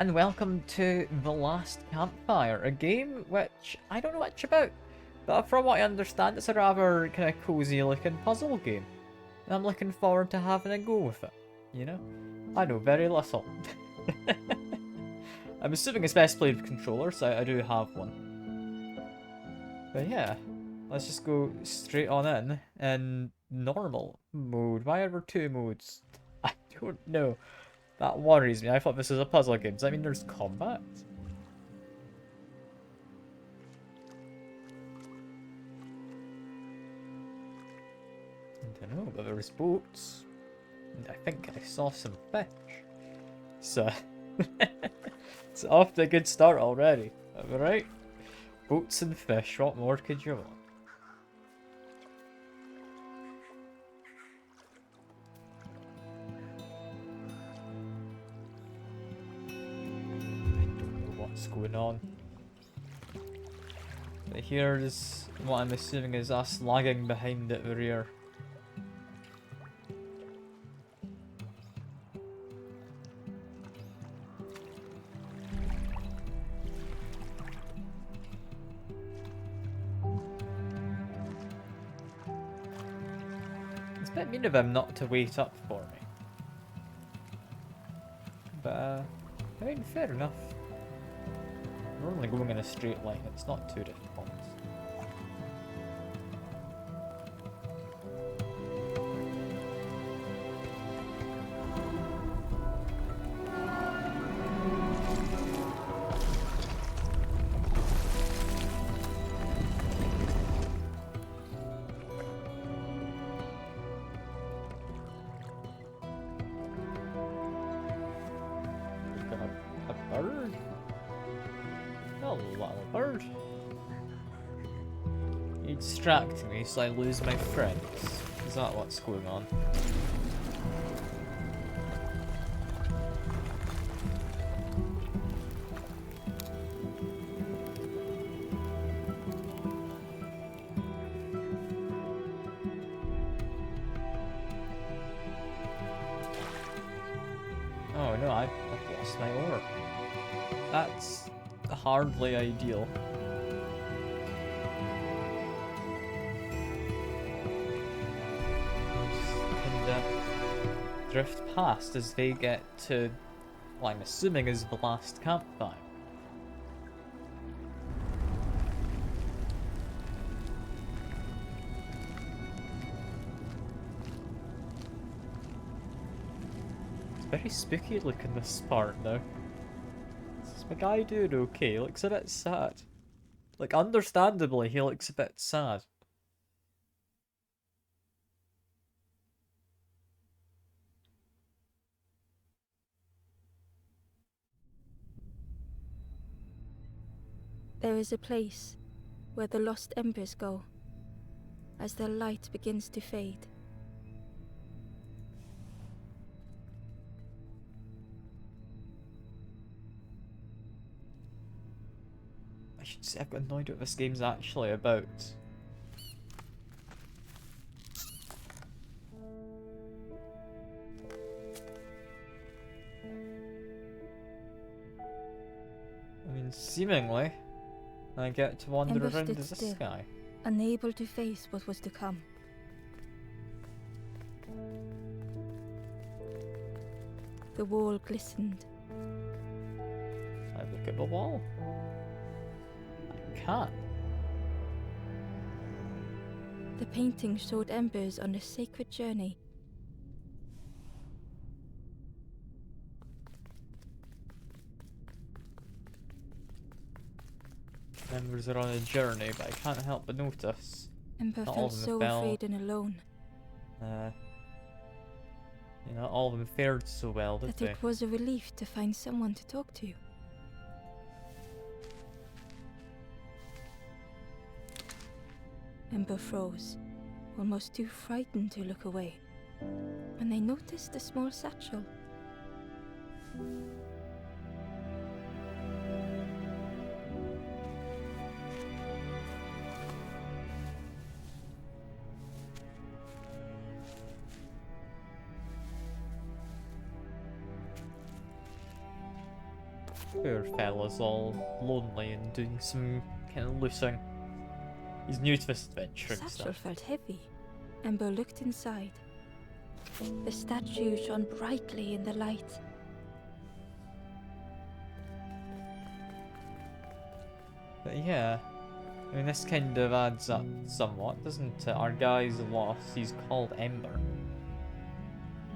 and welcome to The Last Campfire, a game which I don't know much about, but from what I understand it's a rather kind of cozy looking puzzle game, and I'm looking forward to having a go with it, you know? I know very little. I'm assuming it's best played with controllers, so I do have one. But yeah, let's just go straight on in normal mode. Why are there two modes? I don't know. That worries me. I thought this was a puzzle game. Does that mean there's combat? I don't know, but there's boats. And I think I saw some fish. So, it's off to a good start already. Am I right? Boats and fish, what more could you want? What's going on? But here's what I'm assuming is us lagging behind at the rear. It's a bit mean of him not to wait up for me. But, I mean, fair enough. We're only going in a straight line, it's not too difficult. We've got a bird? A little bird. You distract me so I lose my friends. Is that what's going on? Oh no, I've lost my oar. That's hardly ideal. Kinda drift past as they get to what I'm assuming is the last campfire. It's very spooky looking this part now. Is my guy doing okay? He looks a bit sad. Like, understandably, he looks a bit sad. There is a place where the lost embers go as their light begins to fade. I should say I've got no idea what this game's actually about. I mean, seemingly, I get to wander Ember around stood as a still, sky. unable to face what was to come. The wall glistened. I look at the wall. I can't. The painting showed embers on a sacred journey. Members are on a journey, but I can't help but notice. Ember Not all felt of them so fell. afraid and alone You know, all of them fared so well, did that they? it was a relief to find someone to talk to. Ember froze, almost too frightened to look away, when they noticed a small satchel. Poor fella's all lonely and doing some kind of looting. He's new to this adventure The and satchel stuff. felt heavy. Ember looked inside. The statue shone brightly in the light. But yeah, I mean, this kind of adds up somewhat, doesn't it? Our guy's lost. He's called Ember.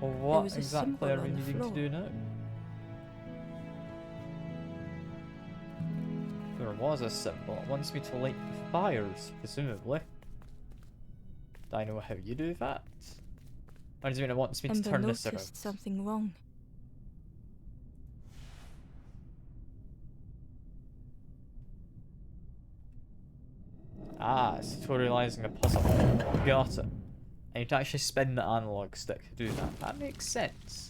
Well, what was a exactly symbol are we on the needing to floor. do now? There was a symbol. It wants me to light the fires, presumably. Do I know how you do that? Or does it mean it wants me to Ember turn this around? noticed something wrong. Ah, it's tutorializing a puzzle. Got it. I need to actually spin the analog stick to do that. That makes sense.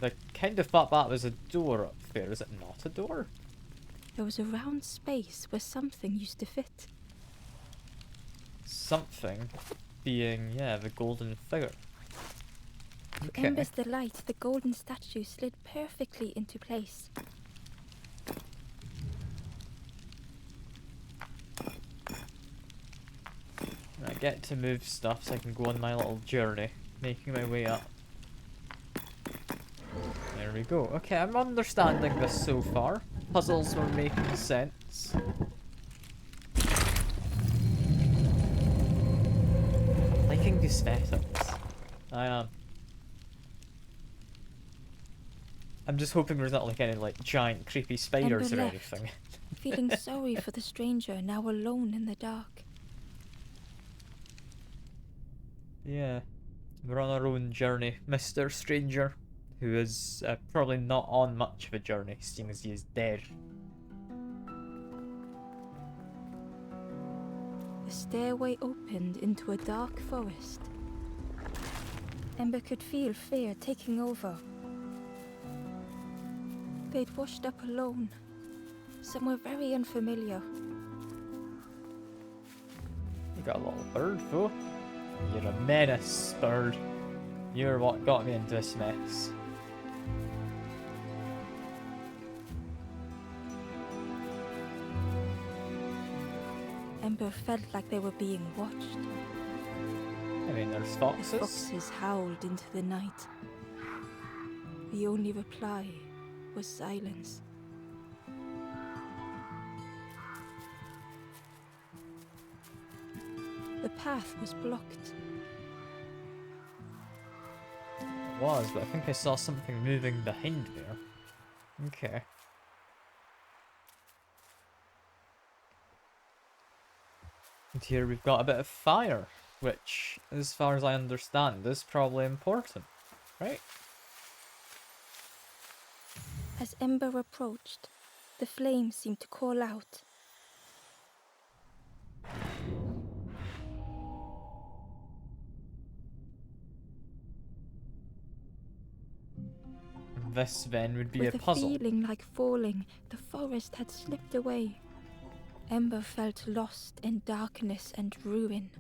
I kind of thought that was a door up there. Is it not a door? There was a round space where something used to fit. Something being, yeah, the golden figure. To Okay. Ember's delight, the golden statue slid perfectly into place. I get to move stuff so I can go on my little journey, making my way up. There we go. Okay, I'm understanding this so far. Puzzles were making sense. Liking the aesthetics. I am. I'm just hoping there's not like any like giant creepy spiders Ember or left. anything. Feeling sorry for the stranger now alone in the dark. Yeah, we're on our own journey, Mr. Stranger, who is probably not on much of a journey, seeing as he is dead. The stairway opened into a dark forest. Ember could feel fear taking over. They'd washed up alone, somewhere very unfamiliar. You got a little bird, though. You're a menace, bird. You're what got me into this mess. Ember felt like they were being watched. I mean, there's The foxes. foxes howled into the night. The only reply was silence. The path was blocked. It was, but I think I saw something moving behind there. Okay. And here we've got a bit of fire, which, as far as I understand, is probably important, right? As Ember approached, the flame seemed to call out. This then would be With a puzzle. feeling like falling, the forest had slipped away. Ember felt lost in darkness and ruin.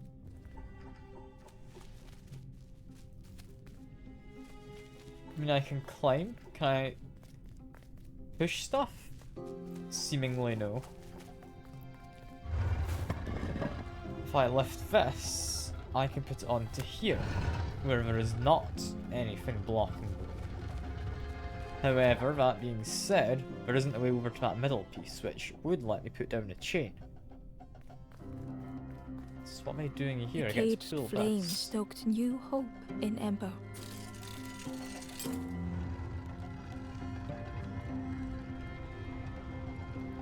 I mean, I can climb. Can I push stuff? Seemingly no. If I lift this, I can put it onto here, where there is not anything blocking the way. However, that being said, there isn't a way over to that middle piece, which would let me put down a chain. So what am I doing here? The I get caged to pull flame this. stoked new hope in Ember.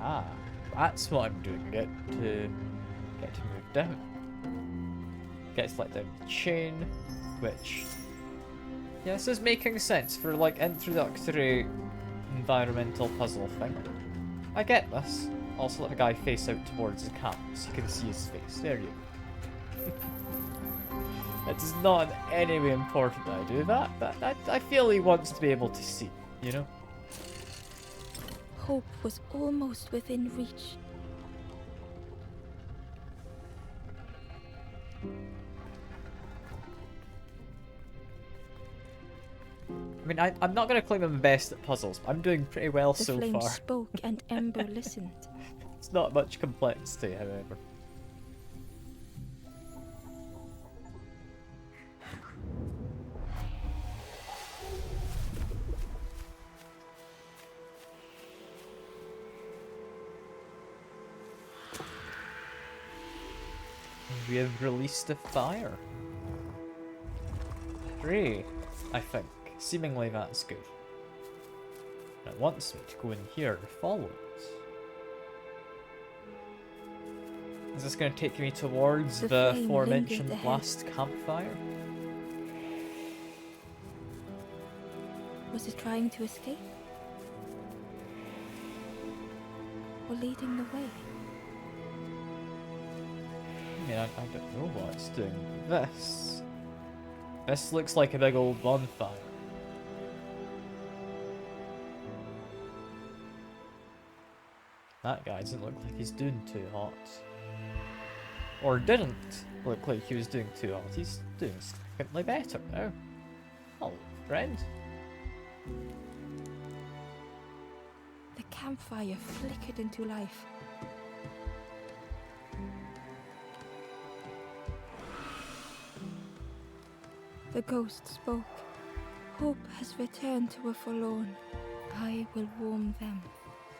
Ah, that's what I'm doing. Get to move down. Get to let down the chain, which, yeah, this is making sense for like introductory environmental puzzle thing. I get this. Also, let the guy face out towards the camp so you can see his face. There you go. It is not in any way important that I do that, but I feel he wants to be able to see, you know? Hope was almost within reach. mean, I'm not going to claim I'm best at puzzles, but I'm doing pretty well The so flame far. spoke and Ember listened. It's not much complexity, however. We have released a fire. 3, I think. Seemingly that's good. It wants me to go in here and follow it. Is this going to take me towards The the flame aforementioned lingered ahead. last campfire? Was it trying to escape? Or leading the way? I mean, I don't know what it's doing. This looks like a big old bonfire. That guy doesn't look like he's doing too hot. Or didn't look like he was doing too hot. He's doing significantly better now. Hello, friend. The campfire flickered into life. The ghost spoke. Hope has returned to a forlorn. I will warm them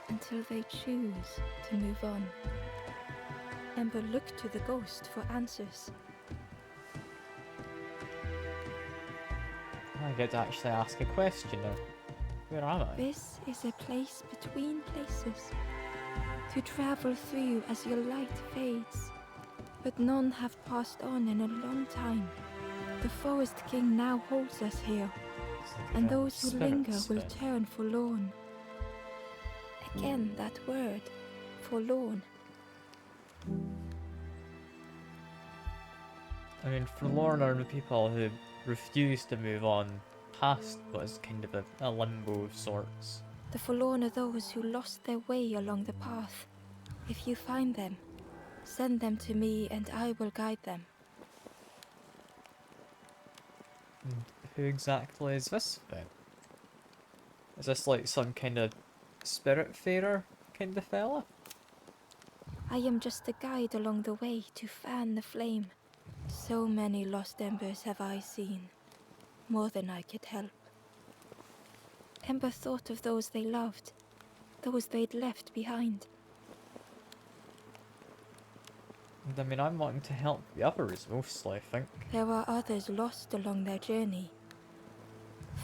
until they choose to move on. Ember looked to the ghost for answers. I get to actually ask a question now. Where am I? This is a place between places, to travel through as your light fades. But none have passed on in a long time. The Forest King now holds us here, and those who linger will turn forlorn. Again, that word, forlorn. I mean, forlorn are the people who refuse to move on past what is kind of a limbo of sorts. The forlorn are those who lost their way along the path. If you find them, send them to me and I will guide them. And who exactly is this then? Is this like some kind of spirit farer kind of fella? I am just a guide along the way to fan the flame. So many lost embers have I seen, more than I could help. Ember thought of those they loved, those they'd left behind. And I mean, I'm wanting to help the others mostly, I think. There are others lost along their journey.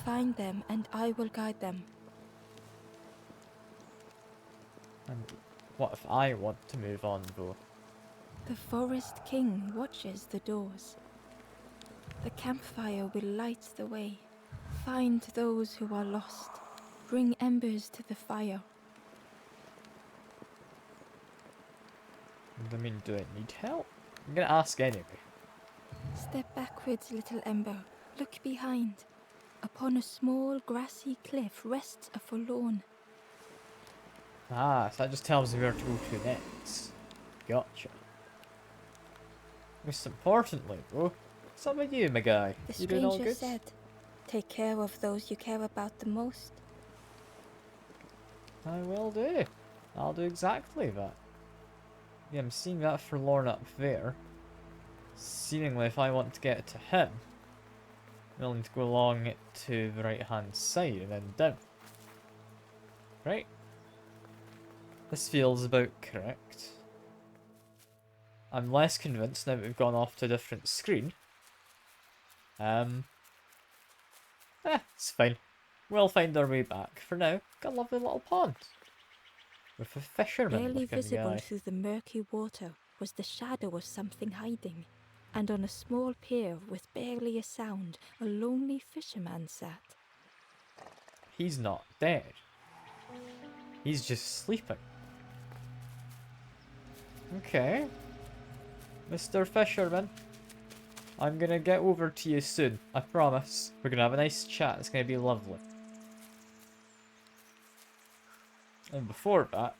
Find them and I will guide them. And what if I want to move on though? The Forest King watches the doors. The campfire will light the way. Find those who are lost. Bring embers to the fire. And I mean, do I need help? I'm gonna ask anyway. Step backwards, little Ember. Look behind. Upon a small grassy cliff rests a forlorn. Ah, so that just tells me where to go to next. Gotcha. Most importantly though, what's up with you, my guy? The You doing all stranger good? said, take care of those you care about the most. I will do. I'll do exactly that. Yeah, I'm seeing that forlorn up there. Seemingly, if I want to get to him, we'll need to go along to the right hand side and then down. Right? This feels about correct. I'm less convinced now that we've gone off to a different screen. It's fine. We'll find our way back. For now, got a lovely little pond. With a fisherman Barely looking visible guy. through the murky water was the shadow of something hiding, and on a small pier with barely a sound, a lonely fisherman sat. He's not dead. He's just sleeping. Okay. Mr. Fisherman. I'm gonna get over to you soon. I promise. We're gonna have a nice chat. It's gonna be lovely. And before that,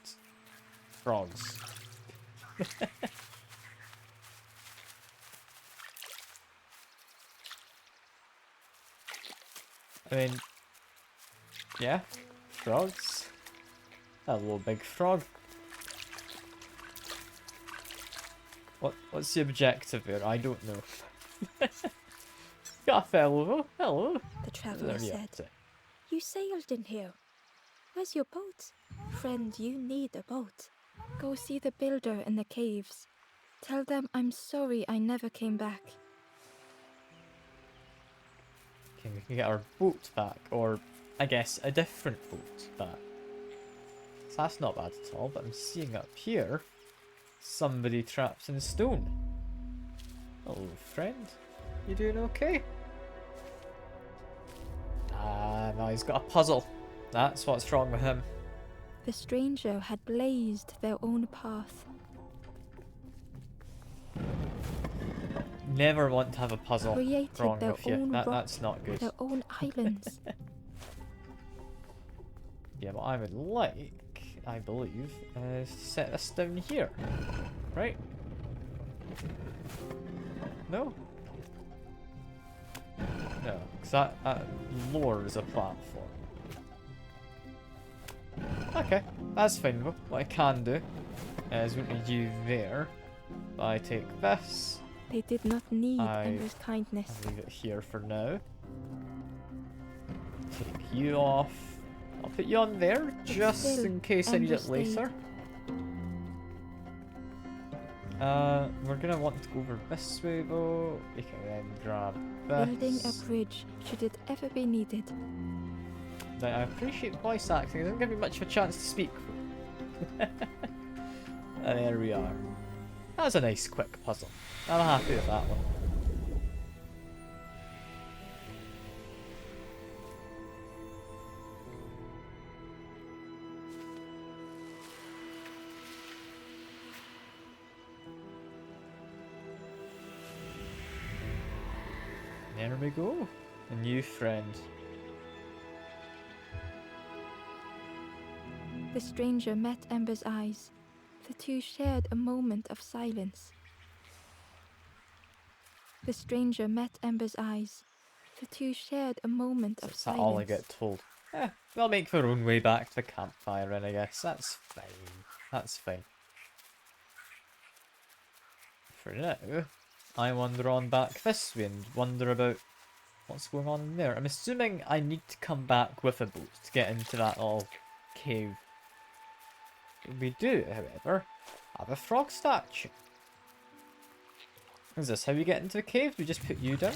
frogs. I mean, Yeah, frogs. Hello, big frog. What's the objective here? I don't know. Got a fellow. Hello. The What traveler are you up said. to? You sailed in here. Where's your boat? Friend, you need a boat. Go see the builder in the caves. Tell them I'm sorry I never came back. Okay, we can get our boat back, or I guess a different boat back. So that's not bad at all, but I'm seeing up here somebody trapped in stone. Hello, friend. You doing okay? Ah, no, he's got a puzzle. That's what's wrong with him. The stranger had blazed their own path. Never want to have a puzzle Created wrong their with you. own That's not good. Their own islands. Yeah, what I would like, I believe, is to set this down here. Right? No? No, because that lowers a platform. Okay, that's fine though. What I can do is we need you there. I take this. They did not need I- Ember's kindness. I'll leave it here for now. Take you off. I'll put you on there just still, in case I need it understayed. later. We're gonna want to go over this way though. We can then grab Building a this. bridge should it ever be needed. I appreciate voice acting. It doesn't give me much of a chance to speak. And there we are. That was a nice quick puzzle. I'm happy with that one. There we go. A new friend. The stranger met Ember's eyes. The two shared a moment of silence. The stranger met Ember's eyes. The two shared a moment of Is that silence. all I get told? They'll make their own way back to the campfire, and I guess that's fine. That's fine. For now, I wander on back this way and wonder about what's going on in there. I'm assuming I need to come back with a boat to get into that little cave. We do, however, have a frog statue. Is this how we get into the cave? We just put you down?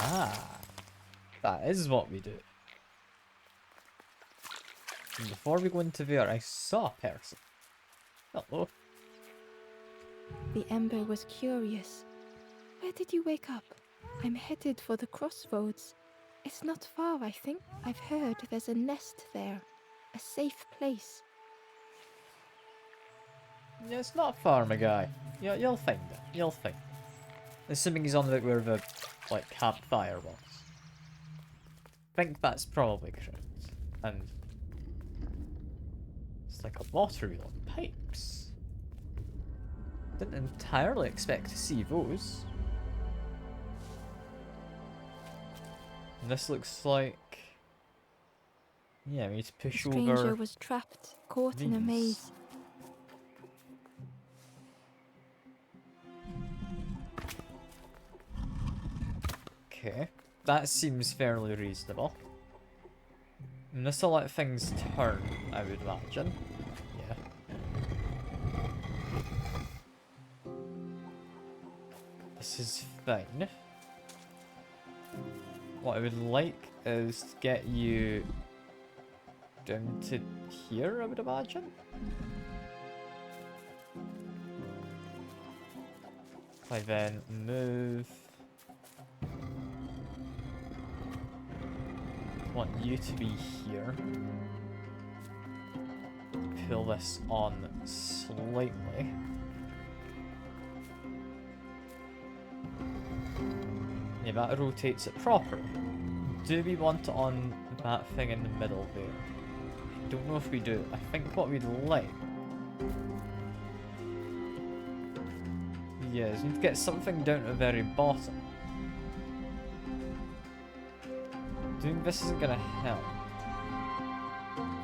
Ah, that is what we do. And before we go into there, I saw a person. Hello. The Ember was curious. Where did you wake up? I'm headed for the crossroads. It's not far, I think. I've heard there's a nest there. A safe place. Yeah, it's not far, my guy. You'll find it. You'll find it. Assuming he's on the where the campfire was. I think that's probably correct. And it's like a water wheel and pipes. Didn't entirely expect to see those. And this looks like, yeah, we need to The push stranger over. was trapped, caught in a these. maze. Okay, that seems fairly reasonable. And this'll let things turn, I would imagine. Yeah. This is fine. What I would like is to get you down to here, I would imagine. I then move. Want you to be here. Pull this on slightly. Yeah, that rotates it properly. Do we want it on that thing in the middle there? I don't know if we do. I think what we'd like, yeah, is we need to get something down to the very bottom. Doing this isn't gonna help.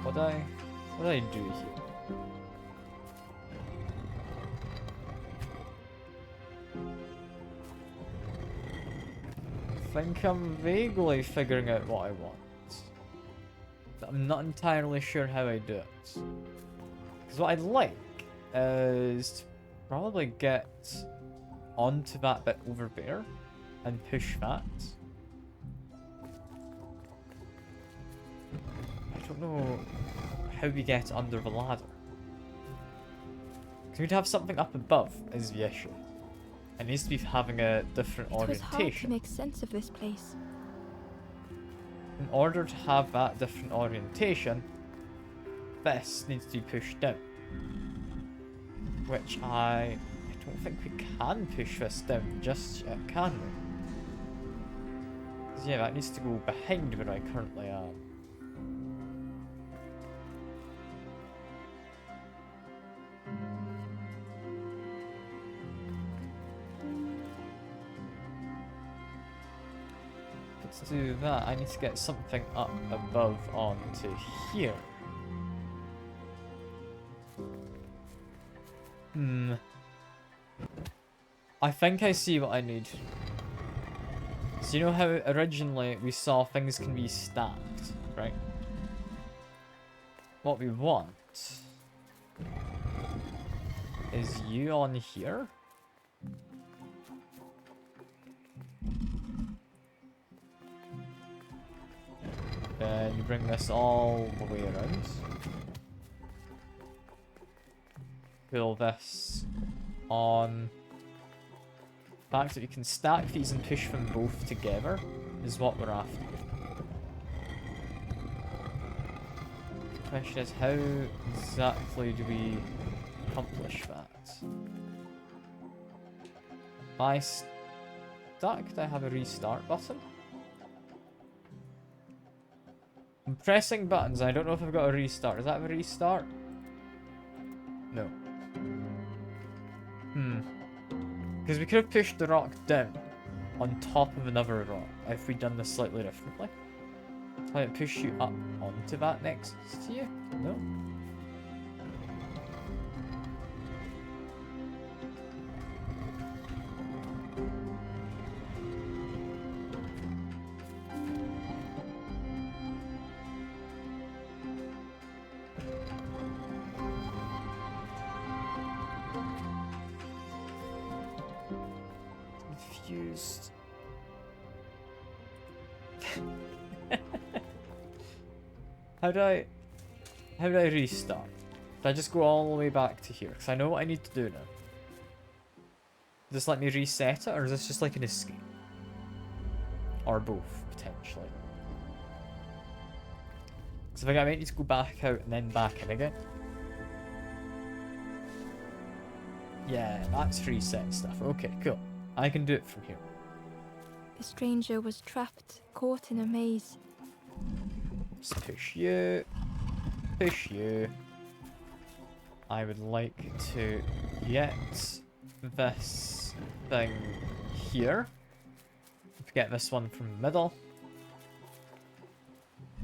What do I do here? I think I'm vaguely figuring out what I want. But I'm not entirely sure how I do it. Because what I'd like is to probably get onto that bit over there and push that. I don't know how we get under the ladder. Because we'd have something up above is the issue. It needs to be having a different It was hard to orientation. make sense of this place. In order to have that different orientation, this needs to be pushed down. Which I don't think we can push this down just yet, can we? 'Cause yeah, that needs to go behind where I currently am. To do that, I need to get something up above onto here. I think I see what I need. So you know how originally we saw things can be stacked, right? What we want is you on here. Then you bring this all the way around. Pull this on. The fact that you can stack these and push them both together is what we're after. The question is, how exactly do we accomplish that? By stack, do I have a restart button? I'm pressing buttons. I don't know if I've got a restart. Does that have a restart? No. Because we could have pushed the rock down on top of another rock if we'd done this slightly differently. Can I push you up onto that next to you? No. Confused. How do I restart? Do I just go all the way back to here? Because I know what I need to do now. Does this let me reset it, or is this just like an escape? Or both, potentially. So I might need to go back out and then back in again. Yeah, that's reset stuff. Okay, cool. I can do it from here. The stranger was trapped, caught in a maze. Let's push you. Push you. I would like to get this thing here. Get this one from the middle.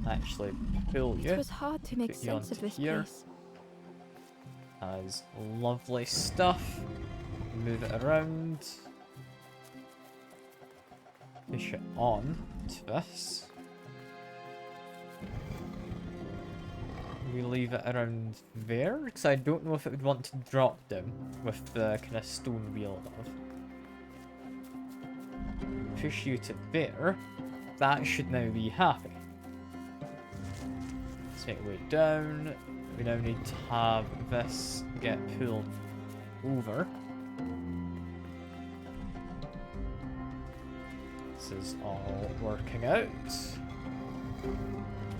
Actually, pull you. It was hard to make Put you sense of onto this here. place. Has lovely stuff. Move it around. Push it on to this. We leave it around there, because I don't know if it would want to drop down with the kind of stone wheel above. Push you to there. That should now be happy. Let's make our way down. We now need to have this get pulled over. This is all working out.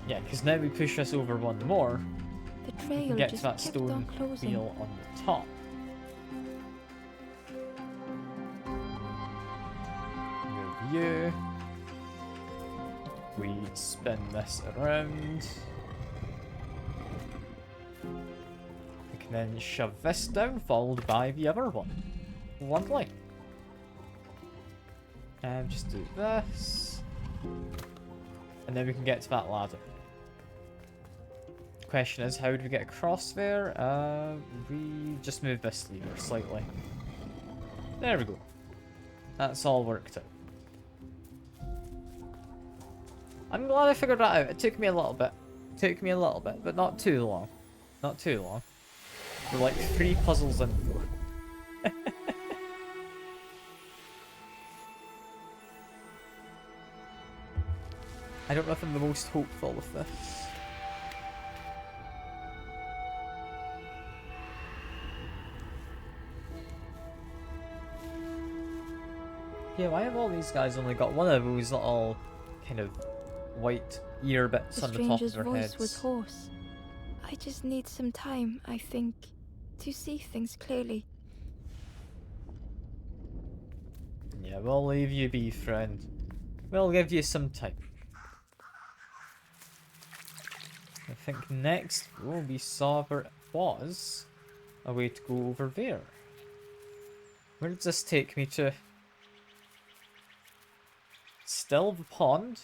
Yeah, because now we push this over one more, The we trail can get to just that kept stone on closing. wheel on the top. Move you. We spin this around. We can then shove this down, followed by the other one. Lovely. And just do this. And then we can get to that ladder. Question is, how do we get across there? We just move this lever slightly. There we go. That's all worked out. I'm glad I figured that out. It took me a little bit. But not too long. Not too long. We're like 3 puzzles in. I don't know if I'm the most hopeful of this. Yeah, why have all these guys only got one of those little kind of white ear bits The on the top of stranger's their voice heads? was hoarse. I just need some time, I think, to see things clearly. Yeah, we'll leave you be, friend. We'll give you some time. I think next we saw where it was a way to go over there. Where does this take me to? Still the pond?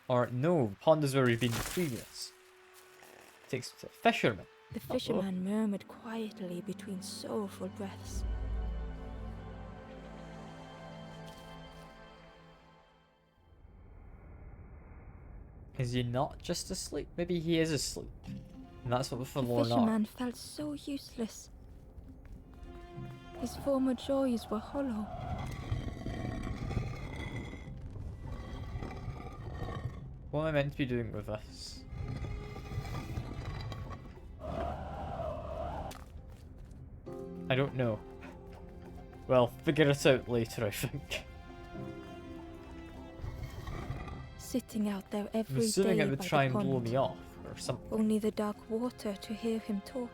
Or no, the pond is where we've been previous. Takes me to a fisherman. The fisherman murmured quietly between sorrowful breaths. Is he not just asleep? Maybe he is asleep. And that's what the The forlorn are. fisherman felt so useless. His former joys were hollow. What am I meant to be doing with this? I don't know. Well, figure it out later, I think. Sitting out there I'm every assuming day it would by try the and blow pond. me off or something. Only the dark water to hear him talk.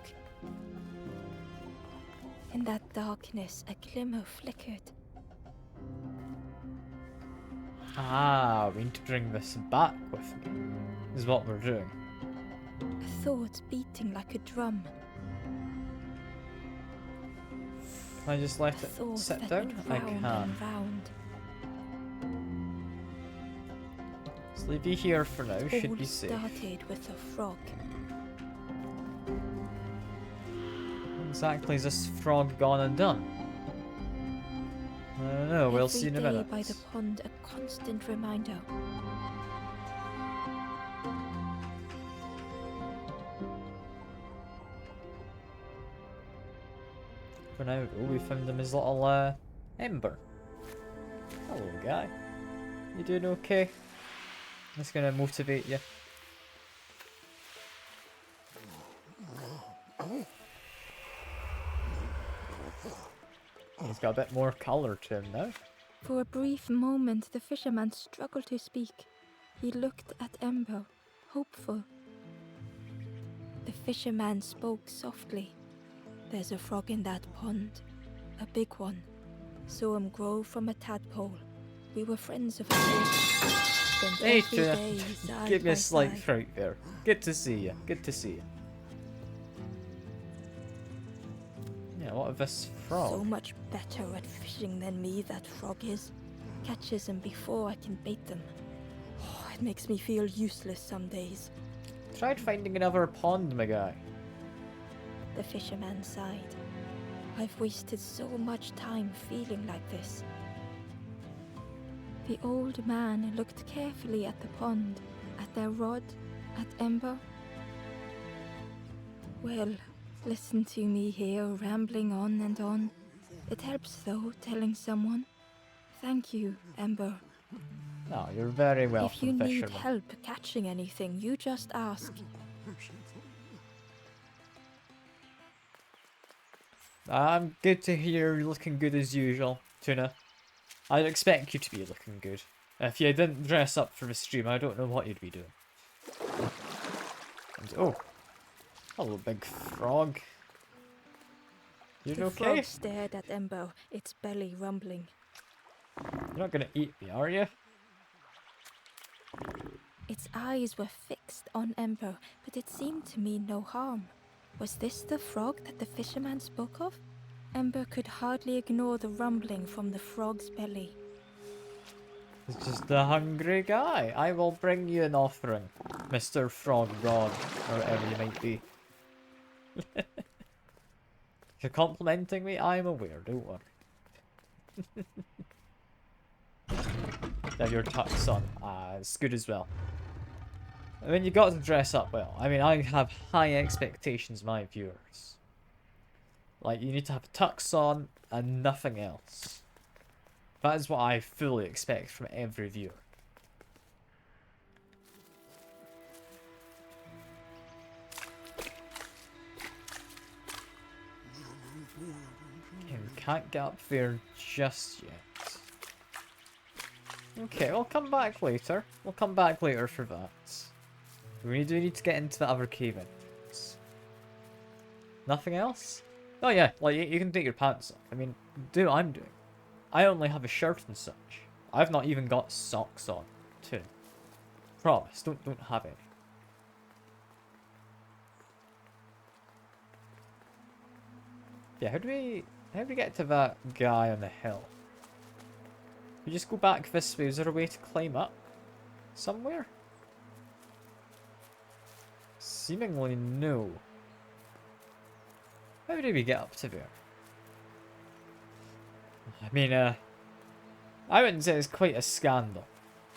In that darkness, a glimmer flickered. Ah, we need to bring this back with me, is what we're doing. A thought beating like a drum. Can I just let A it thought sit that down? went I round can. and round. Let's leave you here for now, should All be safe. started with a frog. Exactly, is this frog gone and done? I don't know, we'll see in a Every day minute. by the pond, a constant reminder. For now, we found him his little ember. Hello, guy. You doing okay? That's gonna motivate you. He's got a bit more colour to him now. For a brief moment, the fisherman struggled to speak. He looked at Ember, hopeful. The fisherman spoke softly. There's a frog in that pond. A big one. Saw him grow from a tadpole. We were friends of ours. Spent Hey, every Tuna. day side Give me by a slight side. fright there. Good to see you. Good to see you. Yeah, what of this frog? So much better at fishing than me, that frog is. Catches them before I can bait them. Oh, it makes me feel useless some days. Tried finding another pond, my guy. The fisherman sighed. I've wasted so much time feeling like this. The old man looked carefully at the pond, at their rod, at Ember. Well, listen to me here, rambling on and on. It helps, though, telling someone. Thank you, Ember. No, you're very If you welcome, need fisherman. help catching anything, you just ask. I'm good to hear you're looking good as usual, Tuna. I'd expect you to be looking good. If you didn't dress up for the stream, I don't know what you'd be doing. And, oh. Hello, big frog. You The okay? frog stared at Ember, its belly rumbling. You're not gonna eat me, are you? Its eyes were fixed on Ember, but it seemed to mean no harm. Was this the frog that the fisherman spoke of? Ember could hardly ignore the rumbling from the frog's belly. It's just a hungry guy. I will bring you an offering, Mr. Frog God, or whatever you might be. If you're complimenting me, I'm aware, don't worry. Then your tux on. It's good as well. I mean, you got to dress up well. I mean, I have high expectations, my viewers. Like, you need to have a tux on and nothing else. That is what I fully expect from every viewer. Okay, we can't get up there just yet. Okay, we'll come back later. We'll come back later for that. We do need to get into the other cave entrance. Nothing else? Oh yeah, like, you can take your pants off. I mean, do what I'm doing. I only have a shirt and such. I've not even got socks on, too. Promise, don't have any. Yeah, how do we get to that guy on the hill? We just go back this way. Is there a way to climb up? Somewhere? Seemingly no. How do we get up to there? I mean, I wouldn't say it's quite a scandal,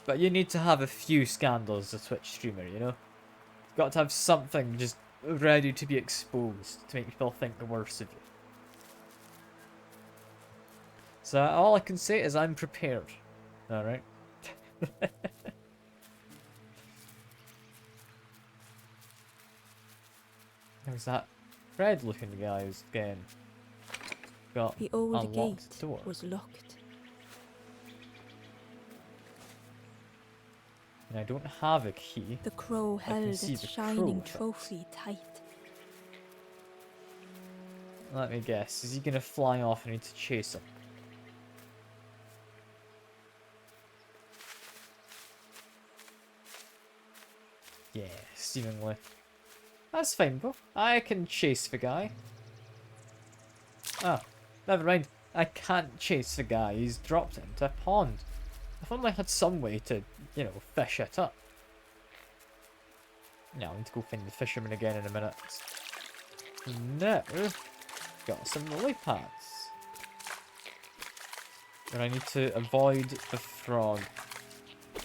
but you need to have a few scandals as a Twitch streamer, you know? You've got to have something just ready to be exposed to make people think the worst of you. So all I can say is I'm prepared. Alright? There's that red looking guy who's again got The old unlocked gate door. was locked. And I don't have a key. The crow I can held see its the shining crow trophy tight. Let me guess. Is he gonna fly off and I need to chase him? Yeah, seemingly. That's fine, bro. I can chase the guy. Oh, never mind. I can't chase the guy. He's dropped it into a pond. If only I had some way to, you know, fish it up. Now I need to go find the fisherman again in a minute. No. Got some lily pads. And I need to avoid the frog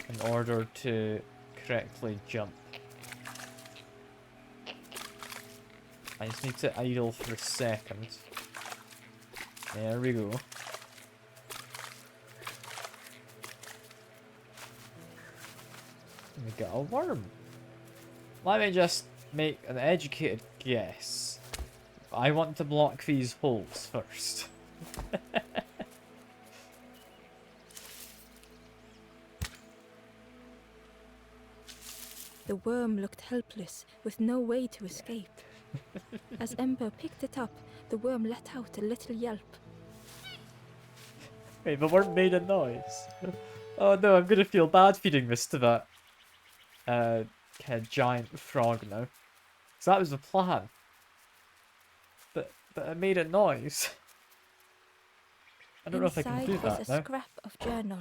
in order to correctly jump. I just need to idle for a second. There we go. We got a worm. Let me just make an educated guess. I want to block these holes first. The worm looked helpless, with no way to escape. As Ember picked it up, the worm let out a little yelp. Wait, the worm made a noise. Oh no, I'm gonna feel bad feeding this to that kind of giant frog now. So that was the plan. But it made a noise. I don't know if I can do Inside was that a now. scrap of journal.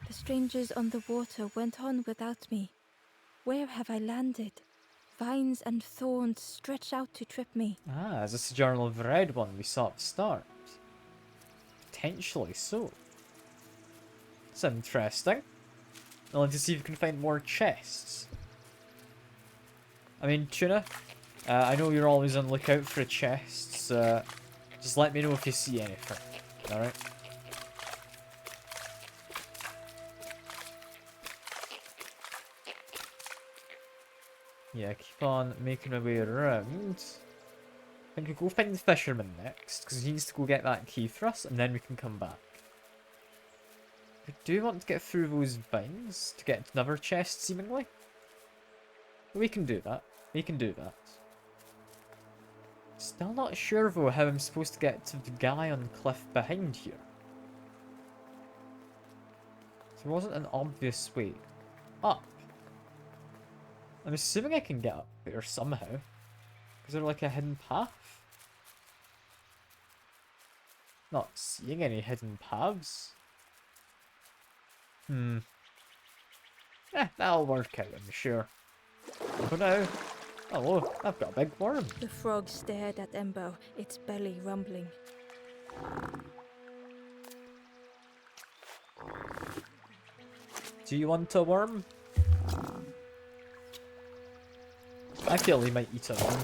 The strangers on the water went on without me. Where have I landed? Vines and thorns stretch out to trip me. Ah, is this the Journal of the Red one we saw at the start? Potentially so. It's interesting. I'll need to see if we can find more chests. I mean, Tuna, I know you're always on the lookout for chests. Just let me know if you see anything. Alright? Yeah, keep on making my way around. I think we'll go find the fisherman next, because he needs to go get that key for us, and then we can come back. I do want to get through those vines to get to another chest, seemingly. We can do that. We can do that. Still not sure, though, how I'm supposed to get to the guy on the cliff behind here. There wasn't an obvious way up. I'm assuming I can get up there somehow. Is there like a hidden path? Not seeing any hidden paths. Hmm. That'll work out, I'm sure. For now, oh, I've got a big worm. The frog stared at Embo, its belly rumbling. Do you want a worm? I feel he might eat a worm.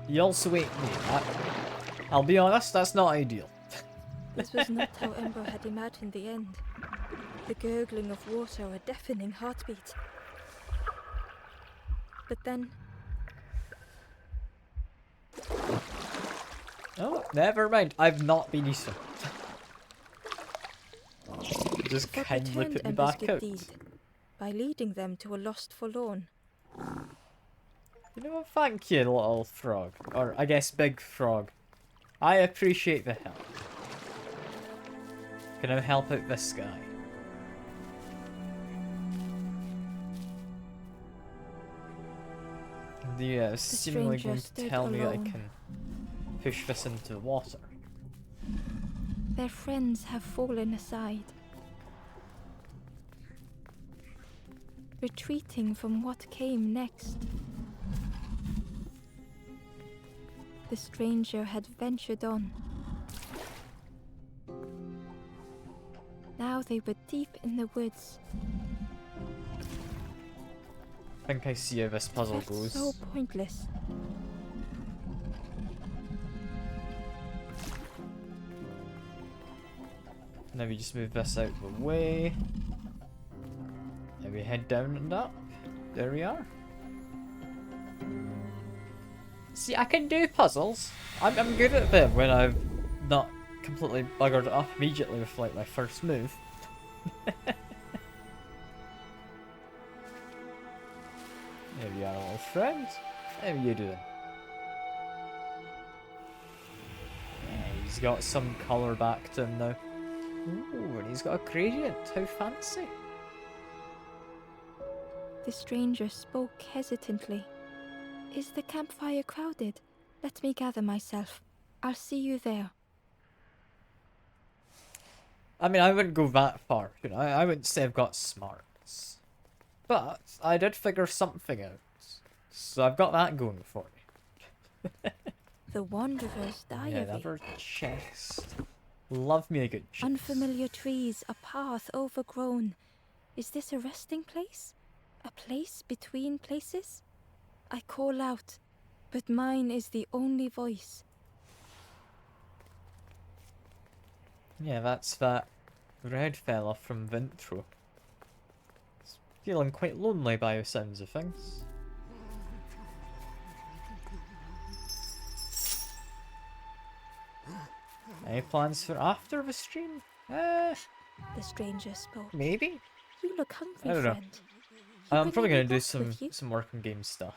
He also ate me. I'll be honest, that's not ideal. This was not how Embo had imagined the end. The gurgling of water, a deafening heartbeat. But then, Oh, never mind. I've not been eaten. Just the frog kindly returned put me Embo's back good out. deed by leading them to a lost forlorn. You know what? Thank you, little frog. Or, I guess, big frog. I appreciate the help. Can I help out this guy? The seemingly stranger going to stood tell me I alone. can push this into the water. Their friends have fallen aside, retreating from what came next. The stranger had ventured on. Now they were deep in the woods. I think I see how this puzzle That's goes. so pointless. Now we just move this out of the way. Now we head down and up. There we are. See, I can do puzzles. I'm good at them when I've not completely buggered it up immediately with like my first move. There we are, little friend. How are you doing? Yeah, he's got some colour back to him now. Ooh, and he's got a gradient. How fancy. The stranger spoke hesitantly. Is the campfire crowded? Let me gather myself. I'll see you there. I mean, I wouldn't go that far. You know, I wouldn't say I've got smarts. But I did figure something out. So I've got that going for me. The Wanderer's Yeah, Diary. never chest. Love me a good chest. Unfamiliar trees, a path overgrown. Is this a resting place? A place between places? I call out, but mine is the only voice. Yeah, that's that red fella from Vintro. He's feeling quite lonely by the sounds of things. Any plans for after the stream? The stranger spoke. Maybe? You look hungry, I don't know. friend. I'm probably gonna any do broth with you? some work on game stuff.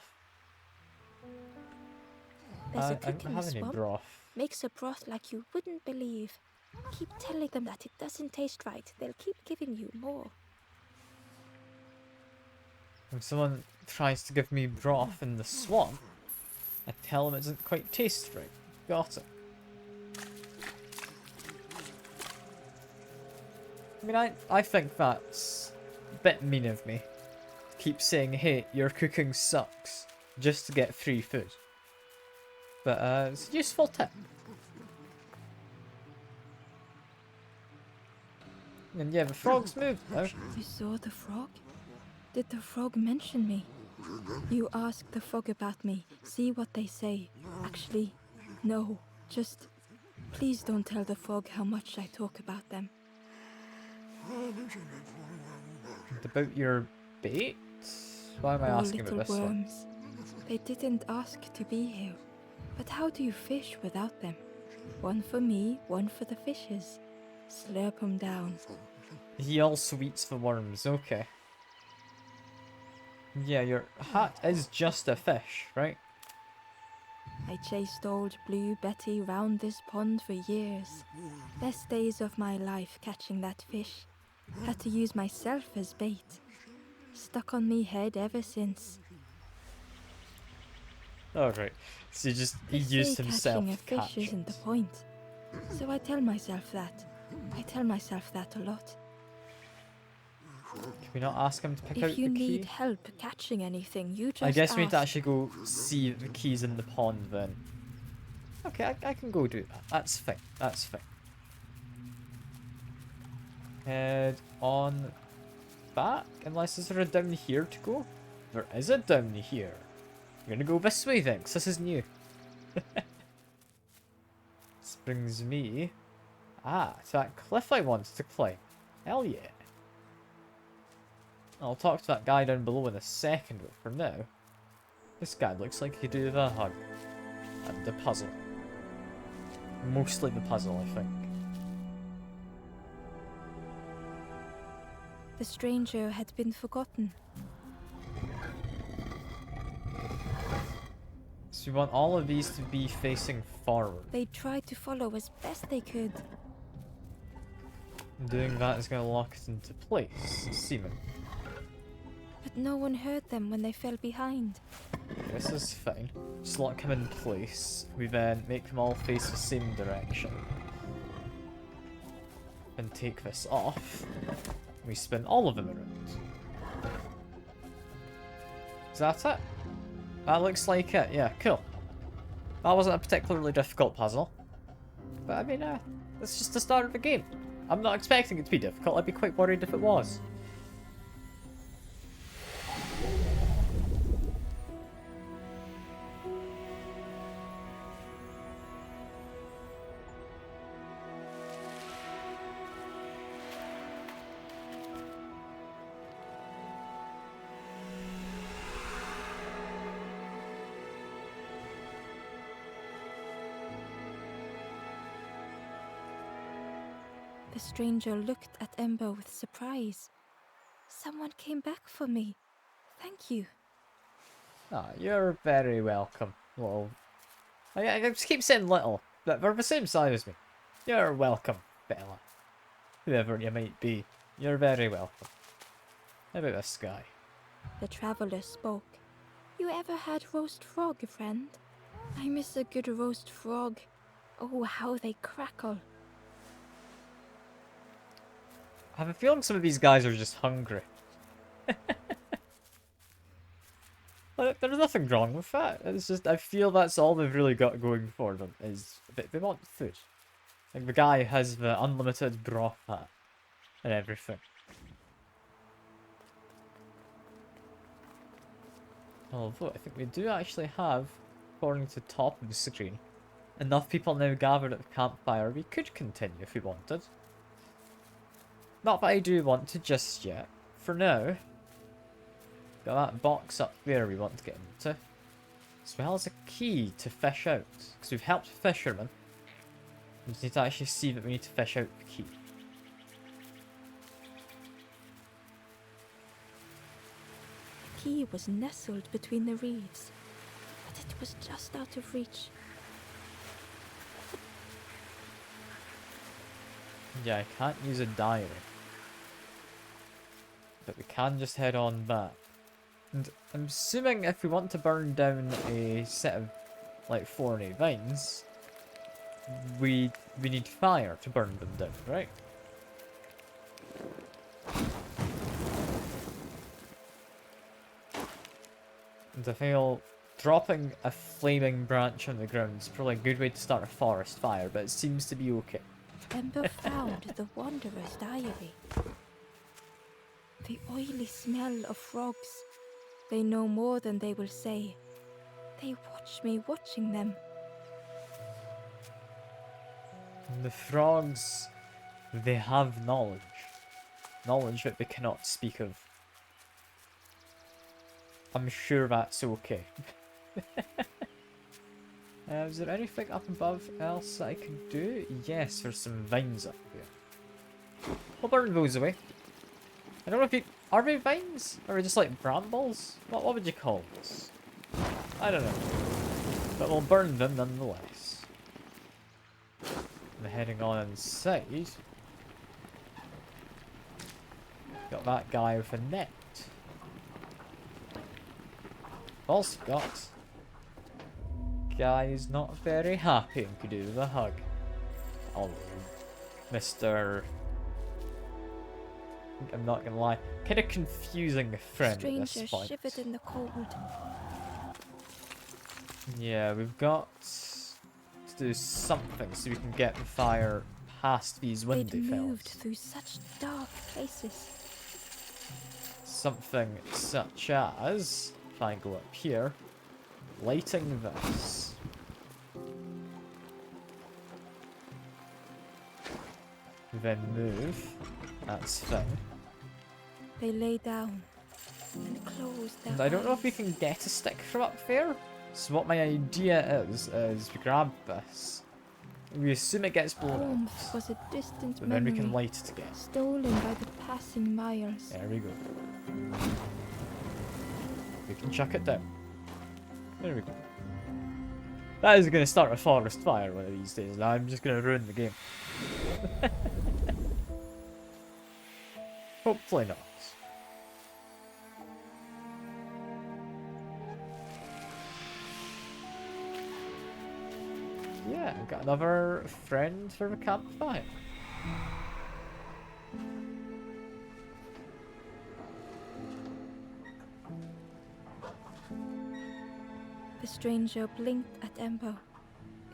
There's I a cook don't in the have any swamp. broth. Makes a broth like you wouldn't believe. Keep telling them that it doesn't taste right. They'll keep giving you more. When someone tries to give me broth in the swamp, I tell them it doesn't quite taste right. Got it. I mean, I think that's a bit mean of me. Keep saying, hey, your cooking sucks, just to get free food. But it's a useful tip. And yeah, the frog's moved now. You saw the frog? Did the frog mention me? You ask the frog about me, see what they say. Actually, no, just please don't tell the frog how much I talk about them. About your bait? Why am I Poor asking little about this one? worms. They didn't ask to be here. But how do you fish without them? One for me, one for the fishes. Slurp 'em down. He also eats the worms, okay. Yeah, your hat is just a fish, right? I chased old Blue Betty round this pond for years. Best days of my life catching that fish. Had to use myself as bait. Stuck on me head ever since. Alright, so he They used say himself catching a to fish catch isn't the it. point. So I tell myself that. I tell myself that a lot. Can we not ask him to pick out If you the need key? help catching anything, you just I guess we need to ask. actually go see the keys in the pond then. Okay, I can go do that. That's fine. That's fine. Head on back, unless there's a down here to go. There is a down here. You're gonna go this way then, 'cause this is new. This brings me... to that cliff I wanted to climb. Hell yeah. I'll talk to that guy down below in a second, but for now, this guy looks like he could do the hug. And the puzzle. Mostly the puzzle, I think. The stranger had been forgotten. So we want all of these to be facing forward. They tried to follow as best they could. And doing that is going to lock it into place, seeming. But no one heard them when they fell behind. This is fine. Just lock them in place. We then make them all face the same direction. And take this off. We spin all of them around. Is that it? That looks like it. Yeah, cool. That wasn't a particularly difficult puzzle. But I mean, it's just the start of the game. I'm not expecting it to be difficult. I'd be quite worried if it was. The stranger looked at Ember with surprise. Someone came back for me. Thank you. Ah, you're very welcome, little... I just keep saying little, but they're the same size as me. You're welcome, fella. Whoever you might be, you're very welcome. How about this guy? The traveler spoke. You ever had roast frog, friend? I miss a good roast frog. Oh, how they crackle. I have a feeling some of these guys are just hungry. Like, there's nothing wrong with that. It's just, I feel that's all they've really got going for them, is they want food. Like, the guy has the unlimited broth hat and everything. Although, I think we do actually have, according to the top of the screen, enough people now gathered at the campfire we could continue if we wanted. Not that I do want to just yet. For now, got that box up there we want to get into. As well as a key to fish out. Because we've helped fishermen. We just need to actually see that we need to fish out the key. The key was nestled between the reeds, but it was just out of reach. Yeah, I can't use a diary. But we can just head on back. And I'm assuming if we want to burn down a set of, like, thorny vines, we need fire to burn them down, right? And I feel dropping a flaming branch on the ground is probably a good way to start a forest fire, but it seems to be okay. Ember found the Wanderer's diary. The oily smell of frogs. They know more than they will say. They watch me watching them. And the frogs, they have knowledge. Knowledge that they cannot speak of. I'm sure that's okay. Is there anything up above else that I can do? Yes, there's some vines up here. We'll burn those away. I don't know if you... Are they vines? Or are they just like brambles? What would you call this? I don't know. But we'll burn them nonetheless. And heading on inside. Got that guy with a net. Also got... Guy is not very happy and could do with a hug. Oh, Mr... I'm not gonna lie. Kind of confusing friend at Stranger this point. shivered in the cold. Yeah, we've got to do something so we can get the fire past these They'd windy moved fells. through such dark places. Something such as, if I go up here, lighting this. Then move. That's thing. They lay down and closed their And I don't know if we eyes. can get a stick from up there. So what my idea is we grab this. We assume it gets blown Warmth out. was a distant But then we memory, can light it again. stolen by the passing Myers. There we go. We can chuck it down. There we go. That is going to start a forest fire one of these days. Now I'm just going to ruin the game. Hopefully not. Yeah, I've got another friend for the campfire. The stranger blinked at Ember.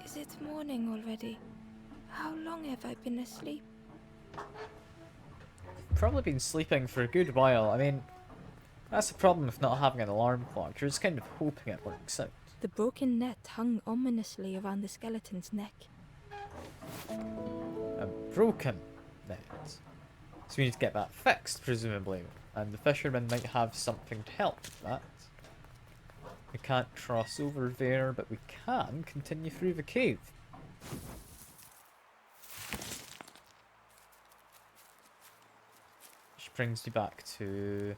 Is it morning already? How long have I been asleep? Probably been sleeping for a good while. I mean, that's the problem with not having an alarm clock. You're just kind of hoping it works out. The broken net hung ominously around the skeleton's neck. A broken net. So we need to get that fixed, presumably. And the fisherman might have something to help with that. We can't cross over there, but we can continue through the cave. Which brings me back to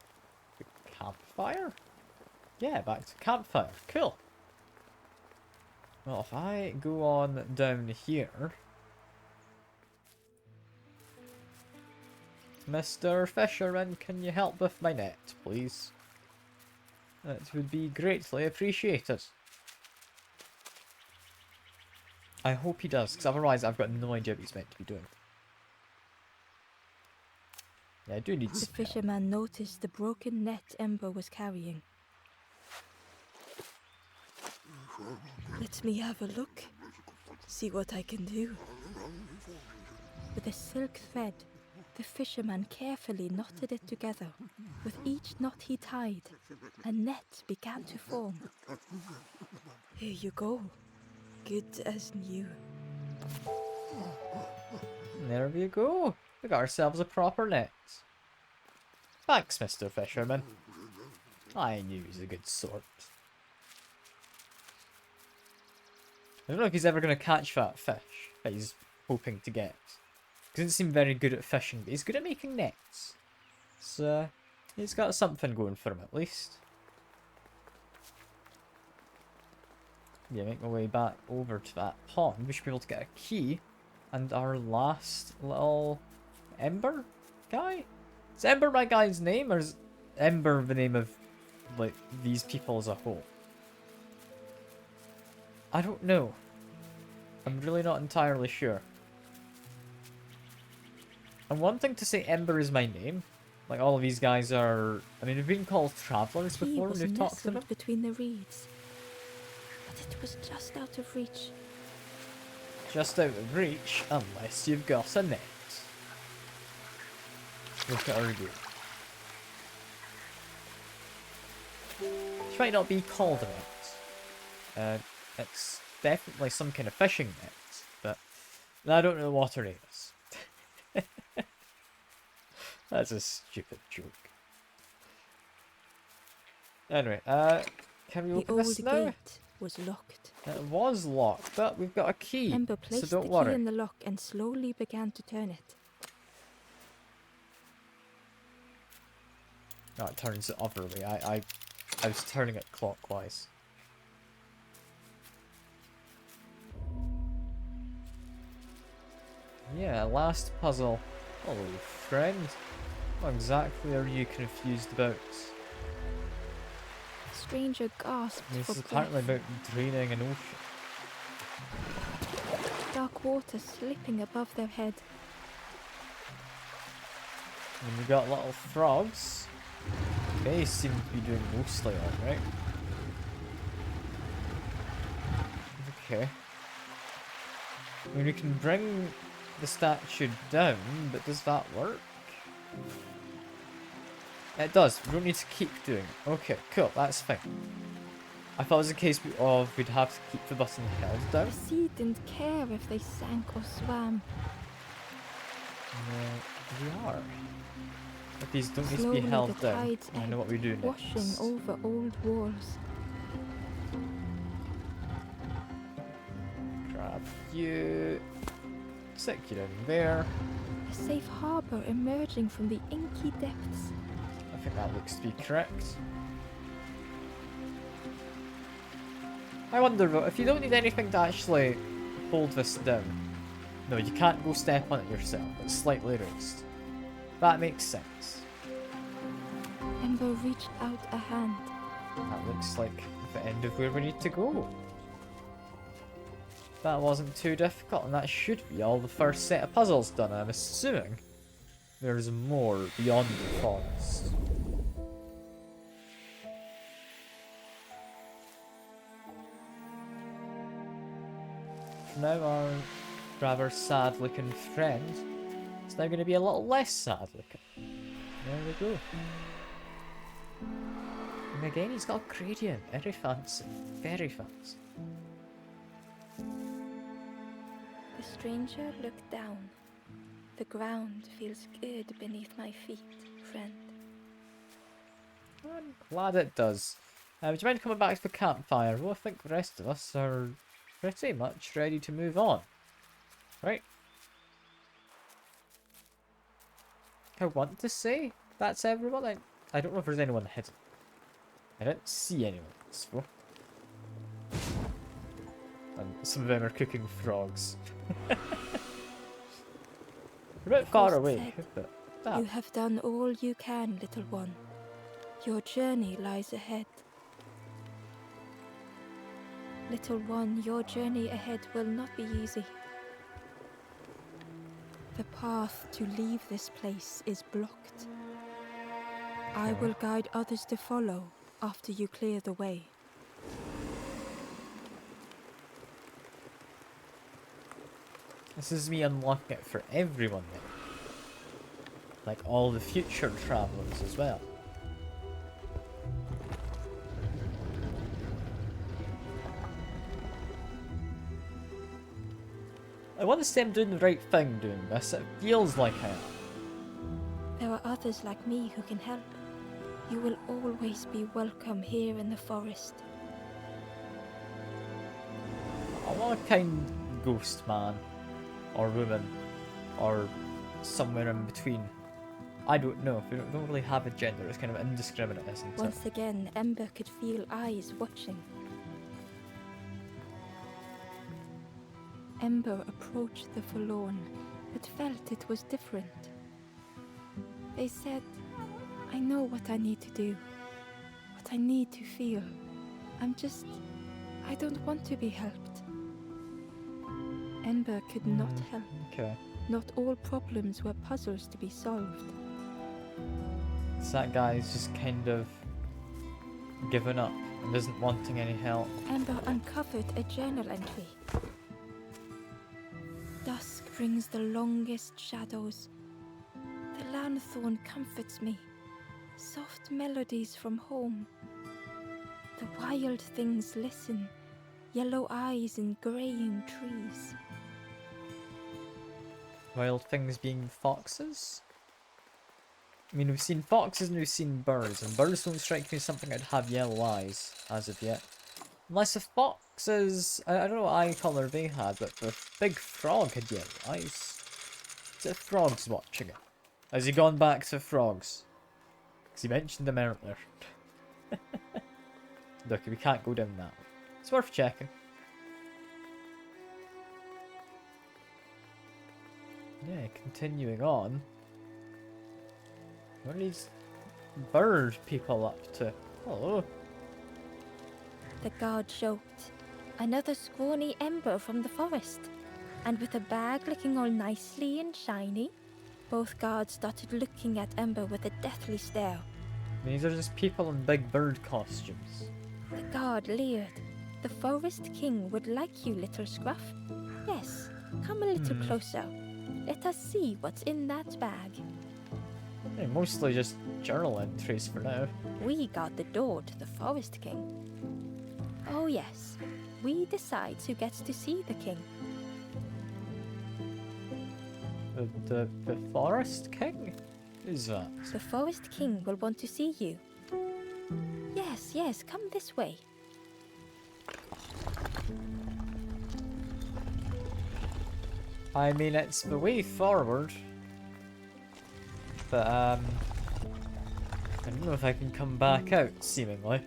the campfire? Yeah, back to campfire. Cool. Well, if I go on down here... Mr. Fisherman, can you help with my net, please? That would be greatly appreciated. I hope he does, because otherwise I've got no idea what he's meant to be doing. Yeah, I do need The some help. fisherman noticed the broken net Ember was carrying. Let me have a look. See what I can do. With a silk thread, the fisherman carefully knotted it together. With each knot he tied, a net began to form. Here you go. Good as new. There we go. We got ourselves a proper net. Thanks, Mr. Fisherman. I knew he was a good sort. I don't know if he's ever going to catch that fish that he's hoping to get. He doesn't seem very good at fishing, but he's good at making nets. So, he's got something going for him at least. Yeah, make my way back over to that pond. We should be able to get a key. And our last little Ember guy? Is Ember my guy's name, or is Ember the name of, like, these people as a whole? I don't know. I'm really not entirely sure. And one thing to say Ember is my name. Like, all of these guys are... I mean, we've been called travelers He before when was we've talked to them. nestled between the reeds, but it was just out of reach. Just out of reach, unless you've got a net. Look at our gear. Which might not be called a net. It's definitely some kind of fishing net, but I don't know what it is. That's a stupid joke. Anyway, can we The open old this now? gate was locked. It was locked, but we've got a key, Ember so placed don't the worry. key in the lock and slowly began to turn it. No, it turns the other way. I was turning it clockwise. Yeah, last puzzle. Hello, friend. What exactly are you confused about? The stranger gasped This for is apparently breath. about draining an ocean. Dark water slipping above their head. And we got little frogs. They seem to be doing mostly alright. Okay. I mean, we can bring the statue down, but does that work? It does. We don't need to keep doing it. Okay, cool. That's fine. I thought it was a case of we'd have to keep the button held down. The sea didn't care if they sank or swam. No, we are. But these don't need to Slowly be held the down. tides I know what we do ebbed, washing next. over old walls. Grab you. Stick you in there. A safe harbour emerging from the inky depths. I think that looks to be correct. I wonder though, if you don't need anything to actually hold this down. No, you can't go step on it yourself. It's slightly raised. That makes sense. Ember reached out a hand. That looks like the end of where we need to go. That wasn't too difficult, and that should be all the first set of puzzles done. I'm assuming there's more beyond the forest. Now our rather sad looking friend is now going to be a little less sad looking. There we go. And again, he's got a gradient. Very fancy. Very fancy. The stranger looked down. The ground feels good beneath my feet, friend. I'm glad it does. Would you mind coming back to the campfire? Well, I think the rest of us are pretty much ready to move on. Right? I want to say that's everyone. I don't know if there's anyone hidden. I didn't see anyone so. And some of them are cooking frogs. They're a bit far Frost away, said, but You have done all you can, little one. Your journey lies ahead. Little one, your journey ahead will not be easy. The path to leave this place is blocked. I will guide others to follow after you clear the way. this is me unlocking it for everyone then. Like all the future travelers as well. I want to say I'm doing the right thing doing this. It feels like I am. There are others like me who can help. You will always be welcome here in the forest. I want a kind ghost man. Or woman. Or somewhere in between. I don't know. We don't really have a gender. It's kind of indiscriminate, isn't it? Once again, Ember could feel eyes watching. Ember approached the forlorn, but felt it was different. They said, I know what I need to do, what I need to feel. I don't want to be helped. Ember could not help. Okay. Not all problems were puzzles to be solved. So that guy's just kind of given up and isn't wanting any help. Ember uncovered a journal entry. Dusk brings the longest shadows. The lanthorn comforts me. Soft melodies from home. The wild things listen. Yellow eyes in greying trees. Wild things being foxes? I mean, we've seen foxes and we've seen birds, and birds don't strike me as something that'd have yellow eyes, as of yet. Unless the foxes, I don't know what eye colour they had, but the big frog had yellow eyes. Is it frogs watching it? Has he gone back to frogs? Because he mentioned them earlier. Look, we can't go down that way. It's worth checking. Yeah, continuing on. What are these bird people up to? Hello. The guard joked. Another scrawny Ember from the forest. And with a bag looking all nicely and shiny. Both guards started looking at Ember with a deathly stare. These are just people in big bird costumes. The guard leered. The Forest King would like you, little scruff. Yes, come a little closer. Let us see what's in that bag. They're mostly just journal entries for now. We guard the door to the Forest King. Oh yes, we decide who gets to see the king. The Forest King? Who's that? The Forest King will want to see you. Yes, yes, come this way. I mean, it's the way forward. But, I don't know if I can come back out, seemingly.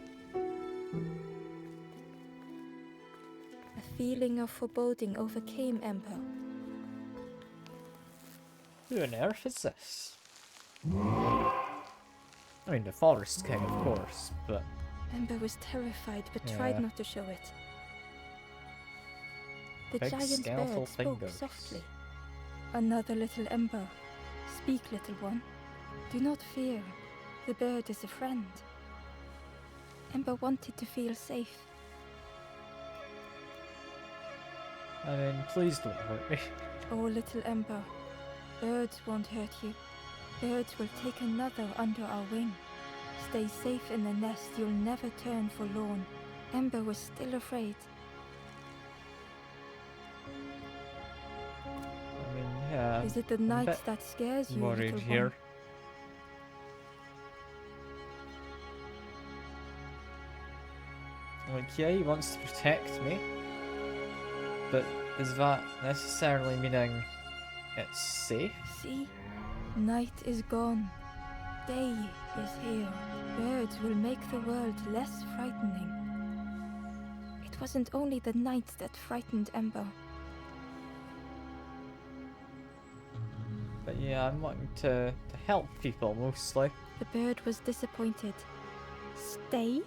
A feeling of foreboding overcame Ember. Who on earth is this? I mean, the Forest King, of course, but... Ember was terrified but Yeah. tried not to show it. The Big giant skeletal bird spoke fingers. softly. Another little Ember. Speak, little one. Do not fear. The bird is a friend. Ember wanted to feel safe. I mean, please don't hurt me. Oh, little Ember. Birds won't hurt you. Birds will take another under our wing. Stay safe in the nest. You'll never turn forlorn. Ember was still afraid. I mean, yeah. Is it the I'm a night bit that scares you, worried little here. one? Like, yeah, he wants to protect me. But is that necessarily meaning it's safe? See? Night is gone. Day is here. Birds will make the world less frightening. It wasn't only the night that frightened Ember. But yeah, I'm wanting to help people mostly. The bird was disappointed. Stay?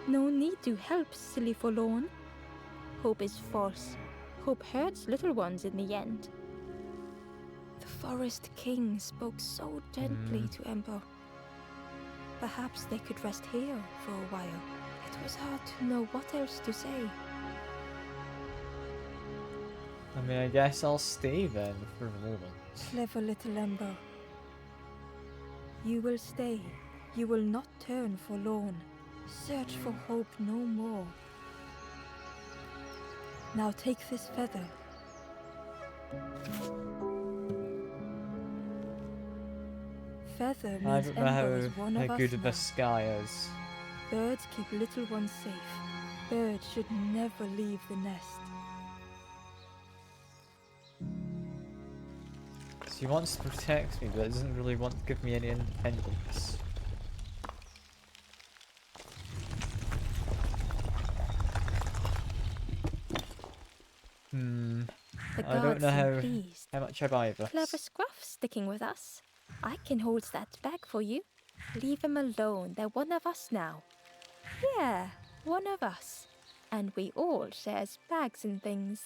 No need to help, silly forlorn. Hope is false. Hope hurts little ones in the end. The Forest King spoke so gently to Ember. Perhaps they could rest here for a while. It was hard to know what else to say. I mean, I guess I'll stay then for the moment. Clever little Ember. You will stay. You will not turn forlorn. Search for hope no more. Now take this feather. Feather I means don't know Ember is one of how us good now. this sky is. Birds keep little ones safe. Birds should never leave the nest. So he wants to protect me, but doesn't really want to give me any independence. The I don't guard know seemed how pleased. much I buy this. Clever Scruff sticking with us. I can hold that bag for you. Leave them alone. They're one of us now. Yeah, one of us. And we all shares bags and things.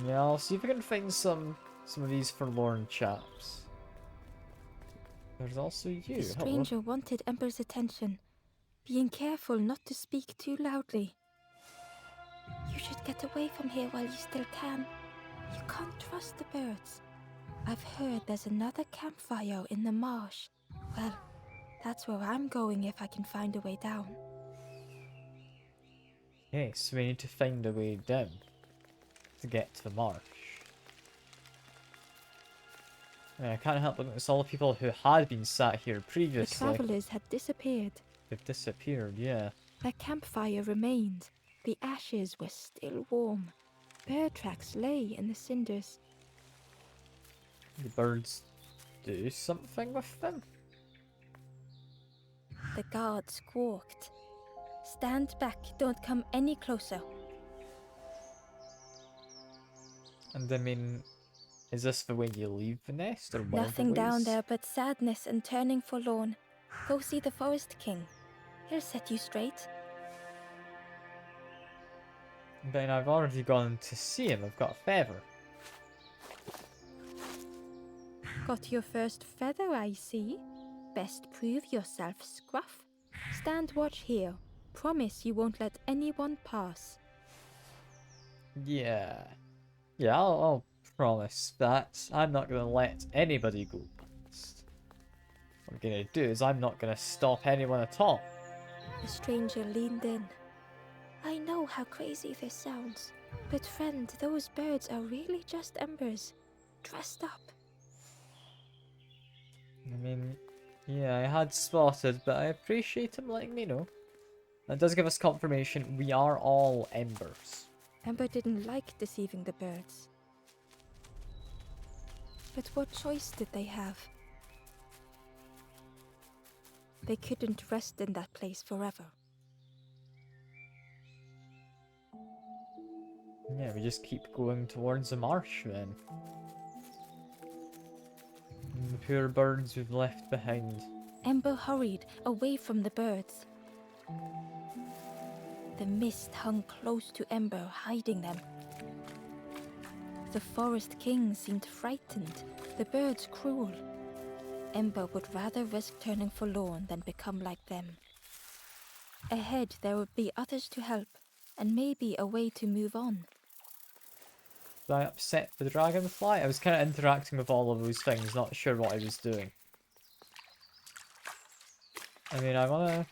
Yeah, I'll see if I can find some of these forlorn chaps. There's also you. The Hello. stranger wanted Ember's attention, being careful not to speak too loudly. You should get away from here while you still can. You can't trust the birds. I've heard there's another campfire in the marsh. Well, that's where I'm going if I can find a way down. Yes, we need to find a way down to get to the marsh. Yeah, I can't help but notice all the people who had been sat here The previously. travelers had disappeared. They've disappeared, yeah. Their campfire remained. The ashes were still warm. Bird tracks lay in the cinders. The birds do something with them? The guard squawked. Stand back, don't come any closer. And I mean, is this the way you leave the nest, or one of the Nothing down ways? there but sadness and turning forlorn. Go see the Forest King. He'll set you straight. But I've already gone to see him. I've got a feather. Got your first feather, I see. Best prove yourself, Scruff. Stand watch here. Promise you won't let anyone pass. Yeah. Yeah, I'll promise that. I'm not gonna let anybody go past. What I'm gonna do is I'm not gonna stop anyone at all. The stranger leaned in. I know how crazy this sounds, but friend, those birds are really just embers, dressed up. I mean, yeah, I had spotted, but I appreciate him letting me know. That does give us confirmation we are all embers. Ember didn't like deceiving the birds. But what choice did they have? They couldn't rest in that place forever. Yeah, we just keep going towards the marsh then. And the poor birds we've left behind. Ember hurried away from the birds. The mist hung close to Ember, hiding them. The Forest King seemed frightened, the birds cruel. Ember would rather risk turning forlorn than become like them. Ahead there would be others to help, and maybe a way to move on. Did I upset the dragonfly? I was kind of interacting with all of those things, not sure what I was doing. I mean, I wanna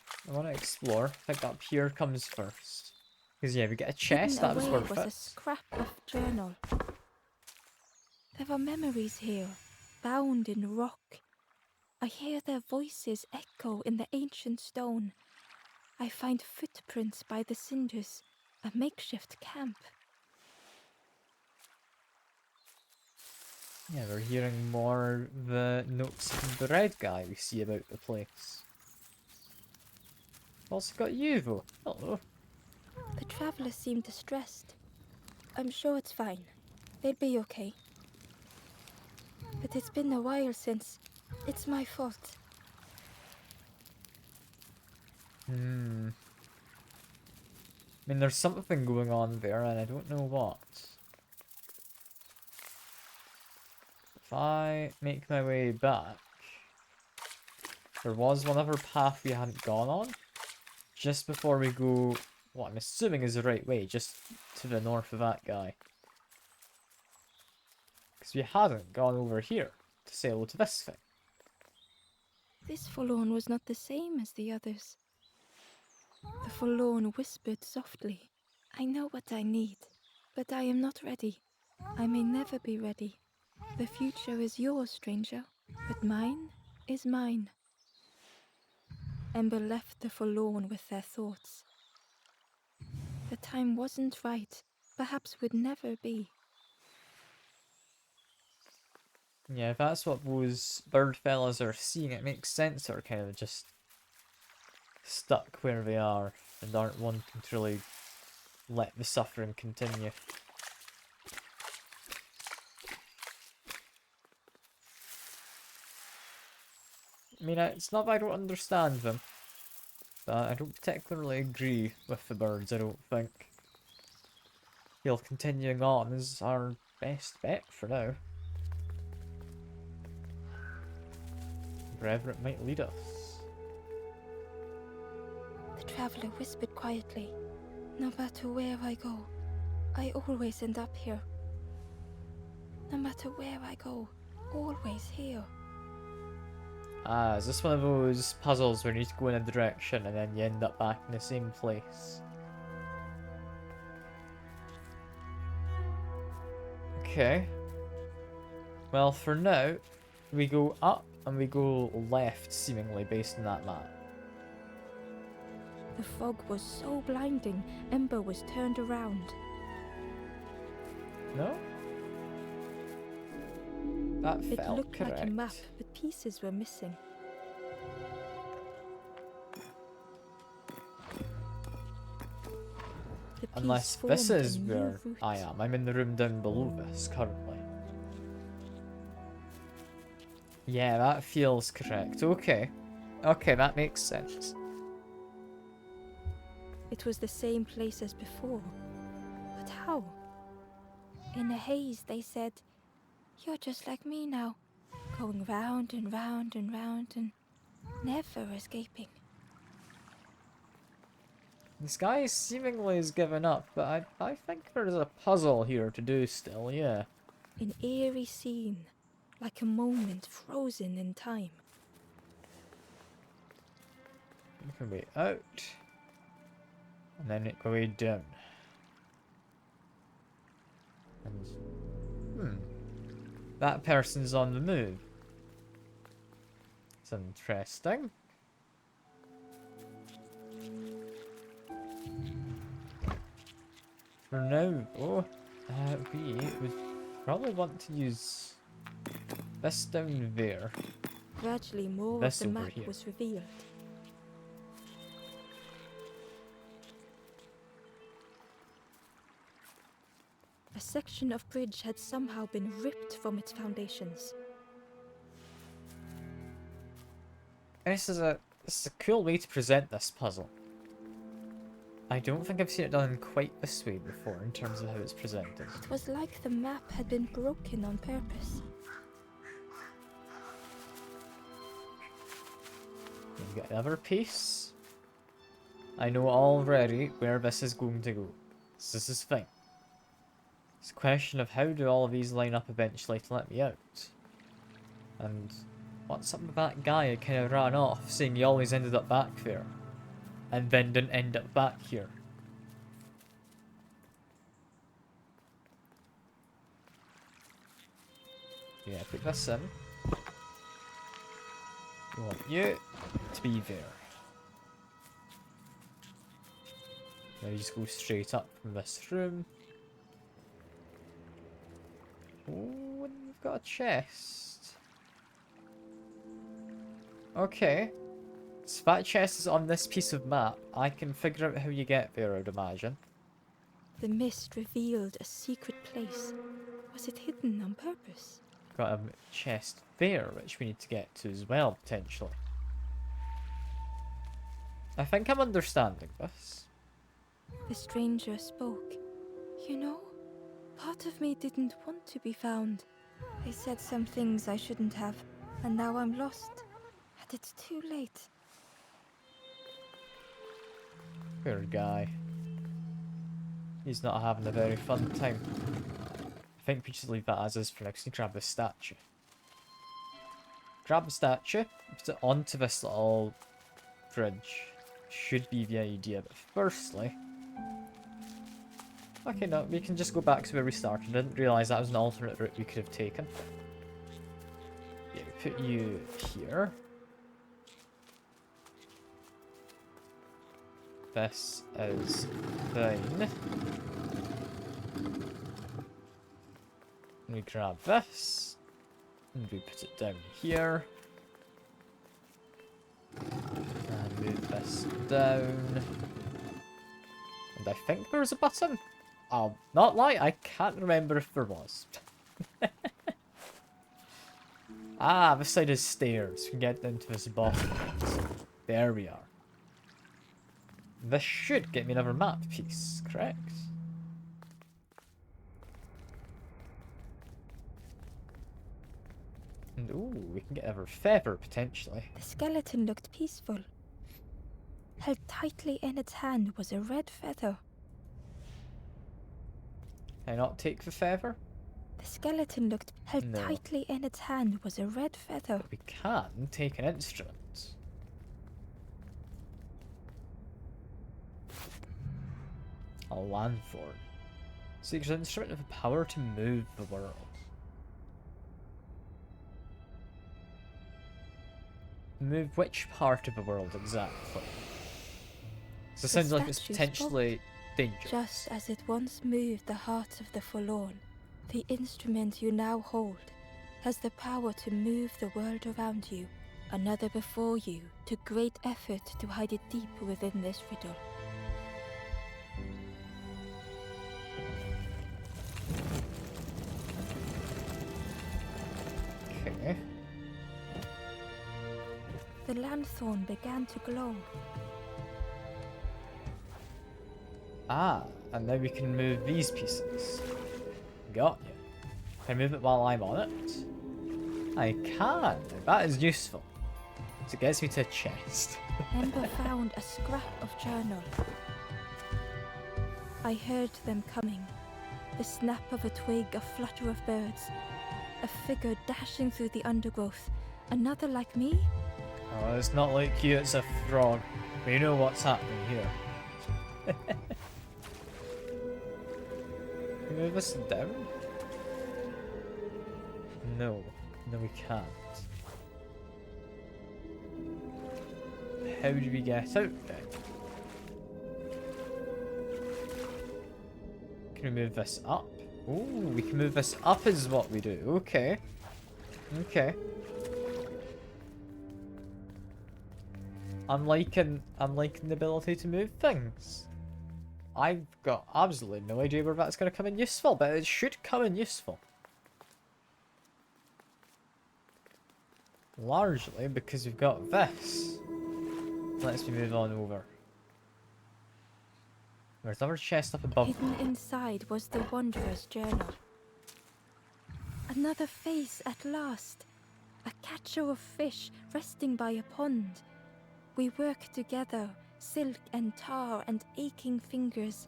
explore. I think up here comes first. Because yeah, we get a chest, that was Hidden away worth was a it. scrap of journal. There were memories here, bound in rock. I hear their voices echo in the ancient stone. I find footprints by the cinders, a makeshift camp. Yeah, we're hearing more the notes from the red guy we see about the place. Also got you though. Hello. The travelers seem distressed. I'm sure it's fine. They'll be okay. But it's been a while since. It's my fault. I mean, there's something going on there, and I don't know what. If I make my way back, there was one other path we hadn't gone on. Just before we go, what I'm assuming is the right way, just to the north of that guy. Because we hadn't gone over here to say hello to this thing. This forlorn was not the same as the others. The forlorn whispered softly, I know what I need, but I am not ready. I may never be ready. The future is yours, stranger, but mine is mine. Ember left the forlorn with their thoughts. The time wasn't right, perhaps would never be. Yeah, if that's what those bird fellas are seeing, it makes sense they're kind of just stuck where they are and aren't wanting to really let the suffering continue. I mean, it's not that I don't understand them, but I don't particularly agree with the birds, I don't think. Feel continuing on is our best bet for now. Wherever it might lead us. The traveler whispered quietly, no matter where I go, I always end up here. No matter where I go, always here. Ah, is this one of those puzzles where you need to go in a direction and then you end up back in the same place? Okay. Well, for now, we go up and we go left, seemingly, based on that map. The fog was so blinding, Ember was turned around. No? That It felt looked correct. like a map, but pieces were missing. The piece Unless this formed a is new where route. I am. I'm in the room down below this, currently. Yeah, that feels correct. Okay. Okay, that makes sense. It was the same place as before. But how? In a haze, they said, You're just like me now. going round and round and round and never escaping. This guy seemingly has given up, but I think there's a puzzle here to do still, yeah. An eerie scene, like a moment frozen in time. It can be out. And then it can be down. And, that person's on the move. It's interesting. For now, though, we would probably want to use this down there. Gradually more This of the over map here. was revealed. A section of bridge had somehow been ripped from its foundations. And this is a cool way to present this puzzle. I don't think I've seen it done quite this way before in terms of how it's presented. It was like the map had been broken on purpose. We've got another piece. I know already where this is going to go. So this is fine. It's a question of how do all of these line up eventually to let me out. And what's up with that guy who kind of ran off, saying he always ended up back there. And then didn't end up back here. Yeah, put this in. We want you to be there. Now you just go straight up from this room. Oh, and we've got a chest. Okay. So that chest is on this piece of map. I can figure out how you get there, I'd imagine. The mist revealed a secret place. Was it hidden on purpose? Got a chest there, which we need to get to as well, potentially. I think I'm understanding this. The stranger spoke. You know, part of me didn't want to be found. I said some things I shouldn't have, and now I'm lost. And it's too late. Poor guy. He's not having a very fun time. I think we just leave that as is for now, 'cause we grab the statue. Grab the statue, put it onto this little bridge. Should be the idea, but firstly... Okay, no, we can just go back to where we started. I didn't realise that was an alternate route we could have taken. Yeah, we put you here. This is fine. And we grab this. And we put it down here. And move this down. And I think there's a button. I'll not lie, I can't remember if there was. Ah, this side is stairs. We can get into this bottom. There we are. This should get me another map piece, correct? And ooh, we can get another feather, potentially. The skeleton looked peaceful. Held tightly in its hand was a red feather. Can I not take the feather? The skeleton looked held No. tightly in its hand was a red feather. We can take an instrument. A landform. Seeks an instrument with the power to move the world. Move which part of the world exactly? So it sounds like it's statue potentially dangerous. Just as it once moved the hearts of the forlorn, the instrument you now hold has the power to move the world around you. Another before you took great effort to hide it deep within this riddle. Okay. The lanthorn began to glow. Ah, and now we can move these pieces. Got you. Can I move it while I'm on it? I can. That is useful. So it gets me to a chest. Ember found a scrap of journal. I heard them coming. The snap of a twig, a flutter of birds. A figure dashing through the undergrowth. Another like me? Oh, it's not like you, it's a frog. We know what's happening here. Can we move this down? No. No, we can't. How do we get out then? Can we move this up? Oh, we can move this up is what we do. Okay. Okay. I'm liking the ability to move things. I've got absolutely no idea where that's going to come in useful, but it should come in useful. Largely because we've got this. Let's move on over. There's another chest up above. Hidden inside was the Wanderer's journal. Another face at last. A catcher of fish resting by a pond. We work together, silk and tar and aching fingers.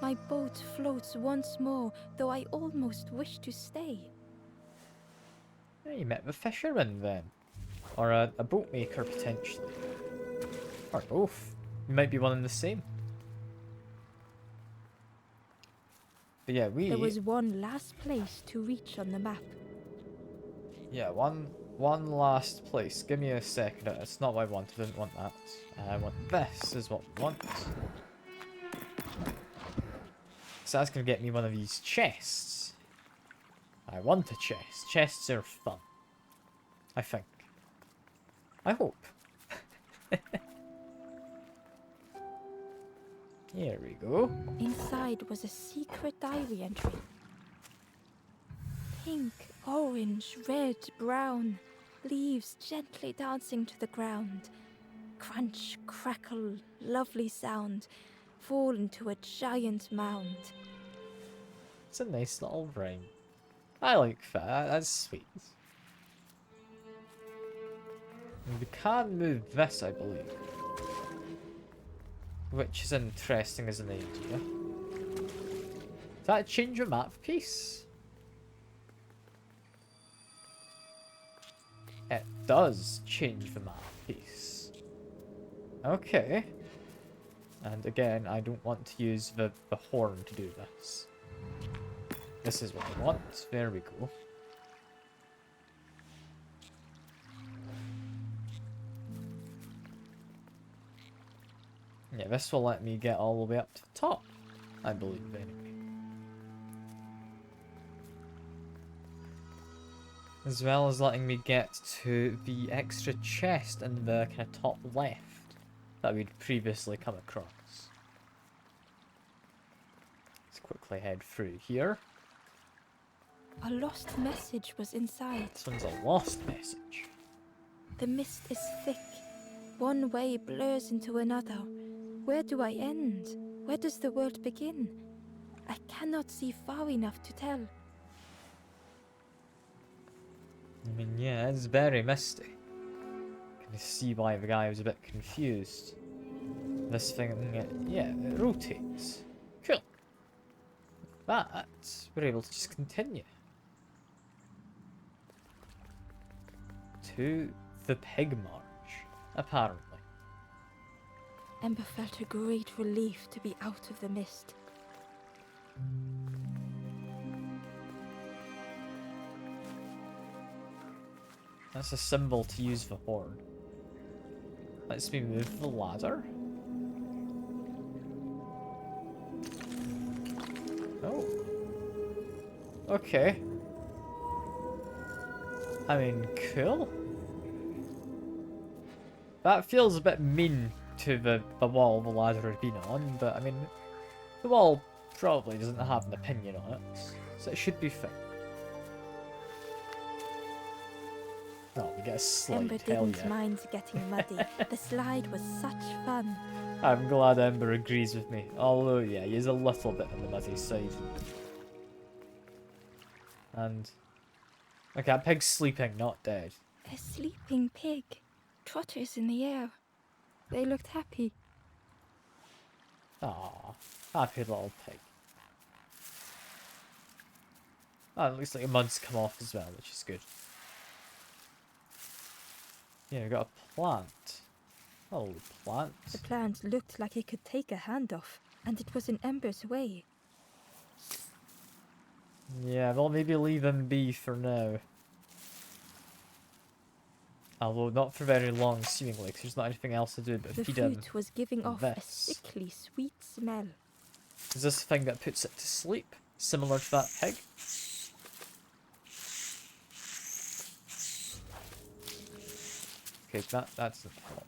My boat floats once more, though I almost wish to stay. Yeah, you met the fisherman then. Or a boat maker potentially. Or both. You might be one and the same. But yeah, There was one last place to reach on the map. Yeah, one last place. Give me a second. It's not what I want. I didn't want that. I want this is what I want. So that's going to get me one of these chests. I want a chest. Chests are fun. I think. I hope. Here we go. Inside was a secret diary entry. Pink, orange, red, brown, leaves gently dancing to the ground. Crunch, crackle, lovely sound, fall into a giant mound. It's a nice little rhyme. I like that. That's sweet. And we can move this, I believe. Which is interesting as an idea. Does that change your map piece? It does change the map piece. Okay. And again, I don't want to use the horn to do this. This is what I want. There we go. Yeah, this will let me get all the way up to the top, I believe, anyway. As well as letting me get to the extra chest in the kind of top left that we'd previously come across. Let's quickly head through here. A lost message was inside. This one's a lost message. The mist is thick. One way blurs into another. Where do I end? Where does the world begin? I cannot see far enough to tell. I mean, yeah, it's very misty. Can you see why the guy was a bit confused? This thing, yeah, it rotates. Cool. That, we're able to just continue. To the Pig March, apparently. Ember felt a great relief to be out of the mist. That's a symbol to use the horn. Let's me move the ladder. Oh. Okay. I mean, cool. That feels a bit mean to the wall the ladder has been on, but I mean, the wall probably doesn't have an opinion on it, so it should be fine. Oh, we get a slide. Ember Hell didn't yeah. mind getting muddy. The slide was such fun. I'm glad Ember agrees with me, although yeah, he is a little bit on the muddy side. And Okay, that pig's sleeping, not dead. A sleeping pig. Trotters in the air. They looked happy. Aw, happy little pig. Oh, it looks like the mud's come off as well, which is good. Yeah, we got a plant. Oh, plant. The plant looked like it could take a hand off, and it was in Ember's way. Yeah, well, maybe leave him be for now. Although not for very long, seemingly, because there's not anything else to do but The feed him. fruit was giving off a this. sickly sweet smell. Is this the thing that puts it to sleep? Similar to that pig? Okay, that's the top.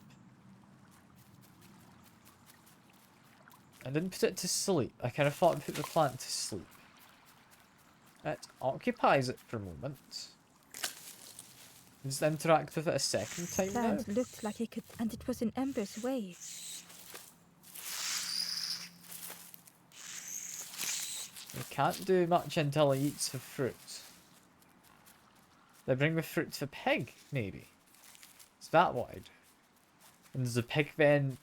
I didn't put it to sleep. I kind of thought I put the plant to sleep. It occupies it for a moment. Just interact with it a second time The now. plant looked like it could, and it was in Ember's way. You can't do much until he eats the fruit. They bring the fruit to the pig, maybe. Is that what I do? And does the pig then,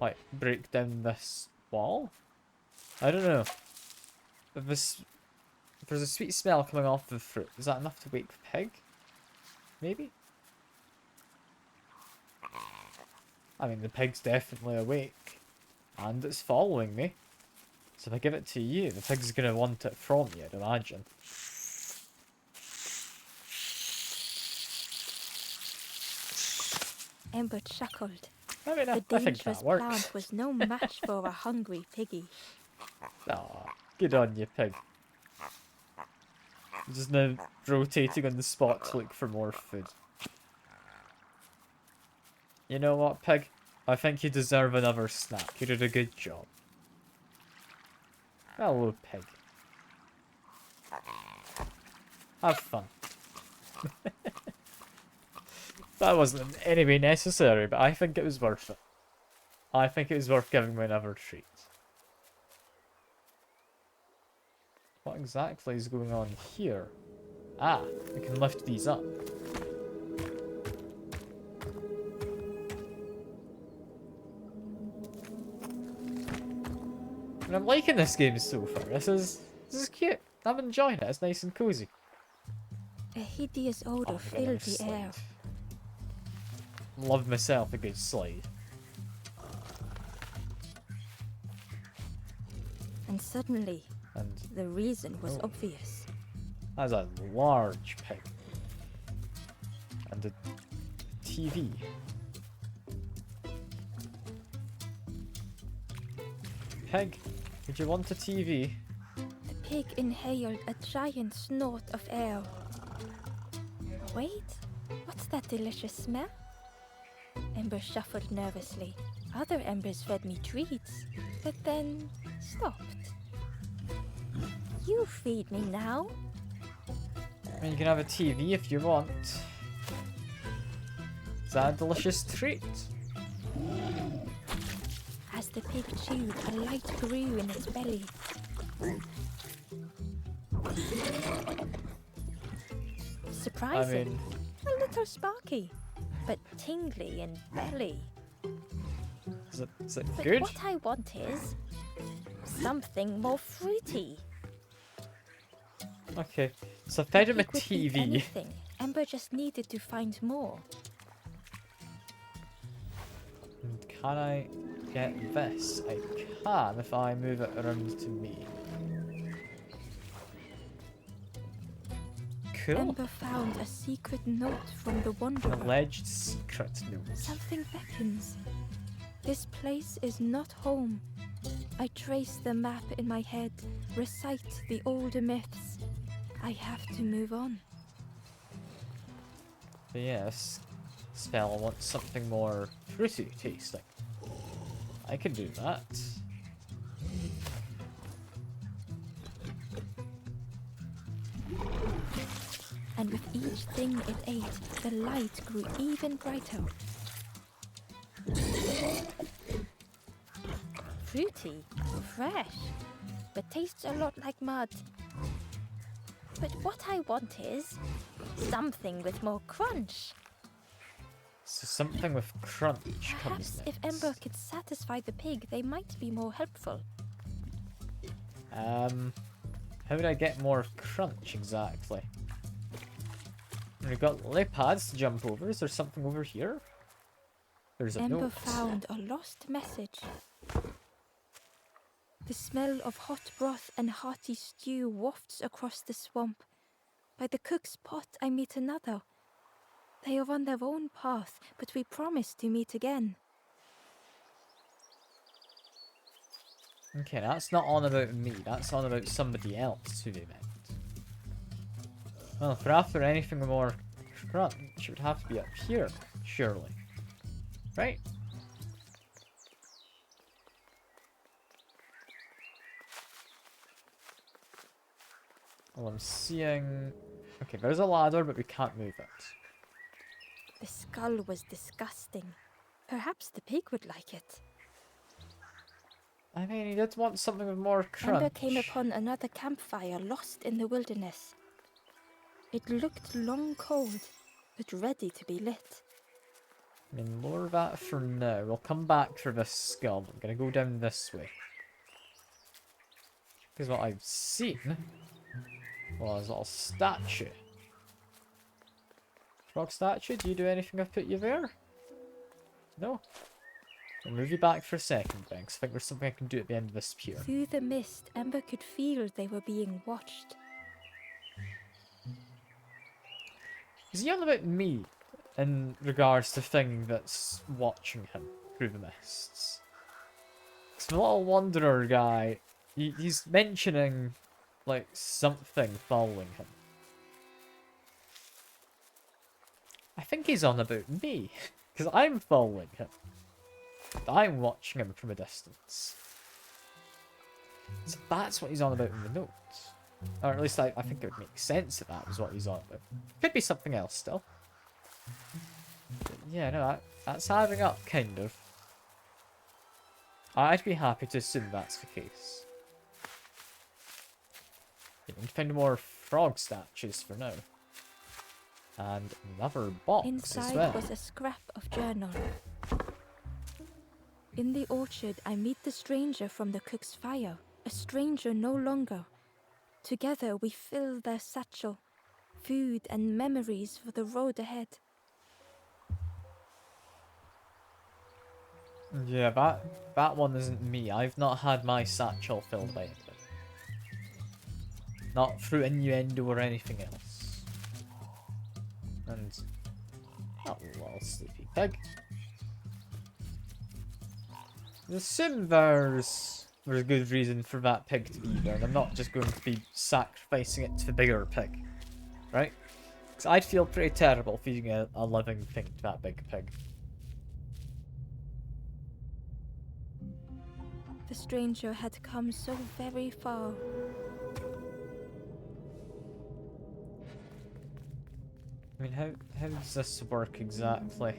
like, break down this wall? I don't know. If there's a sweet smell coming off the fruit, is that enough to wake the pig? Maybe? I mean, the pig's definitely awake. And it's following me. So if I give it to you, the pig's going to want it from you, I'd imagine. Ember chuckled. I mean, The I think dangerous that works. plant was no match for a hungry piggy. Aw, good on you, pig. Just now rotating on the spot to look for more food. You know what, pig? I think you deserve another snack. You did a good job. Hello, pig. Have fun. That wasn't in any way necessary, but I think it was worth it. I think it was worth giving me another treat. What exactly is going on here? Ah, we can lift these up. And I'm liking this game so far. This is cute. I'm enjoying it. It's nice and cozy. A hideous odor Oh, filled the air. Love myself a good slide. And suddenly, And the reason was Oh. obvious. that's a large pig. And a TV. Pig, would you want a TV? The pig inhaled a giant snort of air. Wait, what's that delicious smell? Ember shuffled nervously. Other embers fed me treats, but then stopped. You feed me now. I mean, you can have a TV if you want. Is that a delicious treat? As the pig chewed, a light grew in its belly. Surprising. A little sparky, but tingly in belly. Is it But good? what I want is something more fruity. Okay, so I fed him a Pig would eat TV. anything. Ember just needed to find more. And can I get this? I can if I move it around to me. Cool. Ember found a secret note from the An Wanderer. alleged secret note. Something beckons. This place is not home. I trace the map in my head, recite the older myths. I have to move on. But yes, spell wants something more fruity tasting. I can do that. And with each thing it ate, the light grew even brighter. Fruity, fresh, but tastes a lot like mud. But what I want is something with more crunch. So something with crunch comes Perhaps if Ember next. could satisfy the pig, they might be more helpful. How would I get more crunch exactly? We've got lily pads to jump over. Is there something over here? There's a Ember note. found a lost message. The smell of hot broth and hearty stew wafts across the swamp. By the cook's pot I meet another. They are on their own path, but we promise to meet again. Okay, that's not on about me. That's on about somebody else who they meant. Well, if we're after anything more crunch, it would have to be up here, surely. Right? Well, I'm seeing... Okay, there's a ladder, but we can't move it. The skull was disgusting. Perhaps the pig would like it. I mean, he did want something with more crunch. Ember came upon another campfire lost in the wilderness. It looked long cold, but ready to be lit. I mean, more of that for now. We'll come back for this skull. I'm gonna go down this way. Because what I've seen was a little statue. Frog statue, do you do anything I've put you there? No? I'll move you back for a second then, 'cause I think there's something I can do at the end of this pier. Through the mist, Ember could feel they were being watched. Is he on about me in regards to thing that's watching him through the mists? 'Cause the little wanderer guy, he's mentioning like something following him. I think he's on about me, because I'm following him. I'm watching him from a distance. So that's what he's on about in the notes. Or at least I think it would make sense that that was what he's on about. Could be something else still. But yeah, no, that's adding up, kind of. I'd be happy to assume that's the case. You can find more frog statues for now. And another box as Inside well. was a scrap of journal. In the orchard, I meet the stranger from the cook's fire. A stranger no longer. Together we fill their satchel. Food and memories for the road ahead. Yeah, that one isn't me. I've not had my satchel filled by anything. Not through innuendo or anything else. And that little sleepy pig. I assume there's a good reason for that pig to be there, and I'm not just going to be sacrificing it to the bigger pig, right? Because I'd feel pretty terrible feeding a living thing to that big pig. The stranger had come so very far. I mean, how does this work exactly?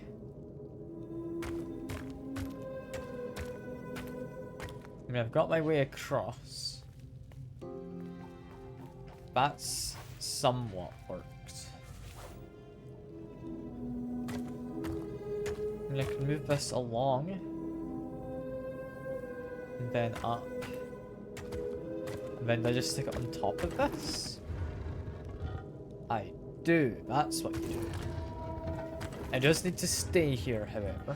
I mean, I've got my way across. That's somewhat worked. I mean, I can move this along. And then up. And then I just stick it on top of this? I do. That's what you do. I just need to stay here, however.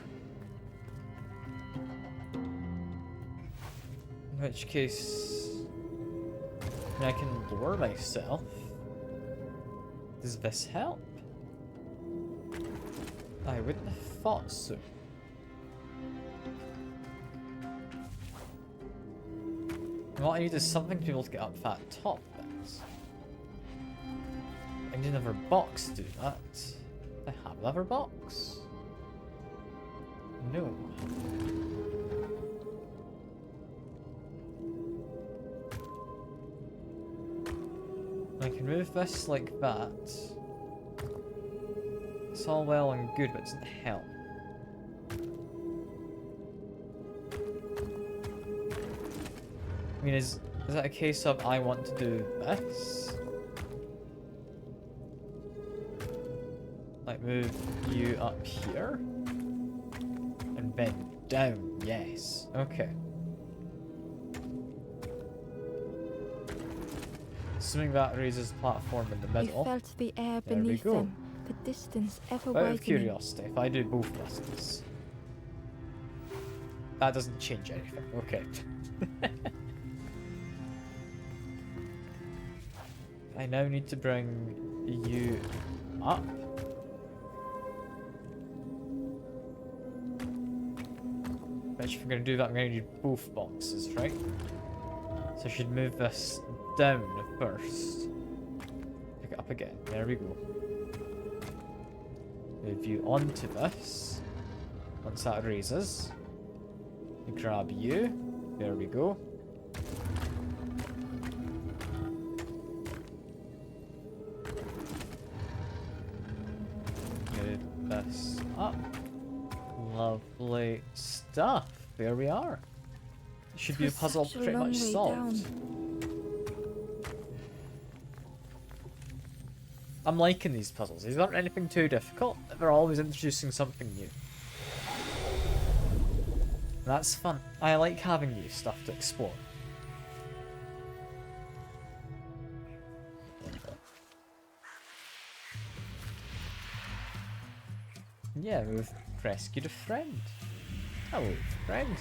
In which case, I can lower myself. Does this help? I wouldn't have thought so. What I need is something to be able to get up that top bit. I need another box to do that. I have another box? No. I can move this like that. It's all well and good, but it doesn't help. I mean, is that a case of I want to do this? Like move you up here. And bend down, yes. Okay. Assuming that raises the platform in the You middle. felt the air There we beneath go. them, the distance ever Out widening. of curiosity, if I do both buttons, that doesn't change anything. Okay. I now need to bring you up. Which, if I'm going to do that, I'm going to need both boxes, right? So I should move this down first. Pick it up again. There we go. Move you onto this. Once that raises, you grab you. There we go. Move this up. Lovely stuff. There we are. Should be a was puzzle such a pretty long much way solved. down. I'm liking these puzzles. These aren't anything too difficult. They're always introducing something new. That's fun. I like having new stuff to explore. Yeah, we've rescued a friend. Hello, friend.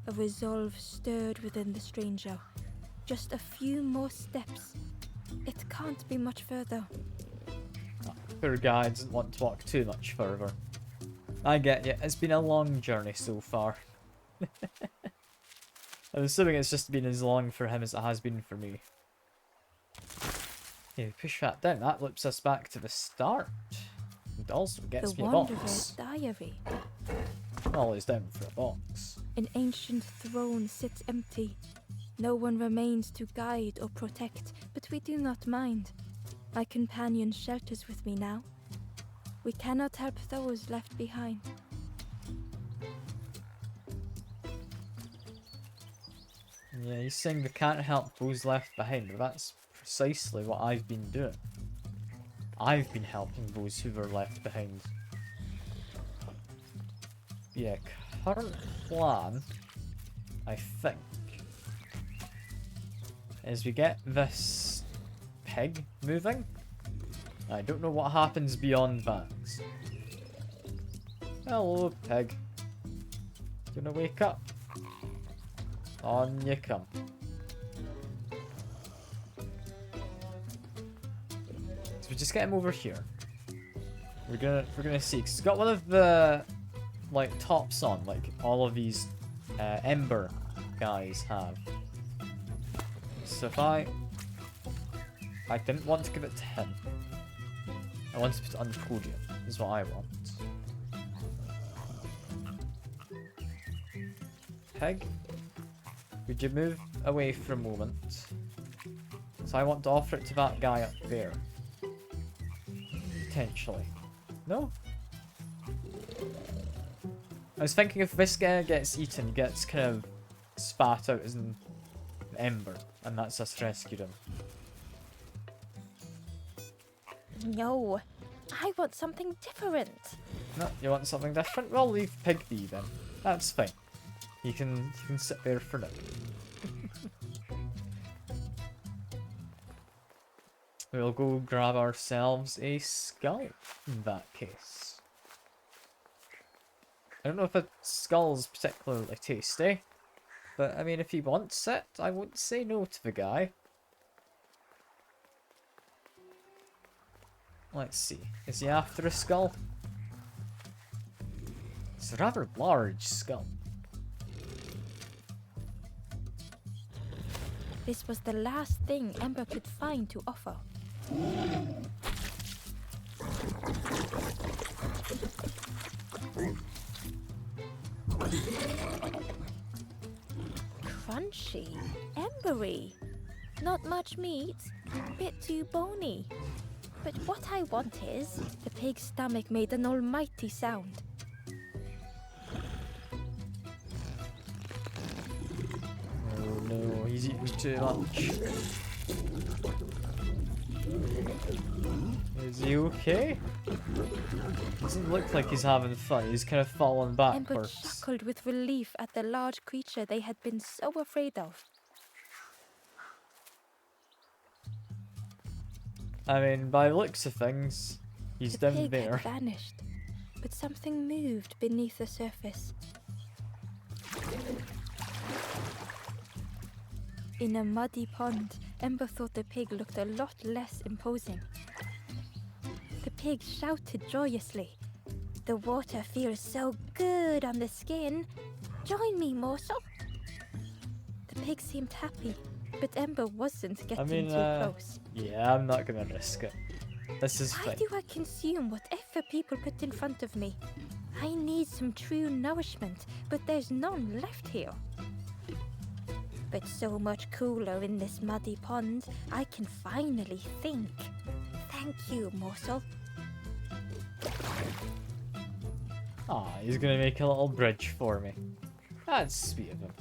A resolve stirred within the stranger. Just a few more steps. It can't be much further. Oh, poor guy doesn't want to walk too much further. I get you. It's been a long journey so far. I'm assuming it's just been as long for him as it has been for me. Yeah, push that down. That loops us back to the start. And also gets The me a Wanderer's box. diary. Always down for a box. An ancient throne sits empty. No one remains to guide or protect, but we do not mind. My companion shelters with me now. We cannot help those left behind. Yeah, he's saying we can't help those left behind, but that's precisely what I've been doing. I've been helping those who were left behind. Yeah, current plan, I think, is we get this pig moving. I don't know what happens beyond that. Hello, pig. You wanna wake up? On you come. So we just get him over here. We're gonna see, 'cause he's got one of the like tops on, like all of these Ember guys have. So if I didn't want to give it to him. I want to put it on the podium, is what I want. Peg, would you move away for a moment? So I want to offer it to that guy up there. Potentially. No? I was thinking if this guy gets eaten, he gets kind of spat out as an ember, and that's us rescued him. No, I want something different. No, you want something different? Well, leave Pig be then. That's fine. You can sit there for now. We'll go grab ourselves a skull in that case. I don't know if a skull's particularly tasty, but I mean, if he wants it, I won't say no to the guy. Let's see. Is he after a skull? It's a rather large skull. This was the last thing Ember could find to offer. Crunchy, embery, not much meat, bit too bony. But what I want is, the pig's stomach made an almighty sound. Oh no, He's eating too much. Is he okay? Doesn't look like he's having fun. He's kind of falling Ember backwards. chuckled with relief at the large creature they had been so afraid of. I mean, by the looks of things, he's The down pig there. had vanished, but something moved beneath the surface. In a muddy pond, Ember thought the pig looked a lot less imposing. The pig shouted joyously. "The water feels so good on the skin. Join me, morsel." The pig seemed happy, but Ember wasn't getting too close. Yeah, I'm not gonna risk it. This is Why fine. do I consume whatever people put in front of me? I need some true nourishment, but there's none left here. But so much cooler in this muddy pond, I can finally think. Thank you, morsel. Ah, he's gonna make a little bridge for me. That's sweet of him.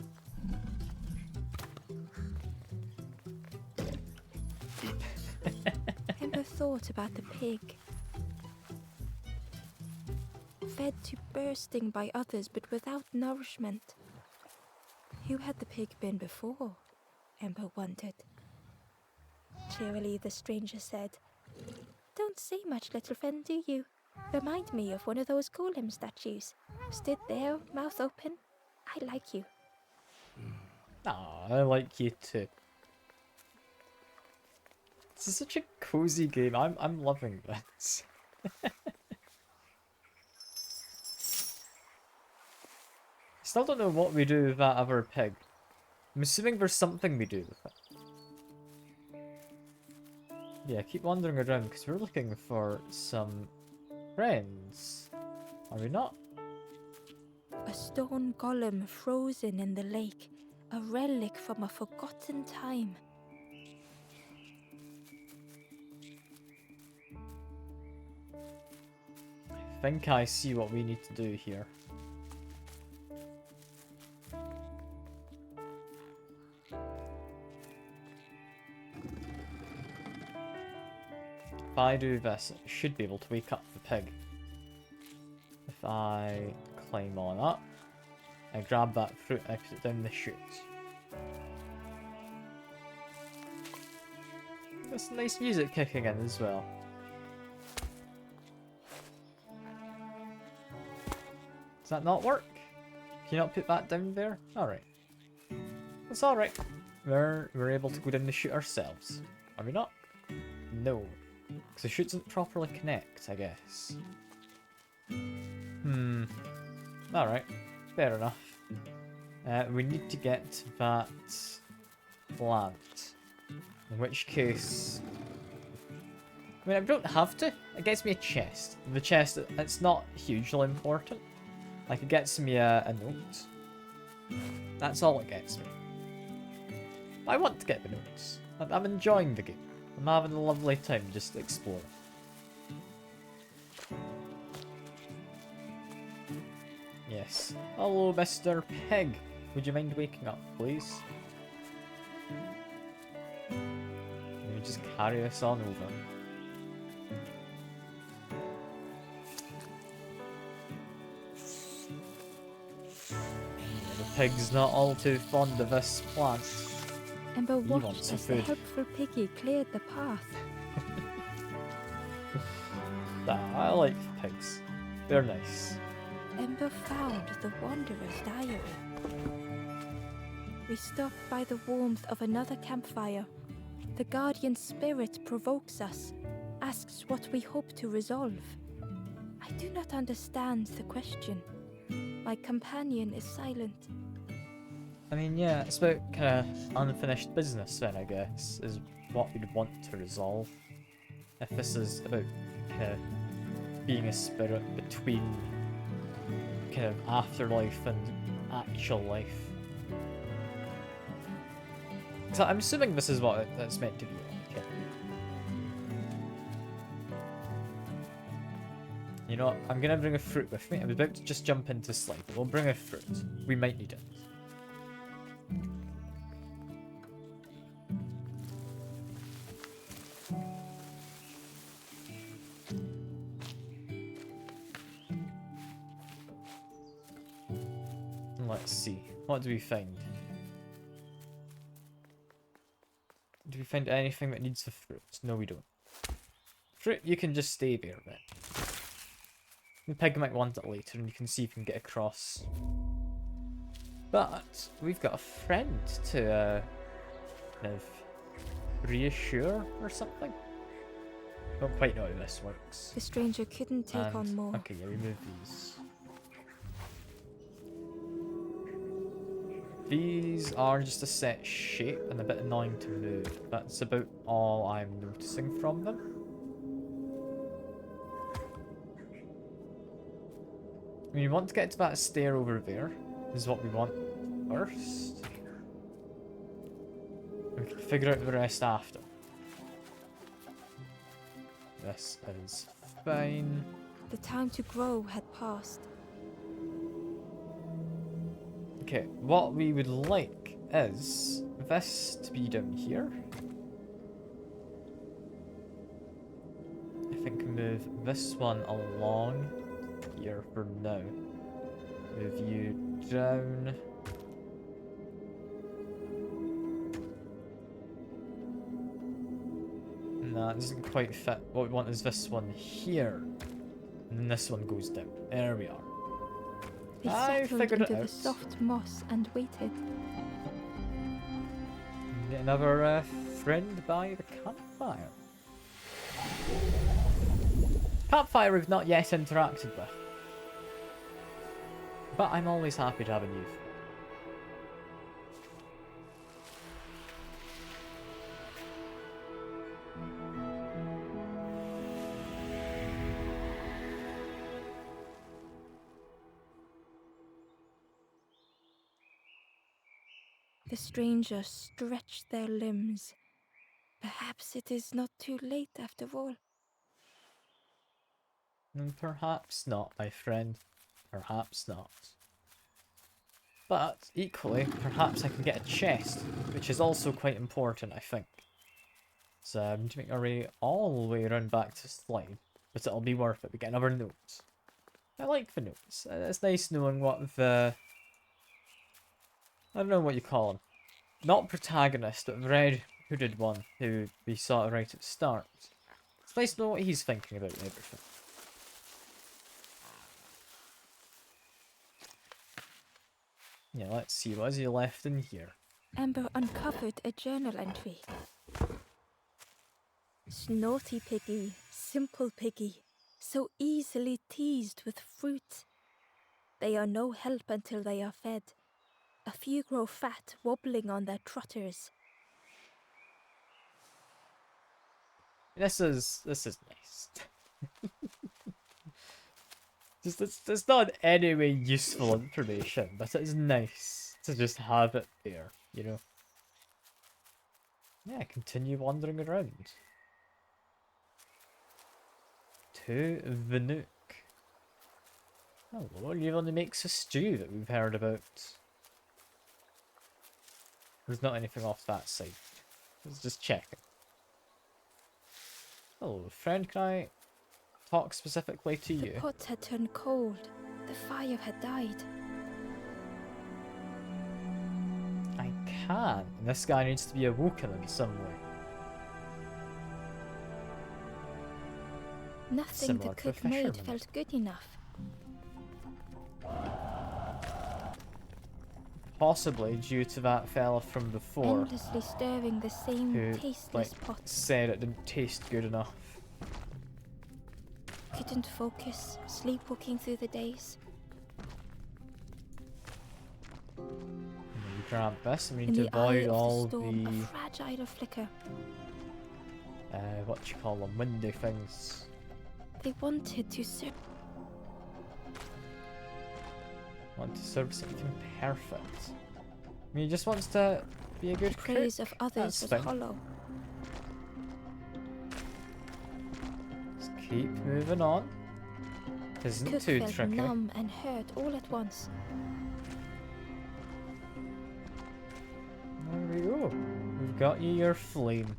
Ember thought about the pig. Fed to bursting by others, but without nourishment. Who had the pig been before? Ember wondered. Cheerily, the stranger said, "Don't say much, little friend, do you? Remind me of one of those golem statues. Stood there, mouth open. I like you." Ah, I like you too. This is such a cozy game. I'm loving this. Still don't know what we do with that other pig. I'm assuming there's something we do with it. Yeah, keep wandering around because we're looking for some friends. Are we not? A stone golem frozen in the lake, a relic from a forgotten time. I think I see what we need to do here. If I do this, I should be able to wake up the pig. If I climb on up, I grab that fruit and I put it down the chute. There's some nice music kicking in as well. Does that not work? Can you not put that down there? Alright. That's alright. We're able to go down the chute ourselves. Are we not? No. Because the chute doesn't properly connect, I guess. Alright. Fair enough. We need to get that plant. In which case... I mean, I don't have to. It gets me a chest. The chest, it's not hugely important. Like, it gets me a note. That's all it gets me. I want to get the notes. I'm enjoying the game. I'm having a lovely time just exploring. Yes. Hello, Mr. Pig. Would you mind waking up, please? Let me just carry this on over. The pig's not all too fond of this plant. Ember He wants watched some as the food. helpful piggy cleared the path. I like pigs. They're nice. Ember found the Wanderer's diary. We stop by the warmth of another campfire. The guardian spirit provokes us, asks what we hope to resolve. I do not understand the question. My companion is silent. I mean, yeah, it's about kind of unfinished business then, I guess, is what we'd want to resolve. If this is about kind of being a spirit between kind of afterlife and actual life. So I'm assuming this is what it's meant to be like. You know what? I'm gonna bring a fruit with me. I'm about to just jump into sleep. We'll bring a fruit. We might need it. Let's see. What do we find? Do we find anything that needs the fruits? No, we don't. Fruit, you can just stay there then. The pig might want it later, and you can see if you can get across. But we've got a friend to kind of reassure or something. Don't quite know how this works. The stranger couldn't take on more. Okay, yeah, remove these. These are just a set shape and a bit annoying to move. That's about all I'm noticing from them. We want to get to that stair over there. This is what we want first. We can figure out the rest after. This is fine. The time to grow had passed. Okay, what we would like is this to be down here. I think move this one along here for now. Move you down. Nah, it doesn't quite fit. What we want is this one here. And this one goes down. There we are. They I settled figured it into the out. soft moss and waited. Get another friend by the campfire. Campfire we've not yet interacted with. But I'm always happy to have a new friend. The stranger stretched their limbs. Perhaps it is not too late after all. Perhaps not, my friend. Perhaps not. But, equally, perhaps I can get a chest, which is also quite important, I think. So I'm going to make our way all the way around back to Slime, but it'll be worth it. We get another note. I like the notes. It's nice knowing what the... I don't know what you call him. Not protagonist, but the red hooded one who we saw right at the start. It's nice to know what he's thinking about everything. Yeah, let's see, what has he left in here? Amber uncovered a journal entry. Snotty piggy, simple piggy, so easily teased with fruit. They are no help until they are fed. A few grow fat, wobbling on their trotters. This is nice. It's not in any way useful information, but it's nice to just have it there, you know? Yeah, continue wandering around. To the nook. Hello, you only makes a stew that we've heard about. There's not anything off that side. Let's just check it. Hello, friend, can I talk specifically to you? The pot had turned cold. The fire had died. I can. And this guy needs to be awoken in some way. Nothing Similar the to a cook made fisherman. felt good enough. Possibly due to that fella from before Endlessly stirring the same who tasteless pot. said it didn't taste good enough. Couldn't focus, sleepwalking through the days. And then we grab this and we In need to the eye avoid of all the storm, the a fragile flicker. what you call them, windy things. They wanted to serve. Want to serve something perfect. I mean, he just wants to be a good Praise cook. of others That's was fine. hollow. Just keep moving on. Isn't Cook too felt tricky. numb and hurt all at once. There we go. We've got you your flame.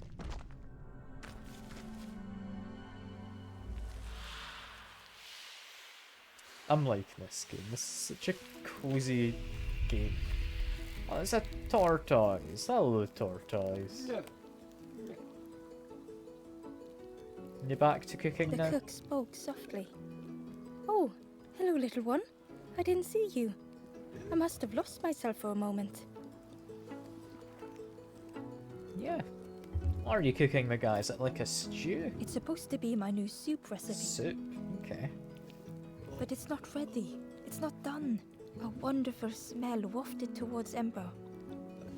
I'm liking this game. This is such a cozy game. Oh, it's a tortoise. Hello, tortoise. You back to cooking The now? cook spoke softly. Oh, hello, little one. I didn't see you. I must have lost myself for a moment. Yeah. What are you cooking, the guy? Is it like a stew? It's supposed to be my new soup recipe, Soup? Okay. but it's not ready. It's not done. A wonderful smell wafted towards Ember.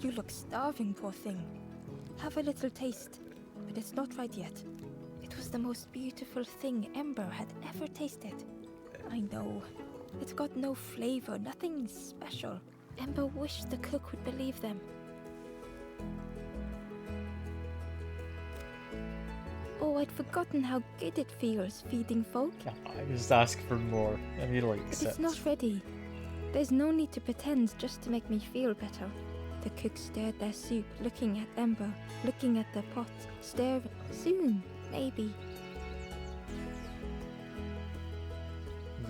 You look starving, poor thing. Have a little taste, but it's not right yet. It was the most beautiful thing Ember had ever tasted. I know. It's got no flavor, nothing special. Ember wished the cook would believe them. Oh, I'd forgotten how good it feels feeding folk. I just ask for more, and he likes But it's it. not ready. There's no need to pretend just to make me feel better. The cook stirred their soup, looking at Ember, looking at the pot, staring. Soon, maybe.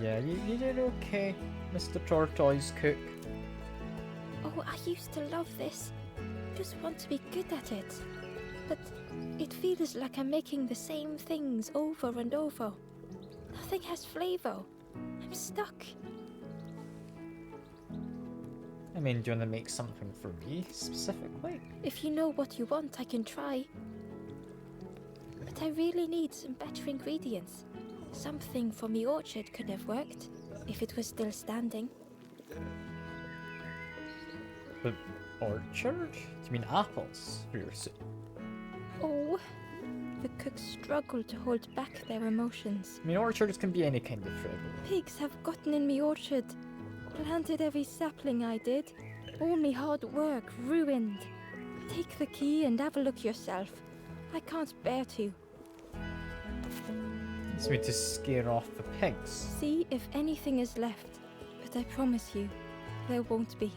Yeah, you did okay, Mr. Tortoise Cook. Oh, I used to love this. Just want to be good at it. But it feels like I'm making the same things over and over. Nothing has flavor. I'm stuck. I mean, do you want to make something for me, specifically? If you know what you want, I can try. But I really need some better ingredients. Something from the orchard could have worked, if it was still standing. The orchard? Do you mean apples for your soup? Oh, the cook struggled to hold back their emotions. I mean, orchards can be any kind of fruit. Pigs have gotten in me orchard. Planted every sapling I did. All me hard work ruined. Take the key and have a look yourself. I can't bear to. It's me to scare off the pigs. See if anything is left. But I promise you, there won't be.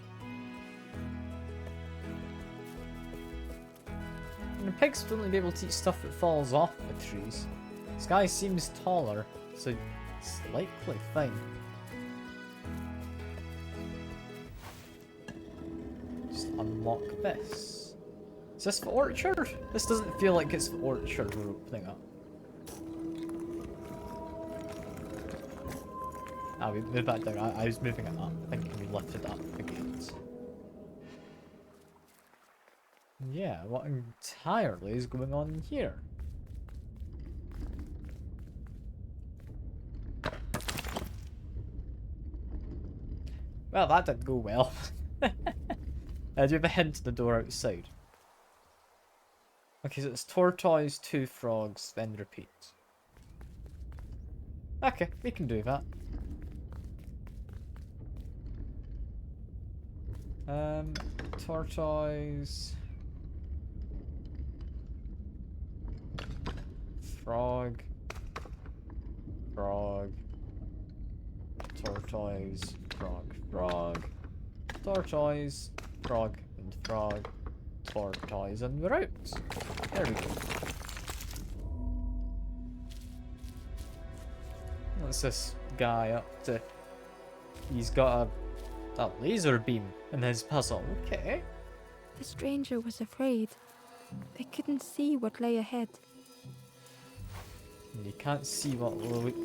And the pigs will only be able to eat stuff that falls off the trees. This guy seems taller, so it's likely fine. Just unlock this. Is this the orchard? This doesn't feel like it's the orchard we're opening up. Ah, we moved that down. I was moving it up, thinking we lifted up the gates. Yeah, what entirely is going on here? Well, that didn't go well. Do you have a hint to the door outside? Okay, so it's tortoise, 2 frogs, then repeat. Okay, we can do that. Tortoise... Frog... Frog... Tortoise... Frog... Frog... Tortoise... Frog and frog... Tortoise, and we're out! There we go. What's this guy up to? He's got a laser beam in his puzzle. Okay. The stranger was afraid. They couldn't see what lay ahead. And you can't see what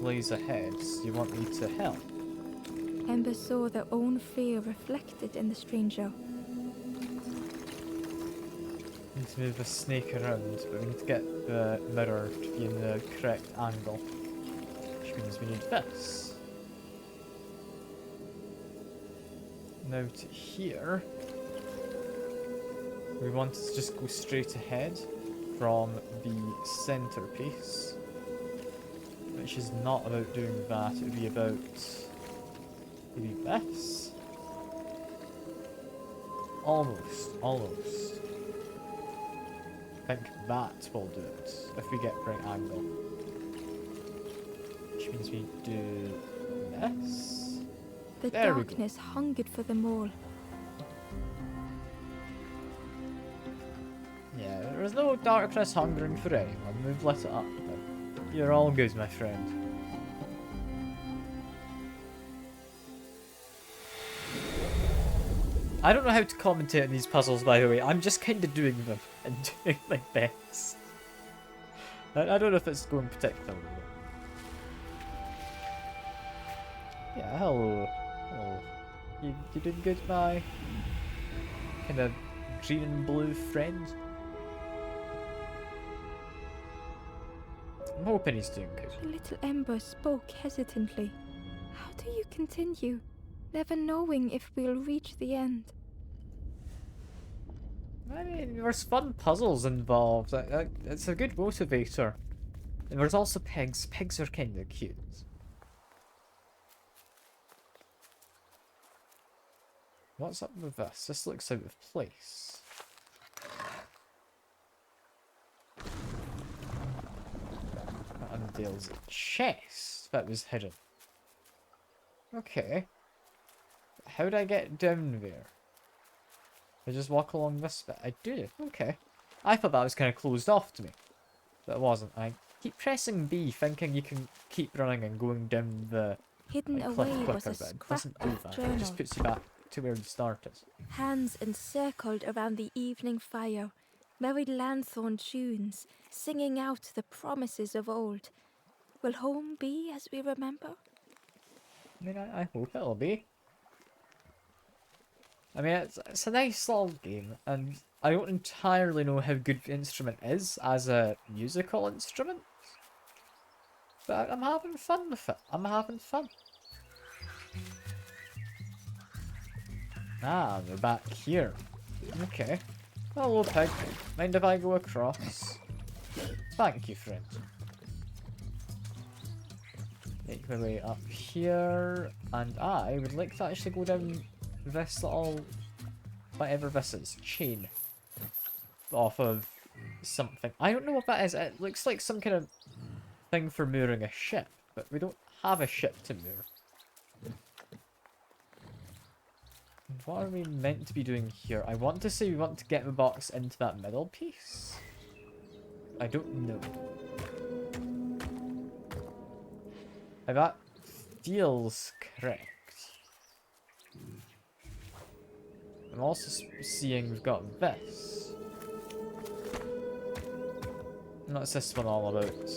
lays ahead, so you want me to help. Ember saw their own fear reflected in the stranger. We need to move the snake around, but we need to get the mirror to be in the correct angle. Which means we need this. Now to here. We want to just go straight ahead from the centerpiece. Which is not about doing that, it would be about maybe this. Almost, almost. I think that will do it if we get the right angle. Which means we do this. The There we go. darkness hungered for them all. Yeah, there is no darkness hungering for anyone. We've lit it up now. You're all good, my friend. I don't know how to commentate on these puzzles, by the way. I'm just kind of doing them and doing my best. I don't know if it's going particularly well. Yeah, hello. Hello. You doing good, my kind of green and blue friend? I'm hoping he's doing good. The little ember spoke hesitantly. How do you continue, never knowing if we'll reach the end? I mean, there's fun puzzles involved. It's a good motivator. And there's also pigs. Pigs are kind of cute. What's up with this? This looks out of place. That unveils a chest that was hidden. Okay. How do I get down there? I just walk along this bit. I do. Okay. I thought that was kind of closed off to me. But it wasn't. I keep pressing B, thinking you can keep running and going down the Hidden cliff away was quicker, a but it scrap doesn't do of that. It journal. just puts you back to where you started. Hands encircled around the evening fire, merry lanthorn tunes, singing out the promises of old. Will home be as we remember? I mean, I hope it'll be. I mean, it's a nice little game, and I don't entirely know how good the instrument is as a musical instrument. But I'm having fun with it. I'm having fun. Ah, they're back here. Okay. Hello, pig. Mind if I go across? Thank you, friend. Make my way up here, and I would like to actually go down this little, whatever this is, chain, off of something. I don't know what that is. It looks like some kind of thing for mooring a ship, but we don't have a ship to moor. What are we meant to be doing here? I want to say we want to get the box into that middle piece. I don't know. Now that feels correct. I'm also seeing we've got this. And what's this one all about?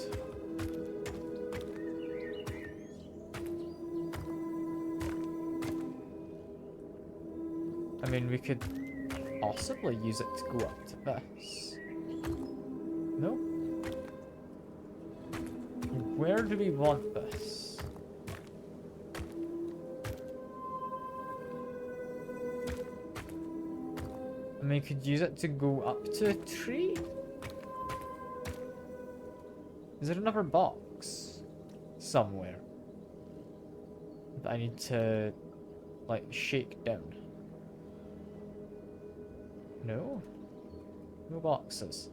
I mean, we could possibly use it to go up to this. No? Where do we want this? I mean, we could use it to go up to a tree? Is there another box somewhere that I need to, like, shake down? No? No boxes.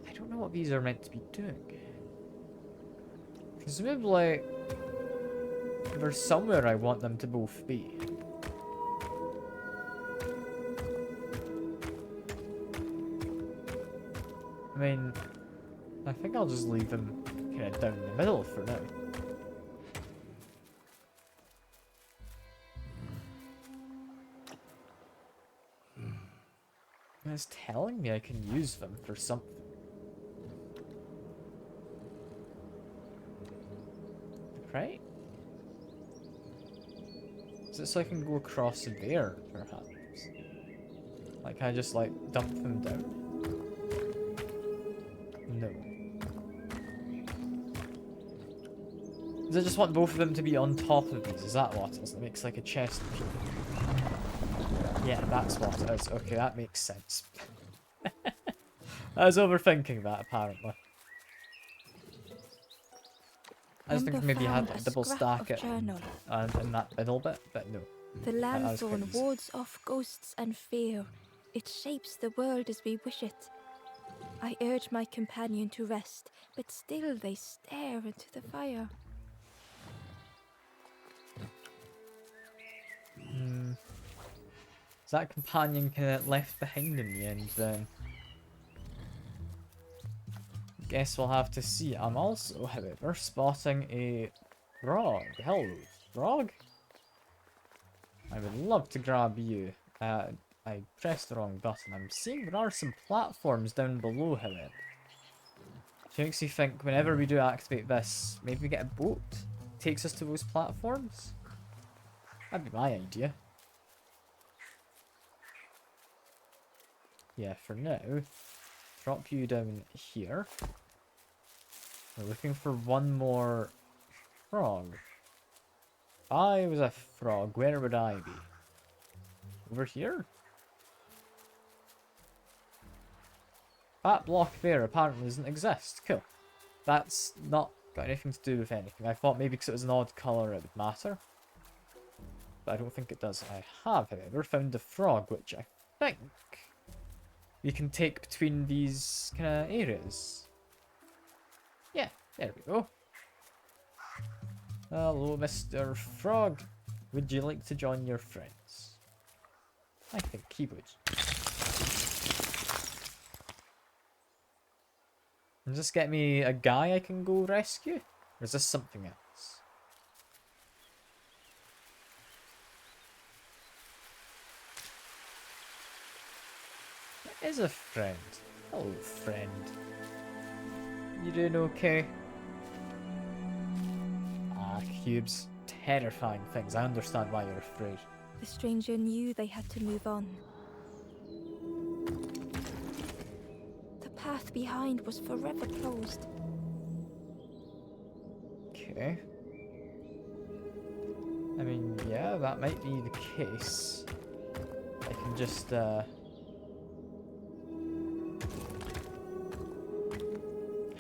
I don't know what these are meant to be doing. Presumably, there's somewhere I want them to both be. I mean, I think I'll just leave them kind of down the middle for now. And it's telling me I can use them for something. Right? Is it so I can go across there, perhaps? Like, can I just, like, dump them down? No. Does I just want both of them to be on top of these? Is that what it is? It makes, like, a chest. Yeah, that's what it is. Okay, that makes sense. I was overthinking that, apparently. I was thinking maybe you had like, double stack it in that middle bit, but no. The lanthorn wards off ghosts and fear. It shapes the world as we wish it. I urge my companion to rest, but still they stare into the fire. Is that companion kind of left behind in the end then? Guess we'll have to see. I'm also, however, spotting a frog. Hello, frog? I would love to grab you. I pressed the wrong button. I'm seeing there are some platforms down below, however. Which makes me think whenever we do activate this, maybe we get a boat. Takes us to those platforms. That'd be my idea. Yeah, for now, drop you down here. We're looking for one more frog. If I was a frog, where would I be? Over here? That block there apparently doesn't exist. Cool. That's not got anything to do with anything. I thought maybe because it was an odd colour it would matter. But I don't think it does. I have, however, found a frog, which I think we can take between these kind of areas. Yeah, there we go. Hello, Mr. Frog. Would you like to join your friends? I think he would. Does this get me a guy I can go rescue? Or is this something else? It is a friend. Hello, friend. You doing okay? Ah, cubes. Terrifying things. I understand why you're afraid. The stranger knew they had to move on. The path behind was forever closed. Okay. I mean, yeah, that might be the case. I can just, I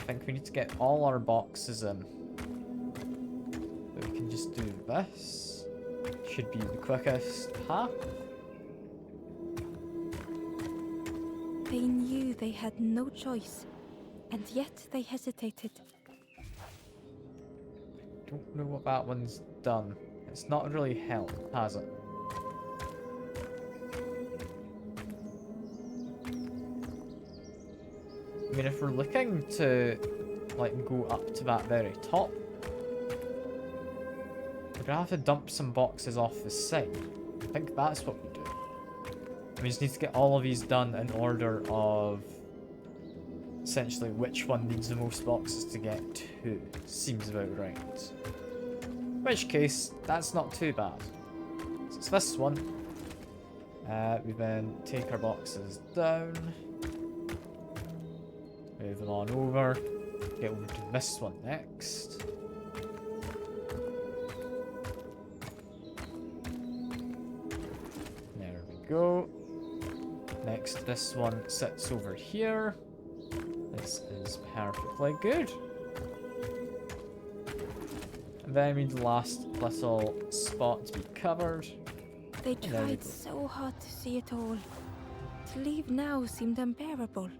think we need to get all our boxes in. But we can just do this. Should be the quickest path. They knew they had no choice, and yet they hesitated. Don't know what that one's done. It's not really helped, has it? I mean, if we're looking to, like, go up to that very top, we're gonna have to dump some boxes off the side. I think that's what we do. We just need to get all of these done in order of essentially which one needs the most boxes to get to. Seems about right. In which case, that's not too bad. So it's this one. We then take our boxes down. Move them on over. Get over to this one next. There we go. Next, this one sits over here. This is perfectly good. And then we need the last little spot to be covered. They tried so hard to see it all. To leave now seemed unbearable.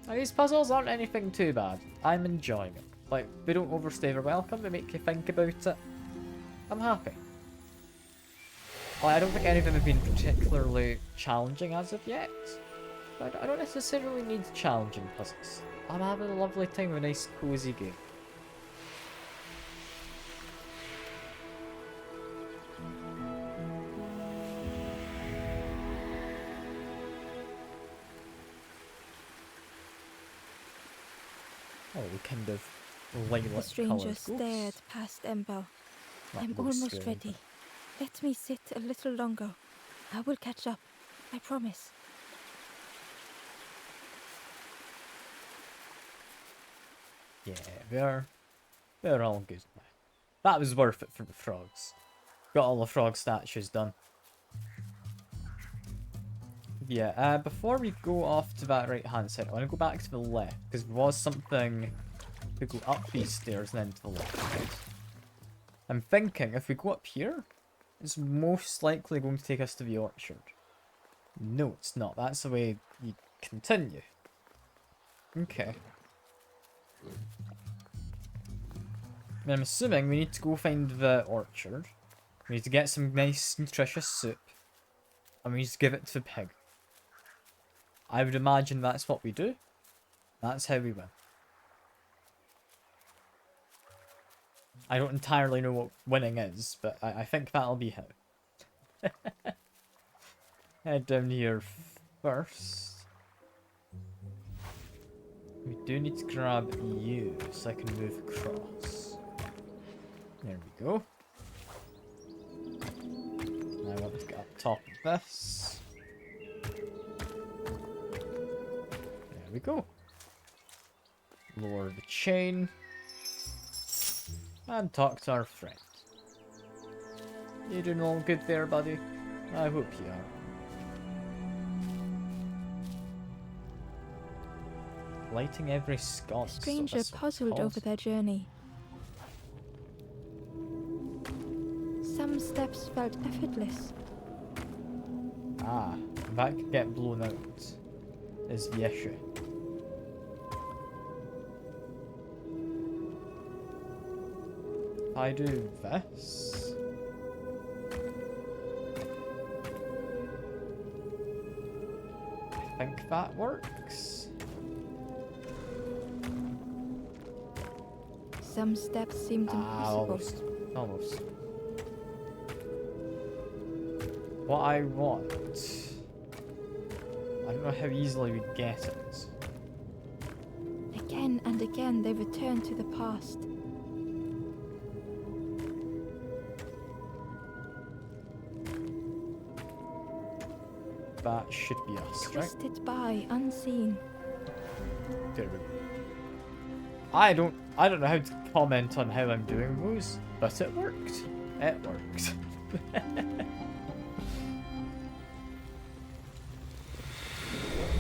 Now, these puzzles aren't anything too bad. I'm enjoying it. Like, they don't overstay their welcome, they make you think about it. I'm happy. Well, I don't think any of them have been particularly challenging as of yet. But I don't necessarily need challenging puzzles. I'm having a lovely time with a nice cozy game. Oh, we kind of lilac The stranger coloured stared ghosts. past Ember. Not I'm ghosts, almost really, ready. Let me sit a little longer. I will catch up. I promise. Yeah, they're all good now. That was worth it for the frogs. Got all the frog statues done. Yeah, before we go off to that right hand side, I want to go back to the left, because there was something to go up these stairs and then to the left. Right? I'm thinking if we go up here, it's most likely going to take us to the orchard. No, it's not. That's the way you continue. Okay. I'm assuming we need to go find the orchard. We need to get some nice, nutritious soup. And we need to give it to the pig. I would imagine that's what we do. That's how we win. I don't entirely know what winning is, but I think that'll be how. Head down here first. We do need to grab you so I can move across. There we go. Now I want to get up top of this. There we go. Lower the chain. And talk to our friend. You doing all good there, buddy? I hope you are. Lighting every The sconce. stranger That's what it's puzzled called. over their journey. Some steps felt effortless. Ah, that could get blown out. Is the issue. If I do this. I think that works. Some steps seemed impossible. Almost. Almost. What I want... I don't know how easily we get it. Again and again they returned to the past. That should be us, right? Twisted by unseen. There we go. I don't know how to comment on how I'm doing those, but it worked. It worked.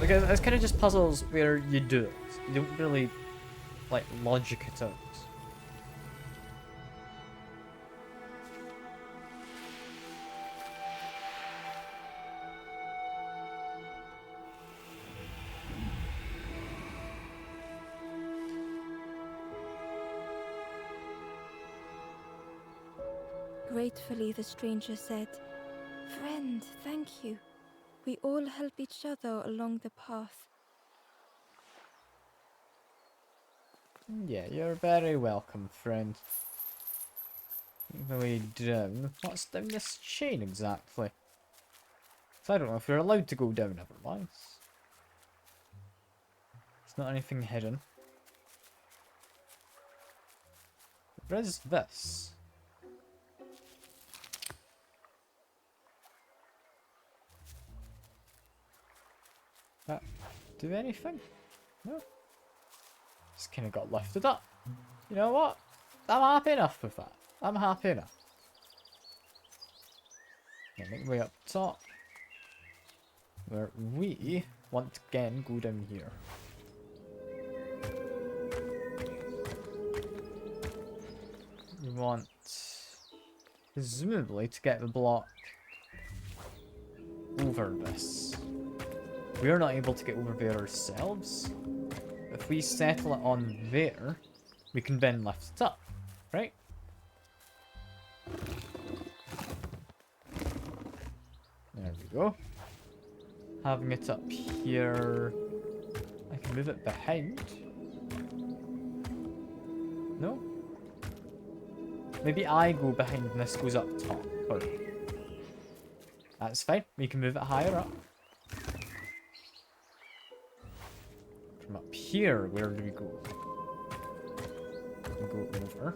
Because it's kind of just puzzles where you do it. You don't really, like, logic it out. Gratefully, the stranger said, "Friend, thank you. We all help each other along the path." Yeah, you're very welcome, friend. The way down. What's down this chain exactly? So I don't know if you're allowed to go down otherwise. It's not anything hidden. There is this. That do anything? No. Just kind of got lifted up. You know what? I'm happy enough with that. I'm happy enough. Yeah, make my way up top. Where we want to again go down here. We want, presumably, to get the block over this. We are not able to get over there ourselves. If we settle it on there, we can then lift it up, right? There we go. Having it up here, I can move it behind. No? Maybe I go behind and this goes up top. Or... That's fine. We can move it higher up. From up here, where do we go? We go over.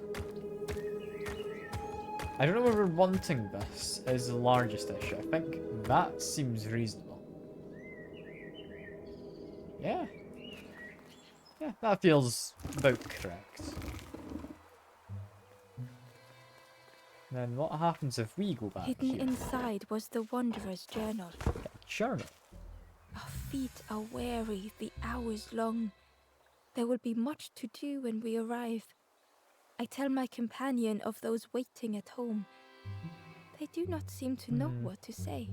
I don't know where we're wanting this is the largest issue. I think that seems reasonable. Yeah. Yeah, that feels about correct. Then what happens if we go back Hidden here? inside was the wanderer's journal. Journal. Our feet are weary, the hours long. There will be much to do when we arrive. I tell my companion of those waiting at home. They do not seem to know what to say.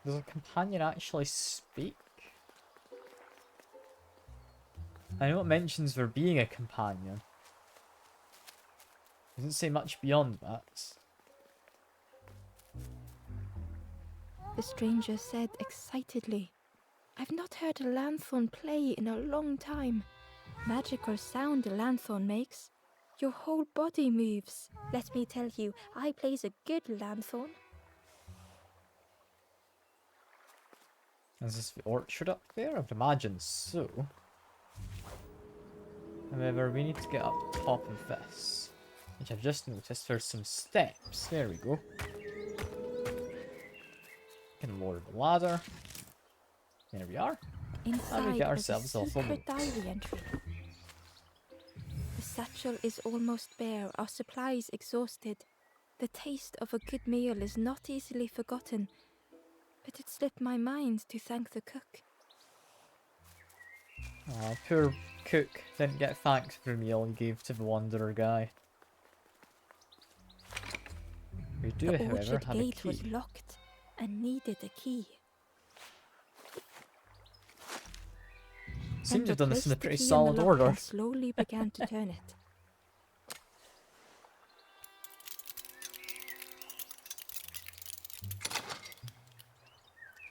Does a companion actually speak? I know it mentions there being a companion. Doesn't say much beyond that. The stranger said excitedly, "I've not heard a lanthorn play in a long time. magical sound the lanthorn makes. Your whole body moves. Let me tell you, I plays a good lanthorn. Is this the orchard up there? I would imagine so. However, we need to get up top of this, which I've just noticed there's some steps. There we go. Can lower the ladder. There we are. And we Inside get is a ourselves off a secret loop. diary entry. The satchel is almost bare, our supplies exhausted. The taste of a good meal is not easily forgotten, but it slipped my mind to thank the cook. Aw, poor cook didn't get thanked for the meal he gave to the wanderer guy. We do, The however, orchard have a gate was key. locked and needed a key. Seems you've done this in a Placed the pretty key solid the lock order. and slowly began to turn it.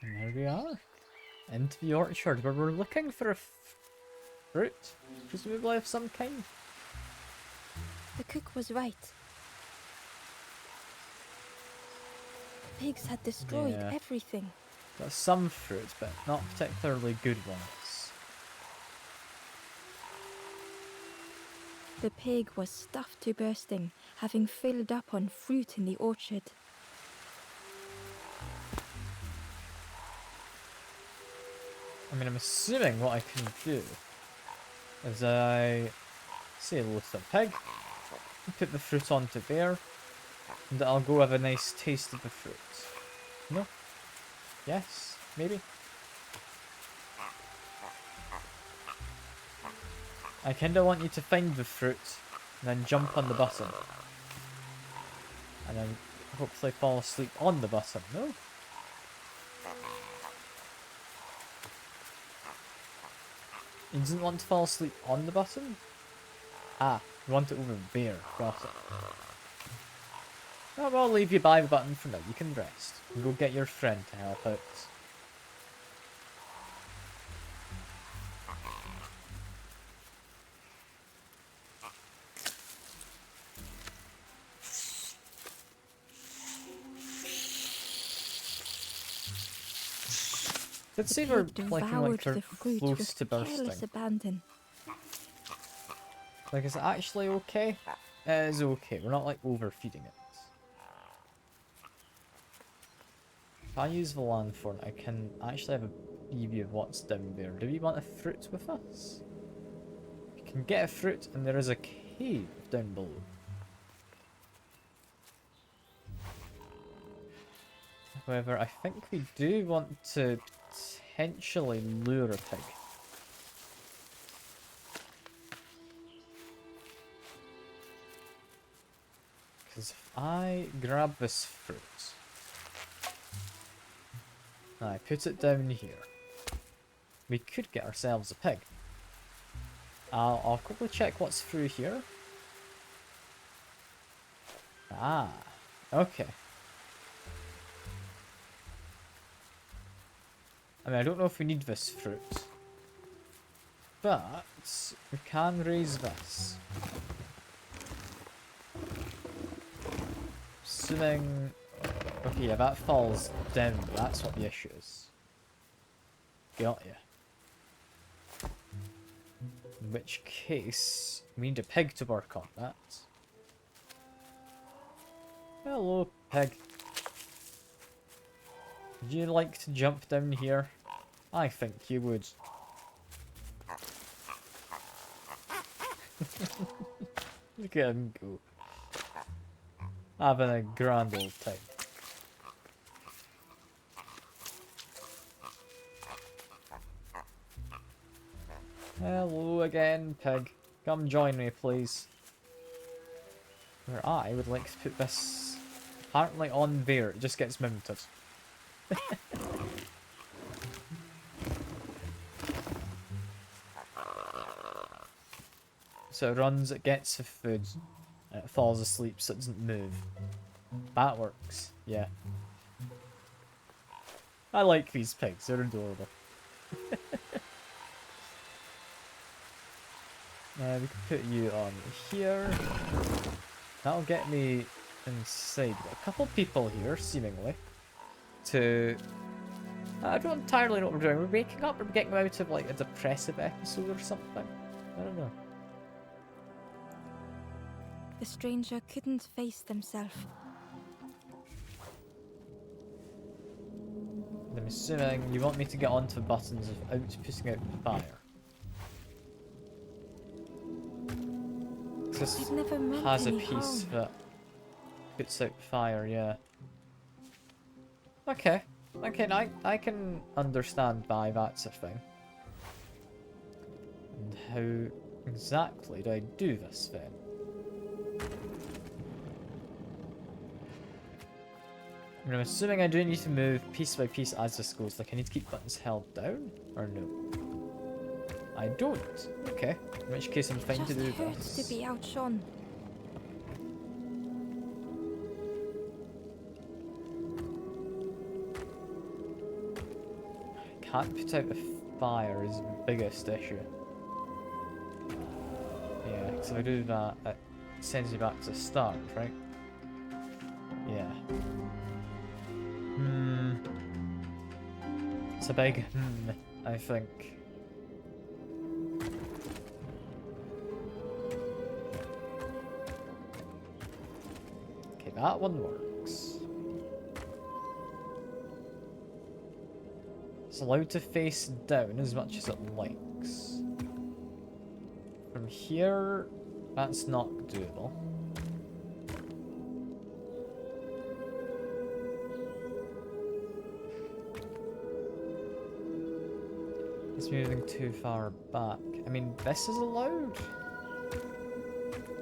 And there we are. Into the orchard where we're looking for a fruit, presumably of some kind. The cook was right. The pigs had destroyed Yeah. everything. Got some fruit, but not particularly good ones. The pig was stuffed to bursting, having filled up on fruit in the orchard. I mean, I'm assuming what I can do is I say hello to the pig, put the fruit onto there, and I'll go have a nice taste of the fruit. No? Yes? Maybe? I kinda want you to find the fruit, and then jump on the button. And then hopefully fall asleep on the button. No? You didn't want to fall asleep on the button? Ah, you want it over there. Got it. Oh, well, I'll leave you by the button for now. You can rest. And go get your friend to help out. Did The say we're pig like devoured we're the fruit close with to careless bursting. abandon. Like, is it actually okay? It is okay. We're not like overfeeding it. If I use the lanthorn, I can actually have a preview of what's down there. Do we want a fruit with us? We can get a fruit, and there is a cave down below. However, I think we do want to potentially lure a pig. Because if I grab this fruit, and I put it down here, we could get ourselves a pig. I'll quickly check what's through here. Ah, okay. I mean, I don't know if we need this fruit, but we can raise this. Assuming... Okay, yeah, that falls down. That's what the issue is. Got ya. In which case, we need a pig to work on that. Hello, pig. Would you like to jump down here? I think you would. Look at him go. Having a grand old time. Hello again, pig. Come join me, please. Where I would like to put this apparently on there. It just gets mounted. So it runs, it gets the food, and it falls asleep so it doesn't move. That works, yeah. I like these pigs, they're adorable. We can put you on here. That'll get me inside. Got a couple people here, seemingly. To... I don't entirely know what we're doing. We're waking up or we're getting out of like a depressive episode or something. I don't know. The stranger couldn't face themselves. I'm assuming you want me to get onto buttons of putting out fire. This It never meant has a any piece harm. that puts out fire, yeah. Okay. Okay, I can understand why that's a thing. And how exactly do I do this then? I mean, I'm assuming I do need to move piece by piece as this goes. Like, I need to keep buttons held down? Or no? I don't. Okay. In which case I'm fine to do Just hurts this. to be outshone. Can't put out the fire is the biggest issue. Yeah, because if I do that, it sends me back to the start, right? Yeah. It's a big I think. Okay, that one works. It's allowed to face down as much as it likes. From here, that's not doable. It's moving too far back. I mean, this is allowed.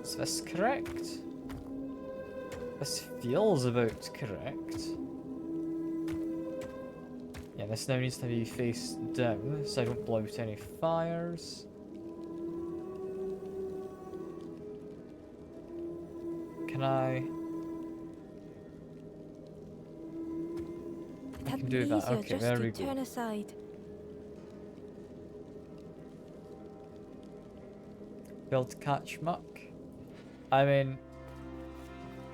Is this correct? This feels about correct. Yeah, this now needs to be face down so I don't blow out any fires. Can I can do that. Okay, just there to we go. turn aside. Build to catch muck? I mean,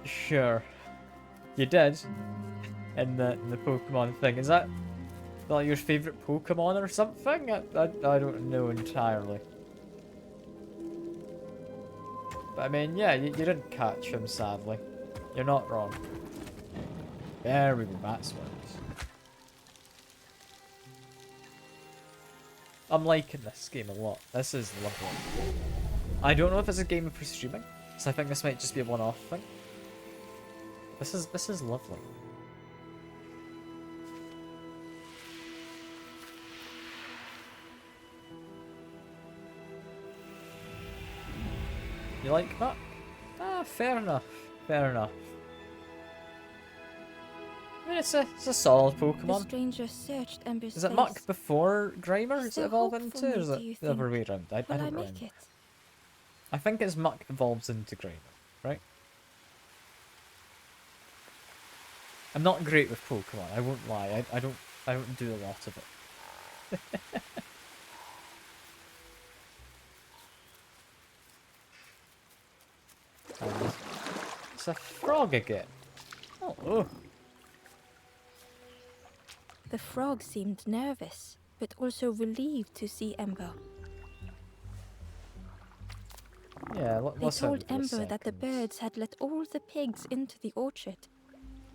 sure. You did. In the Pokemon thing. Is that like your favourite Pokemon or something? I don't know entirely. But I mean, yeah, you didn't catch him, sadly. You're not wrong. There we go, that's works. I'm liking this game a lot. This is lovely. I don't know if it's a game for streaming, so I think this might just be a one-off thing. This is lovely. You like that? Ah, fair enough. Fair enough. I mean, it's a solid The Pokemon. stranger searched Ember's Is it face. Muck before Grimer? Is it So evolve hopeful into? Or is me, it do you the other way think? around? I Will I don't make remember. it? I think it's Muck evolves into Grimer, right? I'm not great with Pokemon. I won't lie. I don't do a lot of it. And it's a frog again. Oh. The frog seemed nervous, but also relieved to see Ember. Yeah, They let's have told it for a Ember that the second. birds had let all the pigs into the orchard,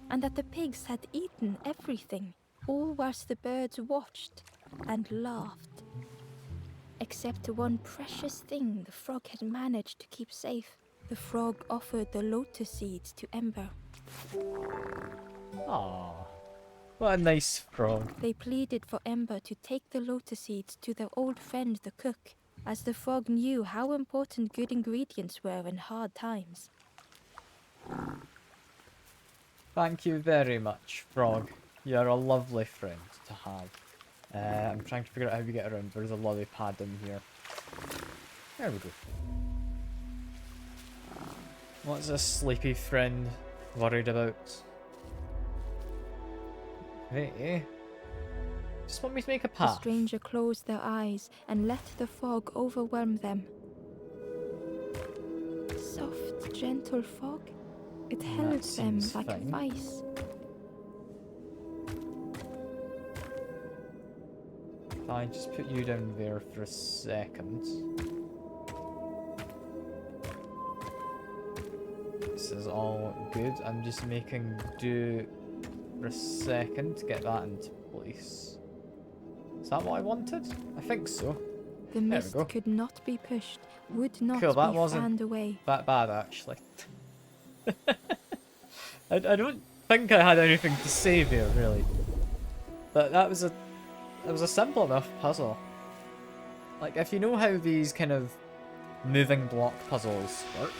and that the pigs had eaten everything, all whilst the birds watched and laughed. Except one precious thing the frog had managed to keep safe. The frog offered the lotus seeds to Ember. Aww. What a nice frog. They pleaded for Ember to take the lotus seeds to their old friend the cook, as the frog knew how important good ingredients were in hard times. Thank you very much, frog. You're a lovely friend to have. I'm trying to figure out how we get around. There's a lolly pad in here. There we go. What's this sleepy friend worried about? Hey. Just want me to make a The path. stranger closed their eyes and let the fog overwhelm them. gentle fog. It That held them seems like a fine. vice. If I just put you down there for a second. This is all good. I'm just making do for a second to get that into place. Is that what I wanted? I think so. The we mist go. could not be pushed, would not Cool, that be wasn't fanned away. that bad, actually. I don't think I had anything to say there, really. But it was a simple enough puzzle. Like, if you know how these kind of moving block puzzles work,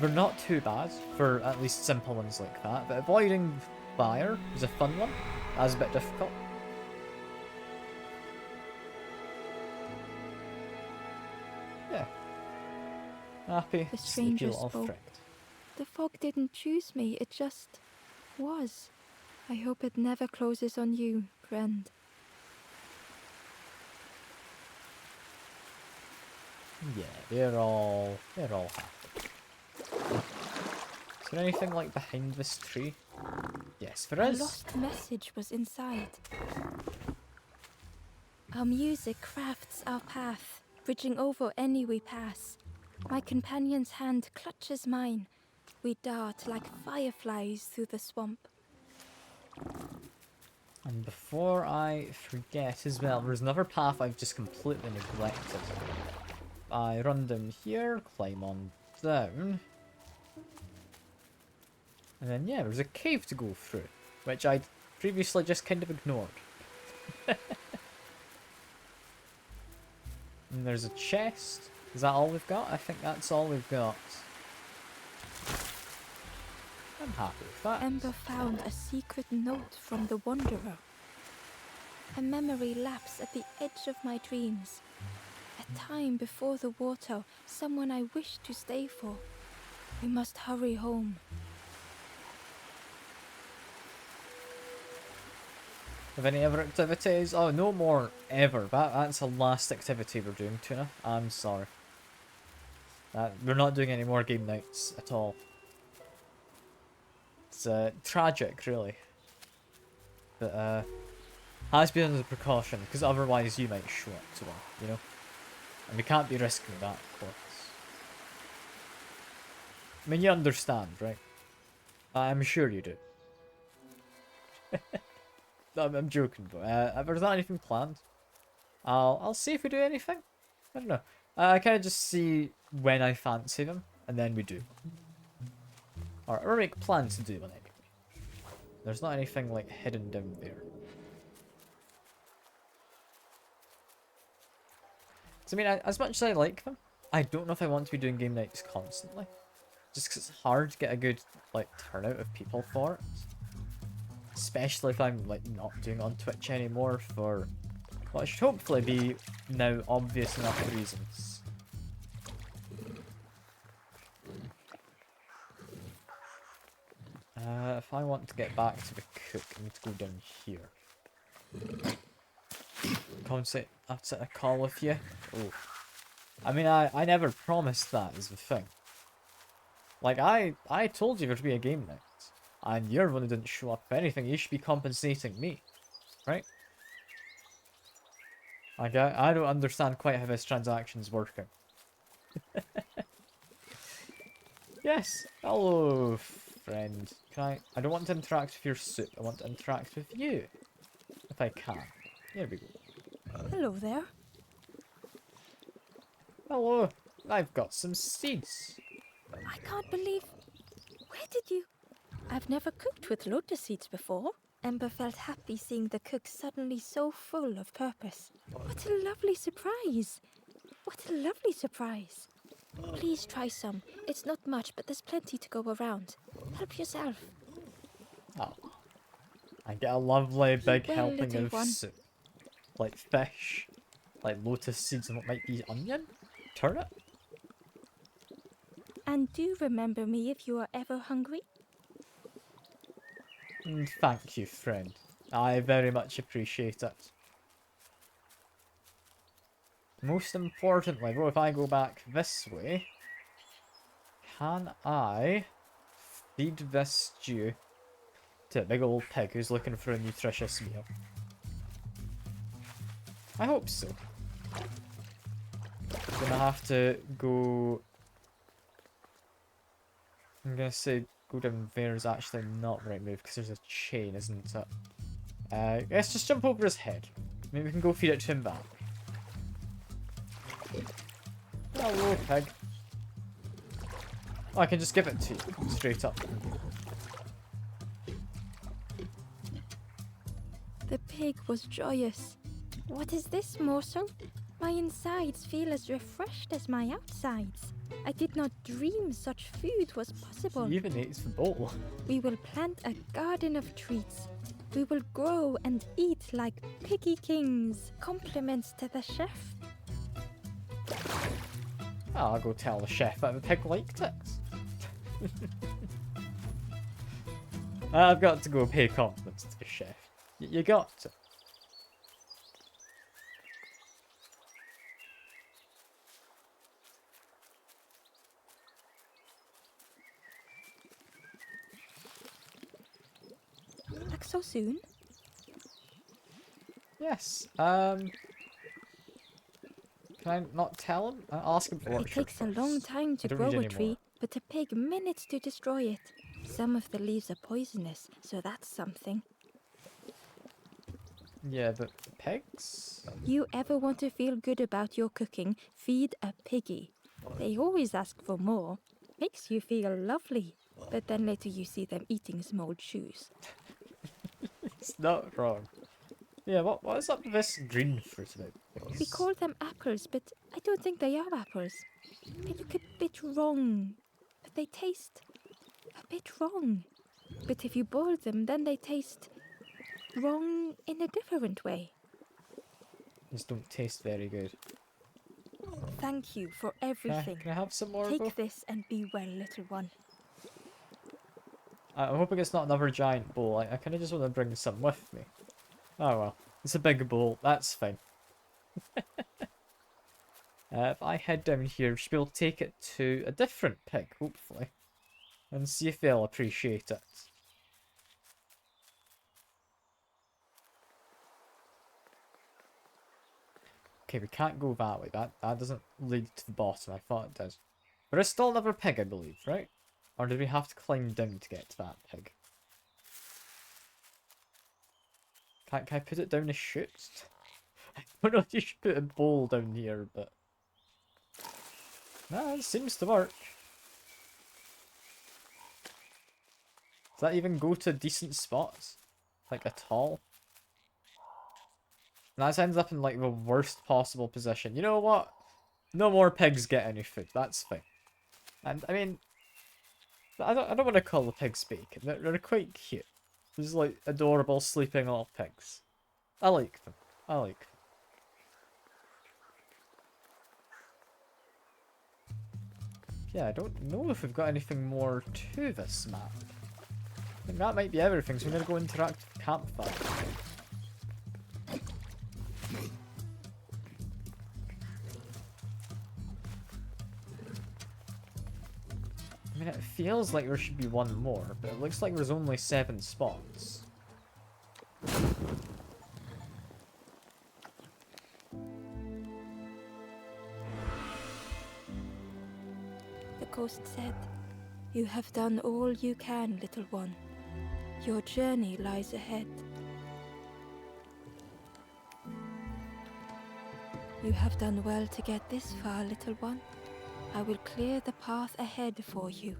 they're not too bad for at least simple ones like that. But avoiding fire was a fun one. That was a bit difficult. Yeah. Happy. The Sneaky stranger little spoke. friend. The fog didn't choose me, it just was. I hope it never closes on you, friend. Yeah, they're all happy. Is there anything like behind this tree? Yes, there A is. lost message was inside. Our music crafts our path, bridging over any we pass. My companion's hand clutches mine. We dart like fireflies through the swamp. And before I forget as well, there's another path I've just completely neglected. I run down here, climb on down. And then, yeah, there's a cave to go through, which I'd previously just kind of ignored. And there's a chest. Is that all we've got? I think that's all we've got. I'm happy with that. Ember found a secret note from the Wanderer. A memory lapse at the edge of my dreams. A time before the water, someone I wished to stay for. We must hurry home. Have any other activities? Oh, no more ever. That's the last activity we're doing, Tuna. I'm sorry. We're not doing any more game nights at all. It's tragic, really. But has been as a precaution, because otherwise you might show up to one, you know? And we can't be risking that, of course. I mean, you understand, right? I'm sure you do. I'm joking, but if there's not anything planned, I'll see if we do anything. I don't know. I kind of just see when I fancy them, and then we do. Or make plans to do one anyway. There's not anything like hidden down there. So, I mean, as much as I like them, I don't know if I want to be doing game nights constantly. Just because it's hard to get a good like turnout of people for it. Especially if I'm like not doing it on Twitch anymore for what should hopefully be now obvious enough reasons. If I want to get back to the cook, I need to go down here. I've set a call with you. Oh, I mean, I never promised that is the thing. Like I told you there'd be a game night. And you're the one who didn't show up. If anything, you should be compensating me. Right? Like, I don't understand quite how this transaction's working. Yes. Hello, friend. I don't want to interact with your soup. I want to interact with you. If I can. Here we go. Hello there. Hello. I've got some seeds. I can't believe... Where did you... I've never cooked with lotus seeds before. Ember felt happy seeing the cook suddenly so full of purpose. What a lovely surprise! What a lovely surprise! Please try some. It's not much, but there's plenty to go around. Help yourself. Oh. I get a lovely big Well, helping little of one. soup. Like fish. Like lotus seeds and what might be onion? Turnip? And do remember me if you are ever hungry. Thank you, friend. I very much appreciate it. Most importantly, though, if I go back this way, can I feed this stew to a big old pig who's looking for a nutritious meal? I hope so. I'm gonna have to go... I'm gonna say go down there is actually not the right move because there's a chain, isn't it? Let's just jump over his head. Maybe we can go feed it to him back. Hello, pig. Oh, I can just give it to you, straight up. The pig was joyous. What is this morsel? My insides feel as refreshed as my outsides. I did not dream such food was possible. He even ate the bowl. We will plant a garden of treats. We will grow and eat like piggy kings. Compliments to the chef. I'll go tell the chef that the pig liked it. I've got to go pay compliments to the chef. You got to. Back so soon? Yes. Can I not tell him? I'll ask him for It orchard takes a long first. time to I don't grow need a any tree, more. but a pig minutes to destroy it. Some of the leaves are poisonous, so that's something. Yeah, but pigs? You ever want to feel good about your cooking, feed a piggy. They always ask for more. Makes you feel lovely. But then later you see them eating small shoes. It's not wrong. Yeah, what is up with this green fruit about? We call them apples, but I don't think they are apples. They look a bit wrong. But they taste a bit wrong. But if you boil them, then they taste wrong in a different way. These don't taste very good. Thank you for Can everything. I have some more, though? Take this and be well, little one. I'm hoping it's not another giant bowl. I kind of just want to bring some with me. Oh well. It's a big bowl. That's fine. If I head down here, we should be able to take it to a different pig, hopefully. And see if they'll appreciate it. Okay, we can't go that way. That doesn't lead to the bottom. I thought it did. There is still another pig, I believe, right? Or do we have to climb down to get to that pig? Can I put it down a chute? I don't know if you should put a bowl down here, but... Nah, it seems to work. Does that even go to decent spots? Like, at all? And that ends up in, like, the worst possible position. You know what? No more pigs get any food. That's fine. And, I mean... I don't want to call the pigs bacon. They're quite cute. These, like, adorable sleeping little pigs. I like them. I like them. Yeah, I don't know if we've got anything more to this map. I think that might be everything, so we're going to go interact with Campfire. I mean, it feels like there should be one more, but it looks like there's only 7 spots. The ghost said, "You have done all you can, little one. Your journey lies ahead. You have done well to get this far, little one. I will clear the path ahead for you."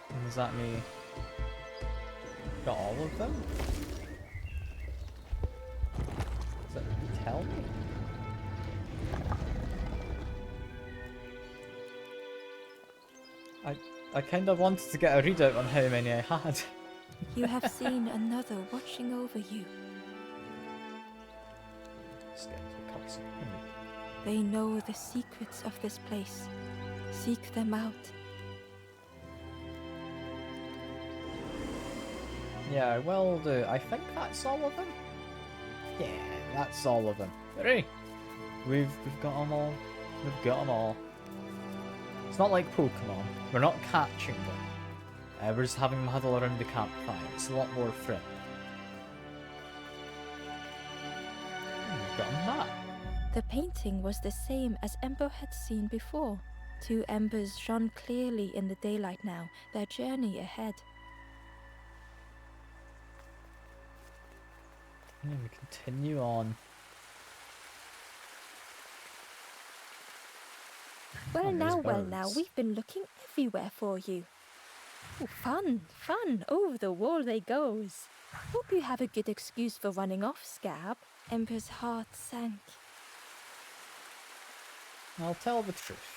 And does that mean... got all of them? Does that tell me? I kind of wanted to get a readout on how many I had. You have seen another watching over you. Let's get to Cosy. They know the secrets of this place. Seek them out. Yeah, I will do. I think that's all of them. Yeah, that's all of them. Hooray! We've got them all. We've got them all. It's not like Pokemon. We're not catching them. We're just having them huddle around the campfire. It's a lot more friendly. We've got a map. The painting was the same as Ember had seen before. Two embers shone clearly in the daylight now, their journey ahead. And we continue on. Well now, birds. we've been looking everywhere for you. Oh, fun, fun, over the wall they goes. Hope you have a good excuse for running off, Scab. Ember's heart sank. I'll tell the truth.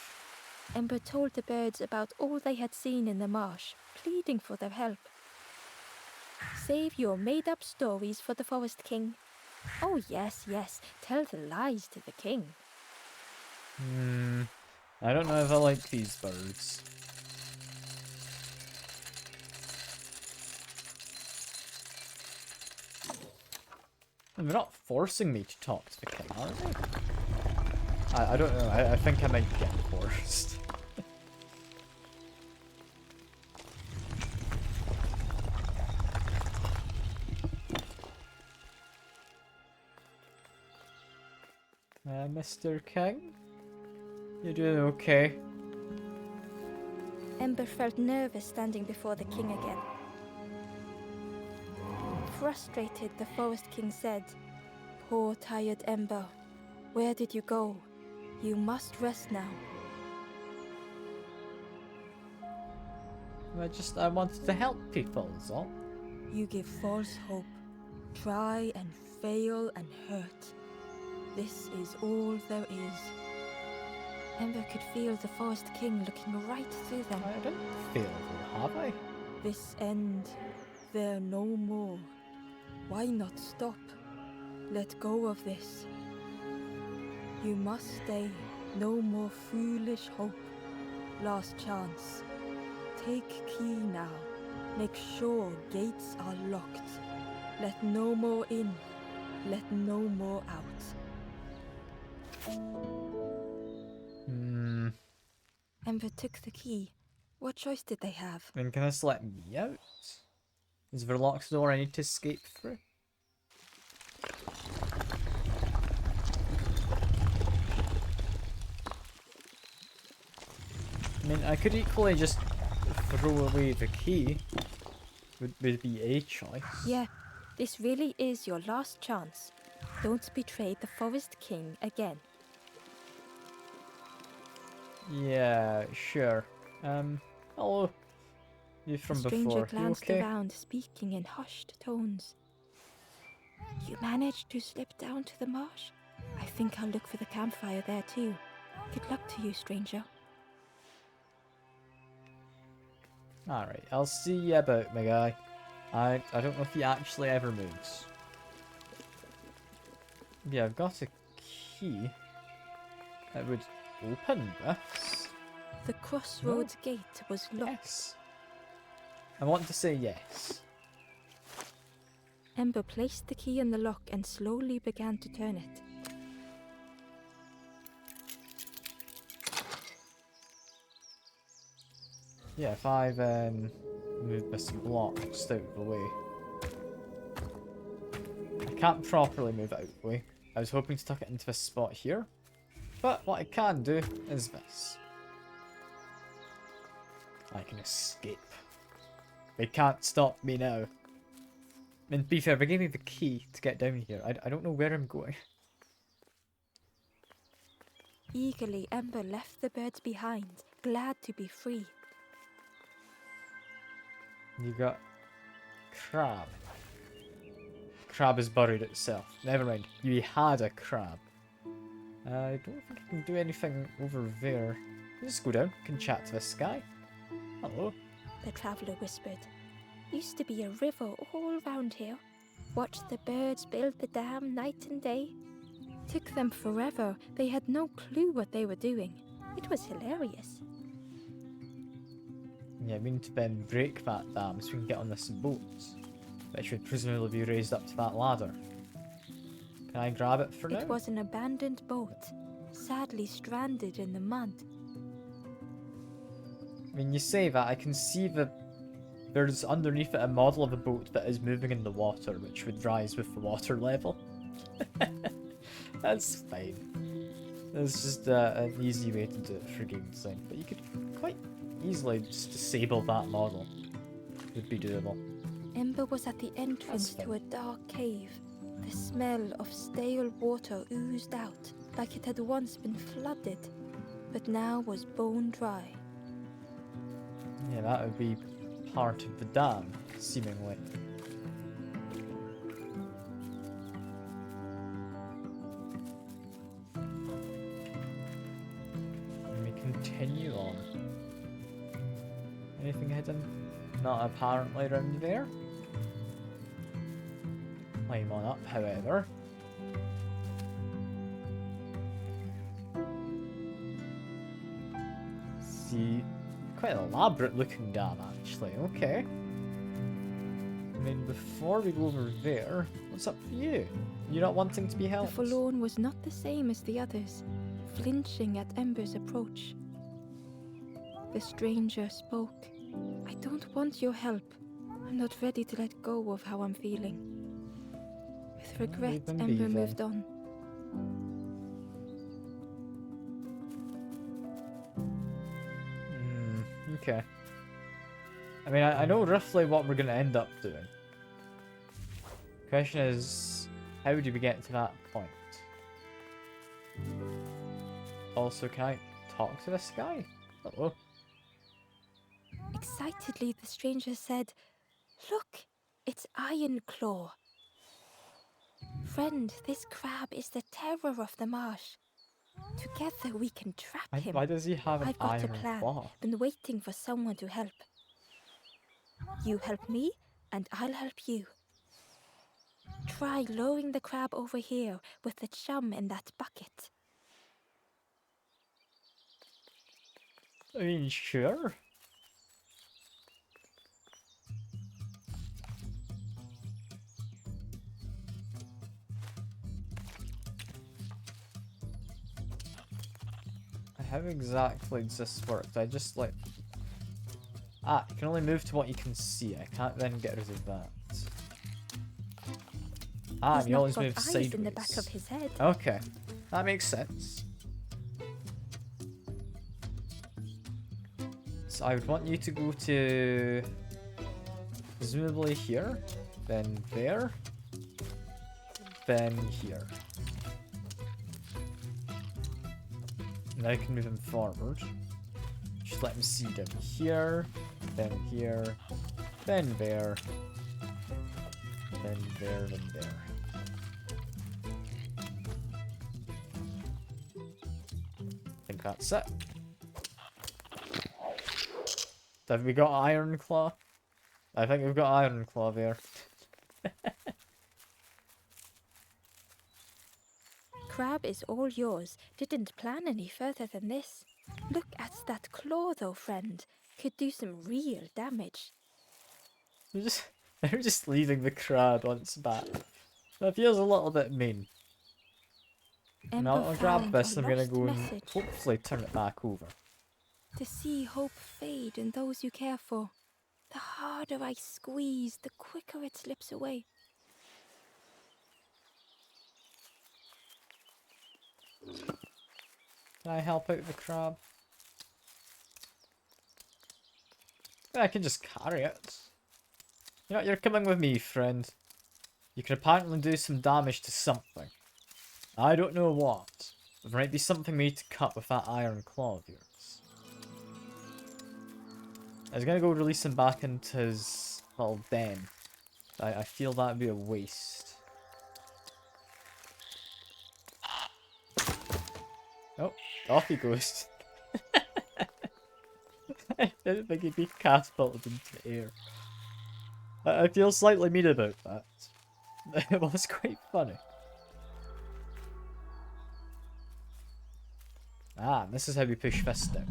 Ember told the birds about all they had seen in the marsh, pleading for their help. Save your made-up stories for the Forest King. Oh yes, yes, tell the lies to the king. I don't know if I like these birds. And they're not forcing me to talk to the king, are they? I don't know. I think I might get forced. Mr. King? You doing okay? Ember felt nervous standing before the king again. Frustrated, the Forest King said, "Poor tired Ember, where did you go? You must rest now." I wanted to help people, is all. You give false hope, try and fail and hurt. This is all there is. Ember could feel the Forest King looking right through them. I didn't fail though, have I? This end, there no more. Why not stop? Let go of this. You must stay. No more foolish hope. Last chance. Take key now. Make sure gates are locked. Let no more in. Let no more out. Ember took the key. What choice did they have? I mean, can this let me out? Is there a locked door I need to escape through? I mean, I could equally just throw away the key. Would be a choice. Yeah, this really is your last chance. Don't betray the Forest King again. Yeah, sure. Hello. You from The stranger before. You glanced okay? around, speaking in hushed tones. You managed to slip down to the marsh? I think I'll look for the campfire there too. Good luck to you, stranger. Alright, I'll see you about, my guy. I don't know if he actually ever moves. Yeah, I've got a key that would open this. The crossroads gate was locked. Yes. I want to say yes. Ember placed the key in the lock and slowly began to turn it. Yeah, if I've moved this block just out of the way. I can't properly move it out of the way. I was hoping to tuck it into this spot here. But what I can do is this. I can escape. They can't stop me now. I mean, to be fair, they gave me the key to get down here. I don't know where I'm going. Eagerly, Ember left the birds behind, glad to be free. You got crab. Crab is buried itself. Never mind. You had a crab. I don't think I can do anything over there. Just go down. Can chat to this guy. Hello. The traveller whispered. Used to be a river all round here. Watched the birds build the dam night and day. Took them forever. They had no clue what they were doing. It was hilarious. Yeah, we need to then break that dam so we can get on this boat. Which would presumably be raised up to that ladder. Can I grab it for now? It was an abandoned boat, sadly stranded in the mud. I mean, you say that, I can see there's underneath it a model of a boat that is moving in the water, which would rise with the water level. That's fine. It's just an easy way to do it for game design, but you could quite easily just disable that model. It would be doable. Ember was at the entrance to a dark cave. The smell of stale water oozed out, like it had once been flooded, but now was bone dry. Yeah, that would be part of the dam, seemingly. And we continue on. Anything hidden? Not apparently around there. Climb on up, however. See, quite an elaborate looking dam actually, okay. I mean, before we go over there, what's up for you? You're not wanting to be The helped? forlorn was not the same as the others, flinching at Ember's approach. The stranger spoke. I don't want your help. I'm not ready to let go of how I'm feeling. With regret, leave them be Ember then. moved on. Okay. I mean, I know roughly what we're going to end up doing. Question is, how do we get to that point? Also, can I talk to this guy? Hello. Excitedly, the stranger said, "Look, it's Iron Claw. Friend, this crab is the terror of the marsh. Together we can trap him. Why does he have an I've got a iron plan. claw? Been waiting for someone to help. You help me, and I'll help you. Try lowering the crab over here with the chum in that bucket." I mean, sure. How exactly does this work? Do I just like... Ah, you can only move to what you can see. I can't then get rid of that. Ah, He's and you not always got move eyes sideways. in the back of his head. Okay, that makes sense. So I would want you to go to... presumably here, then there, then here. Now I can move him forward. Just let him see down here, then there, then there, then there, then there. I think that's it. Have we got Iron Claw? I think we've got Iron Claw there. Crab is all yours. Didn't plan any further than this. Look at that claw though, friend. Could do some real damage. They're just leaving the crab on its back. That feels a little bit mean. Ember Now I'll grab found this a and I'm gonna lost go and message. hopefully turn it back over. To see hope fade in those you care for. The harder I squeeze, the quicker it slips away. Can I help out the crab? I can just carry it. You know, you're coming with me, friend. You can apparently do some damage to something. I don't know what. There might be something we need to cut with that iron claw of yours. I was gonna go release him back into his little den. I feel that'd be a waste. Oh, off he goes. I didn't think he'd be catapulted into the air. I feel slightly mean about that. It was quite funny. Ah, and this is how we push fists down.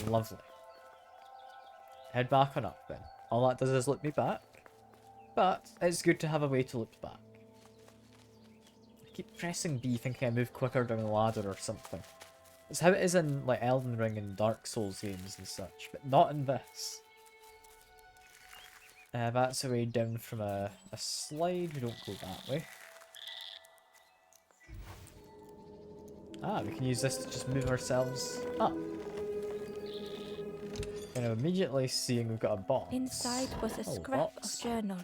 Lovely. Head back on up then. All that does is look me back. But it's good to have a way to look back. keep pressing B thinking I move quicker down the ladder or something. It's how it is in like Elden Ring and Dark Souls games and such, but not in this. That's a way down from a slide. We don't go that way. Ah, we can use this to just move ourselves up. And I'm immediately seeing we've got a box. Inside was a scrap of journal.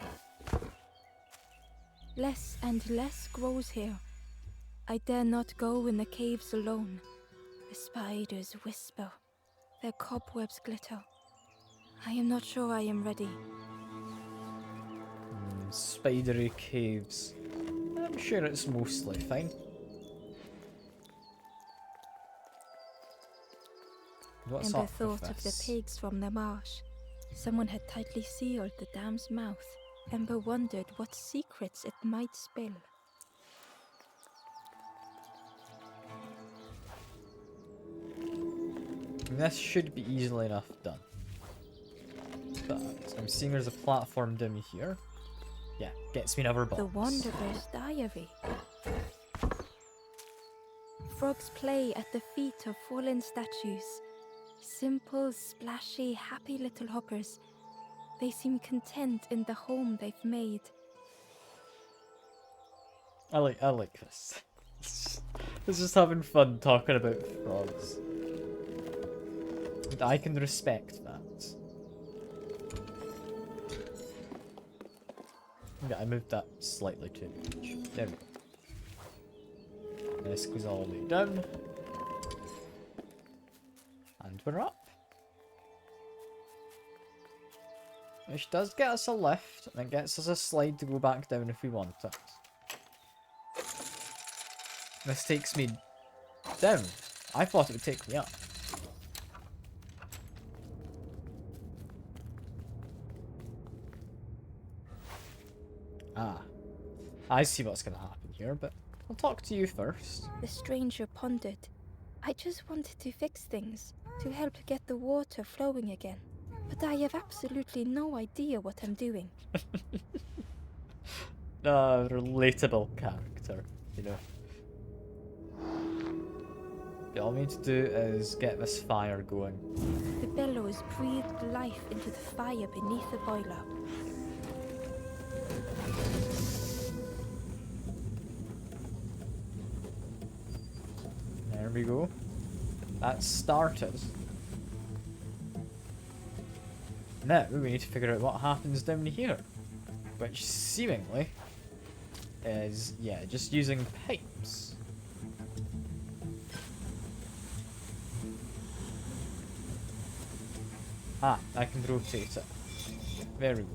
Less and less grows here. I dare not go in the caves alone. The spiders whisper. Their cobwebs glitter. I am not sure I am ready. Spidery caves. I'm sure it's mostly fine. What's Ember up thought with of the this? pigs from the marsh. Someone had tightly sealed the dam's mouth. Ember wondered what secrets it might spill. This should be easily enough done. But I'm seeing there's a platform down here. Yeah, gets me another box. The Wanderer's Diary. Frogs play at the feet of fallen statues. Simple, splashy, happy little hoppers. They seem content in the home they've made. I like this. It's just having fun talking about frogs. And I can respect that. Yeah, I moved that slightly too much. There we go. This goes all the way down. And we're up. Which does get us a lift, and it gets us a slide to go back down if we want it. This takes me down. I thought it would take me up. Ah. I see what's going to happen here, but I'll talk to you first. The stranger pondered. I just wanted to fix things, to help get the water flowing again. But I have absolutely no idea what I'm doing. Relatable character, you know. All we need to do is get this fire going. The bellows breathed life into the fire beneath the boiler. There we go. That started. Now we need to figure out what happens down here. Which seemingly is, yeah, just using pipes. Ah, I can rotate it. Very good.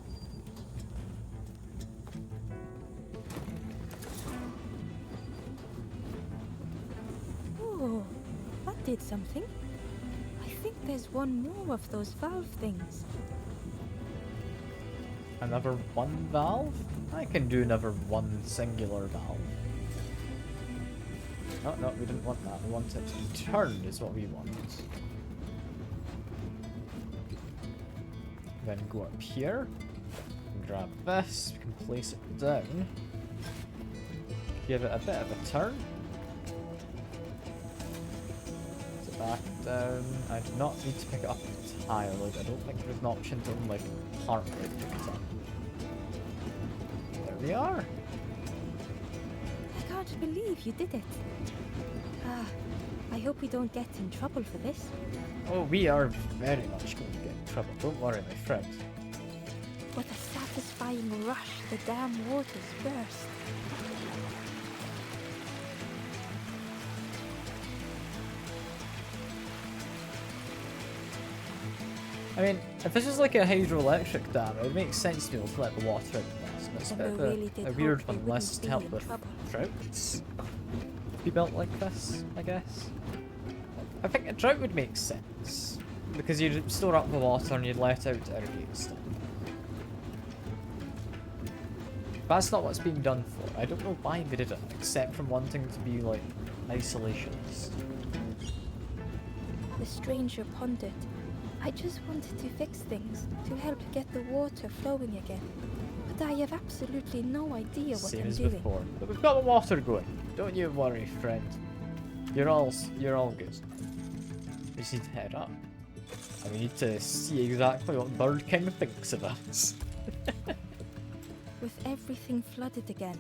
Oh, that did something. I think there's one more of those valve things. Another one valve? I can do another one singular valve. Oh, no, we didn't want that. We want it to be turned is what we want. Then go up here. Grab this. We can place it down. Give it a bit of a turn. Put it back down. I do not need to pick it up entirely. I don't think there's an option to like partly pick it up. There we are. I can't believe you did it. Ah, I hope we don't get in trouble for this. Oh, we are very much going to get in trouble. Don't worry, my friend. What a satisfying rush the dam waters burst. I mean, if this is like a hydroelectric dam, it would make sense to be able to let the water out of this. But it's a bit of a weird one unless it's to help with droughts. Be built like this, I guess. I think a drought would make sense. Because you'd store up the water and you'd let out to irrigate stuff. That's not what's being done for. I don't know why they did it, except from wanting to be like isolationist. The stranger pondered. I just wanted to fix things, to help get the water flowing again. But and I have absolutely no idea what Same I'm as doing. before. But we've got the water going. Don't you worry, friend. You're all good. We just need to head up. And we need to see exactly what Bird King thinks of us. With everything flooded again,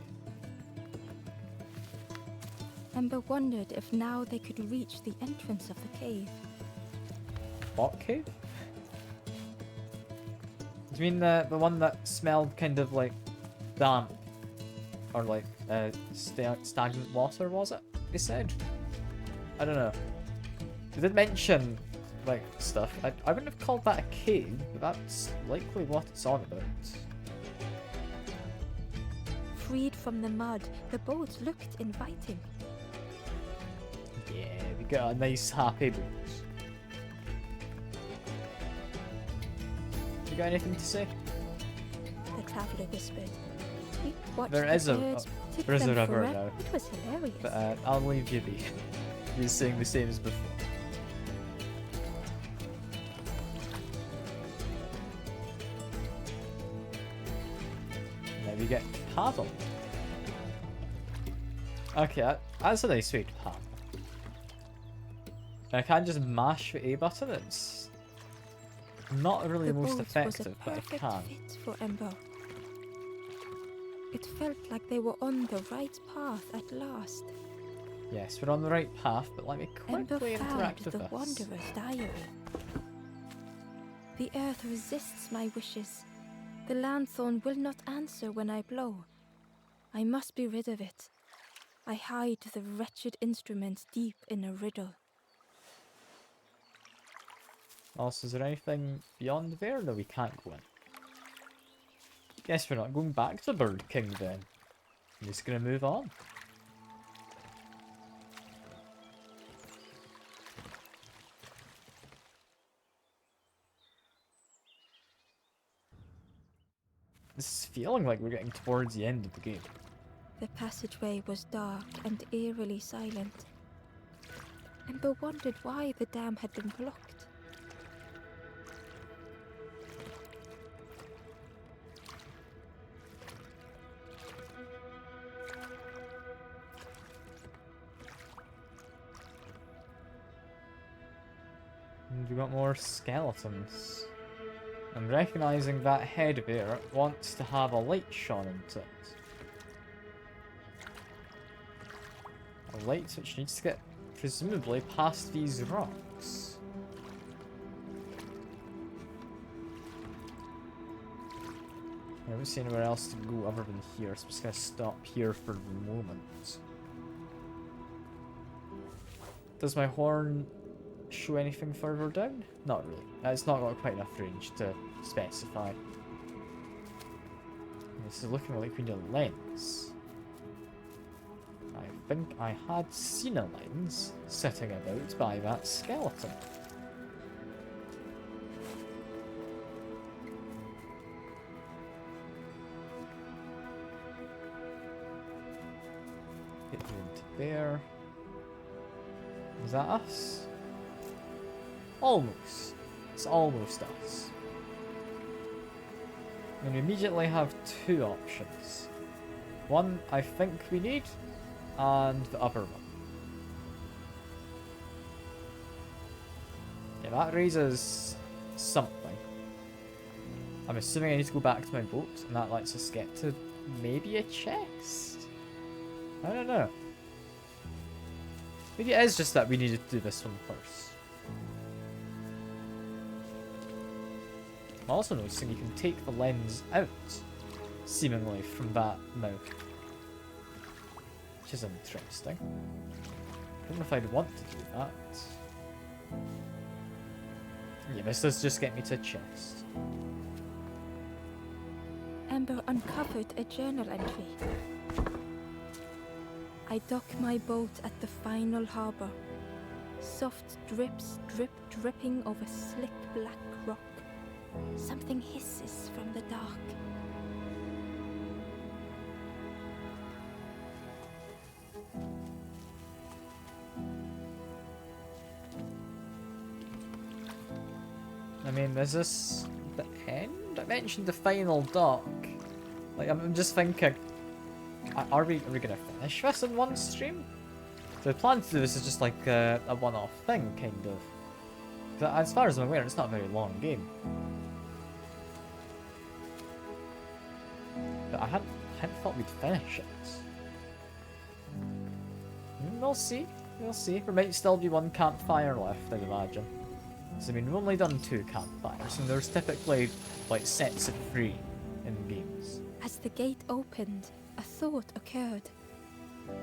Ember wondered if now they could reach the entrance of the cave. What cave? Do you mean the one that smelled kind of like damp? Or like stagnant water, was it? They said? I don't know. They did mention like stuff. I wouldn't have called that a cave, but that's likely what it's on about. Freed from the mud, the boat looked inviting. Yeah, we got a nice happy boat. You got anything to say? The traveler whispered. We watched There the is a birds, took there is a them river forever. now. It was hilarious. But I'll leave you be. You're saying the same as before. Now we get paddle. Okay, that's a nice way to paddle. I can't just mash the A button. It's not really the the most boat effective, was a but I perfect can. fit for Ember. It felt like they were on the right path at last. Yes, we're on the right path, but let me Ember quickly found interact with the this. Wanderer's diary. The earth resists my wishes. The lanthorn will not answer when I blow. I must be rid of it. I hide the wretched instrument deep in a riddle. Also, is there anything beyond there? No, we can't go in. Guess we're not going back to Bird King then. I'm just gonna move on. This is feeling like we're getting towards the end of the game. The passageway was dark and eerily silent. Ember wondered why the dam had been blocked. And we got more skeletons. I'm recognizing that head there wants to have a light shone into it. A light which needs to get, presumably, past these rocks. I don't see anywhere else to go other than here, so I'm just gonna stop here for the moment. Does my horn show anything further down? Not really. It's not got quite enough range to specify. This is looking like we need a lens. I think I had seen a lens sitting about by that skeleton. Get you into there. Is that us? Almost. It's almost us. And we immediately have two options. One I think we need, and the other one. Yeah, that raises something. I'm assuming I need to go back to my boat, and that lets us get to maybe a chest? I don't know. Maybe it is just that we needed to do this one first. I'm also noticing you can take the lens out, seemingly, from that mouth. Which is interesting. I don't know if I'd want to do that. Yeah, this does just get me to a chest. Ember uncovered a journal entry. I dock my boat at the final harbor. Soft drips drip dripping over slick black rock. Something hisses from the dark. I mean, is this the end? I mentioned the final dock. Like, I'm just thinking, are we gonna finish this in one stream? So the plan to do this is just like a one-off thing, kind of. But as far as I'm aware, it's not a very long game. But I hadn't thought we'd finish it. We'll see. We'll see. There might still be one campfire left, I'd imagine. So, I mean, we've only done 2 campfires, and there's typically, like, sets of 3 in games. As the gate opened, a thought occurred.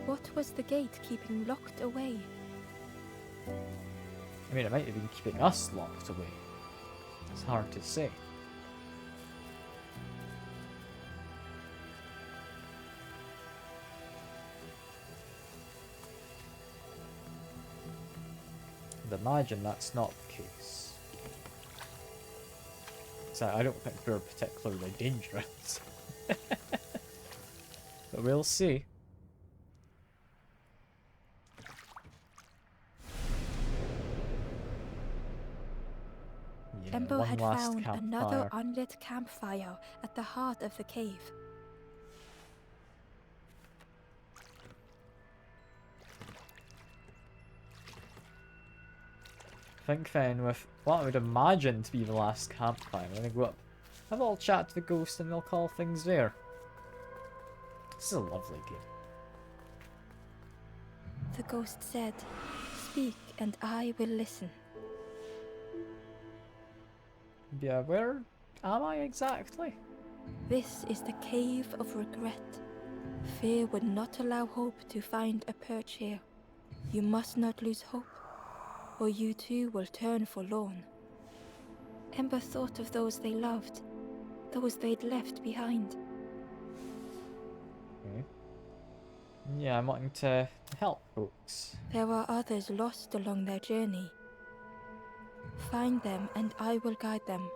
What was the gate keeping locked away? I mean, it might have been keeping us locked away. It's hard to say. I'd imagine that's not the case. So I don't think we're particularly dangerous. But we'll see. Yeah, Ember one had last found another campfire. unlit campfire at the heart of the cave. I think then with what I would imagine to be the last campfire, I'm gonna go up, have a little chat to the ghost, and they'll call things there. This is a lovely game. The ghost said, "Speak and I will listen." Yeah, where am I exactly? This is the cave of regret. Fear would not allow hope to find a perch here. You must not lose hope, or you too will turn forlorn. Ember thought of those they loved, those they'd left behind. Okay. Yeah, I'm wanting to help folks. There are others lost along their journey. Find them and I will guide them.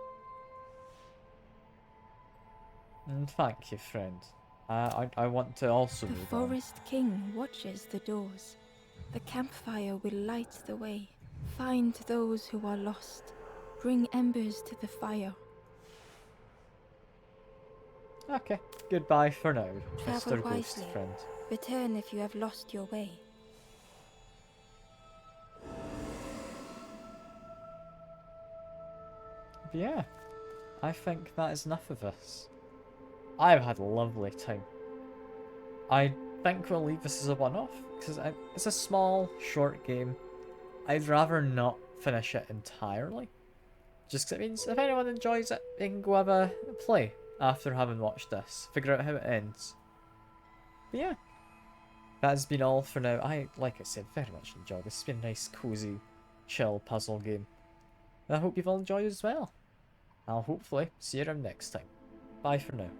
And thank you, friend. I want to also The move on. Forest King watches the doors. The campfire will light the way. Find those who are lost. Bring embers to the fire. Okay, goodbye for now, Travel Mr. Ghost wisely. Friend. Return if you have lost your way. But yeah, I think that is enough of this. I've had a lovely time. I think we'll leave this as a one-off, because it's a small, short game. I'd rather not finish it entirely. Just 'cause it means if anyone enjoys it, they can go have a play after having watched this. Figure out how it ends. But yeah, that has been all for now. Like I said, very much enjoyed this. It's been a nice, cozy, chill puzzle game. And I hope you've all enjoyed as well. I'll hopefully see you around next time. Bye for now.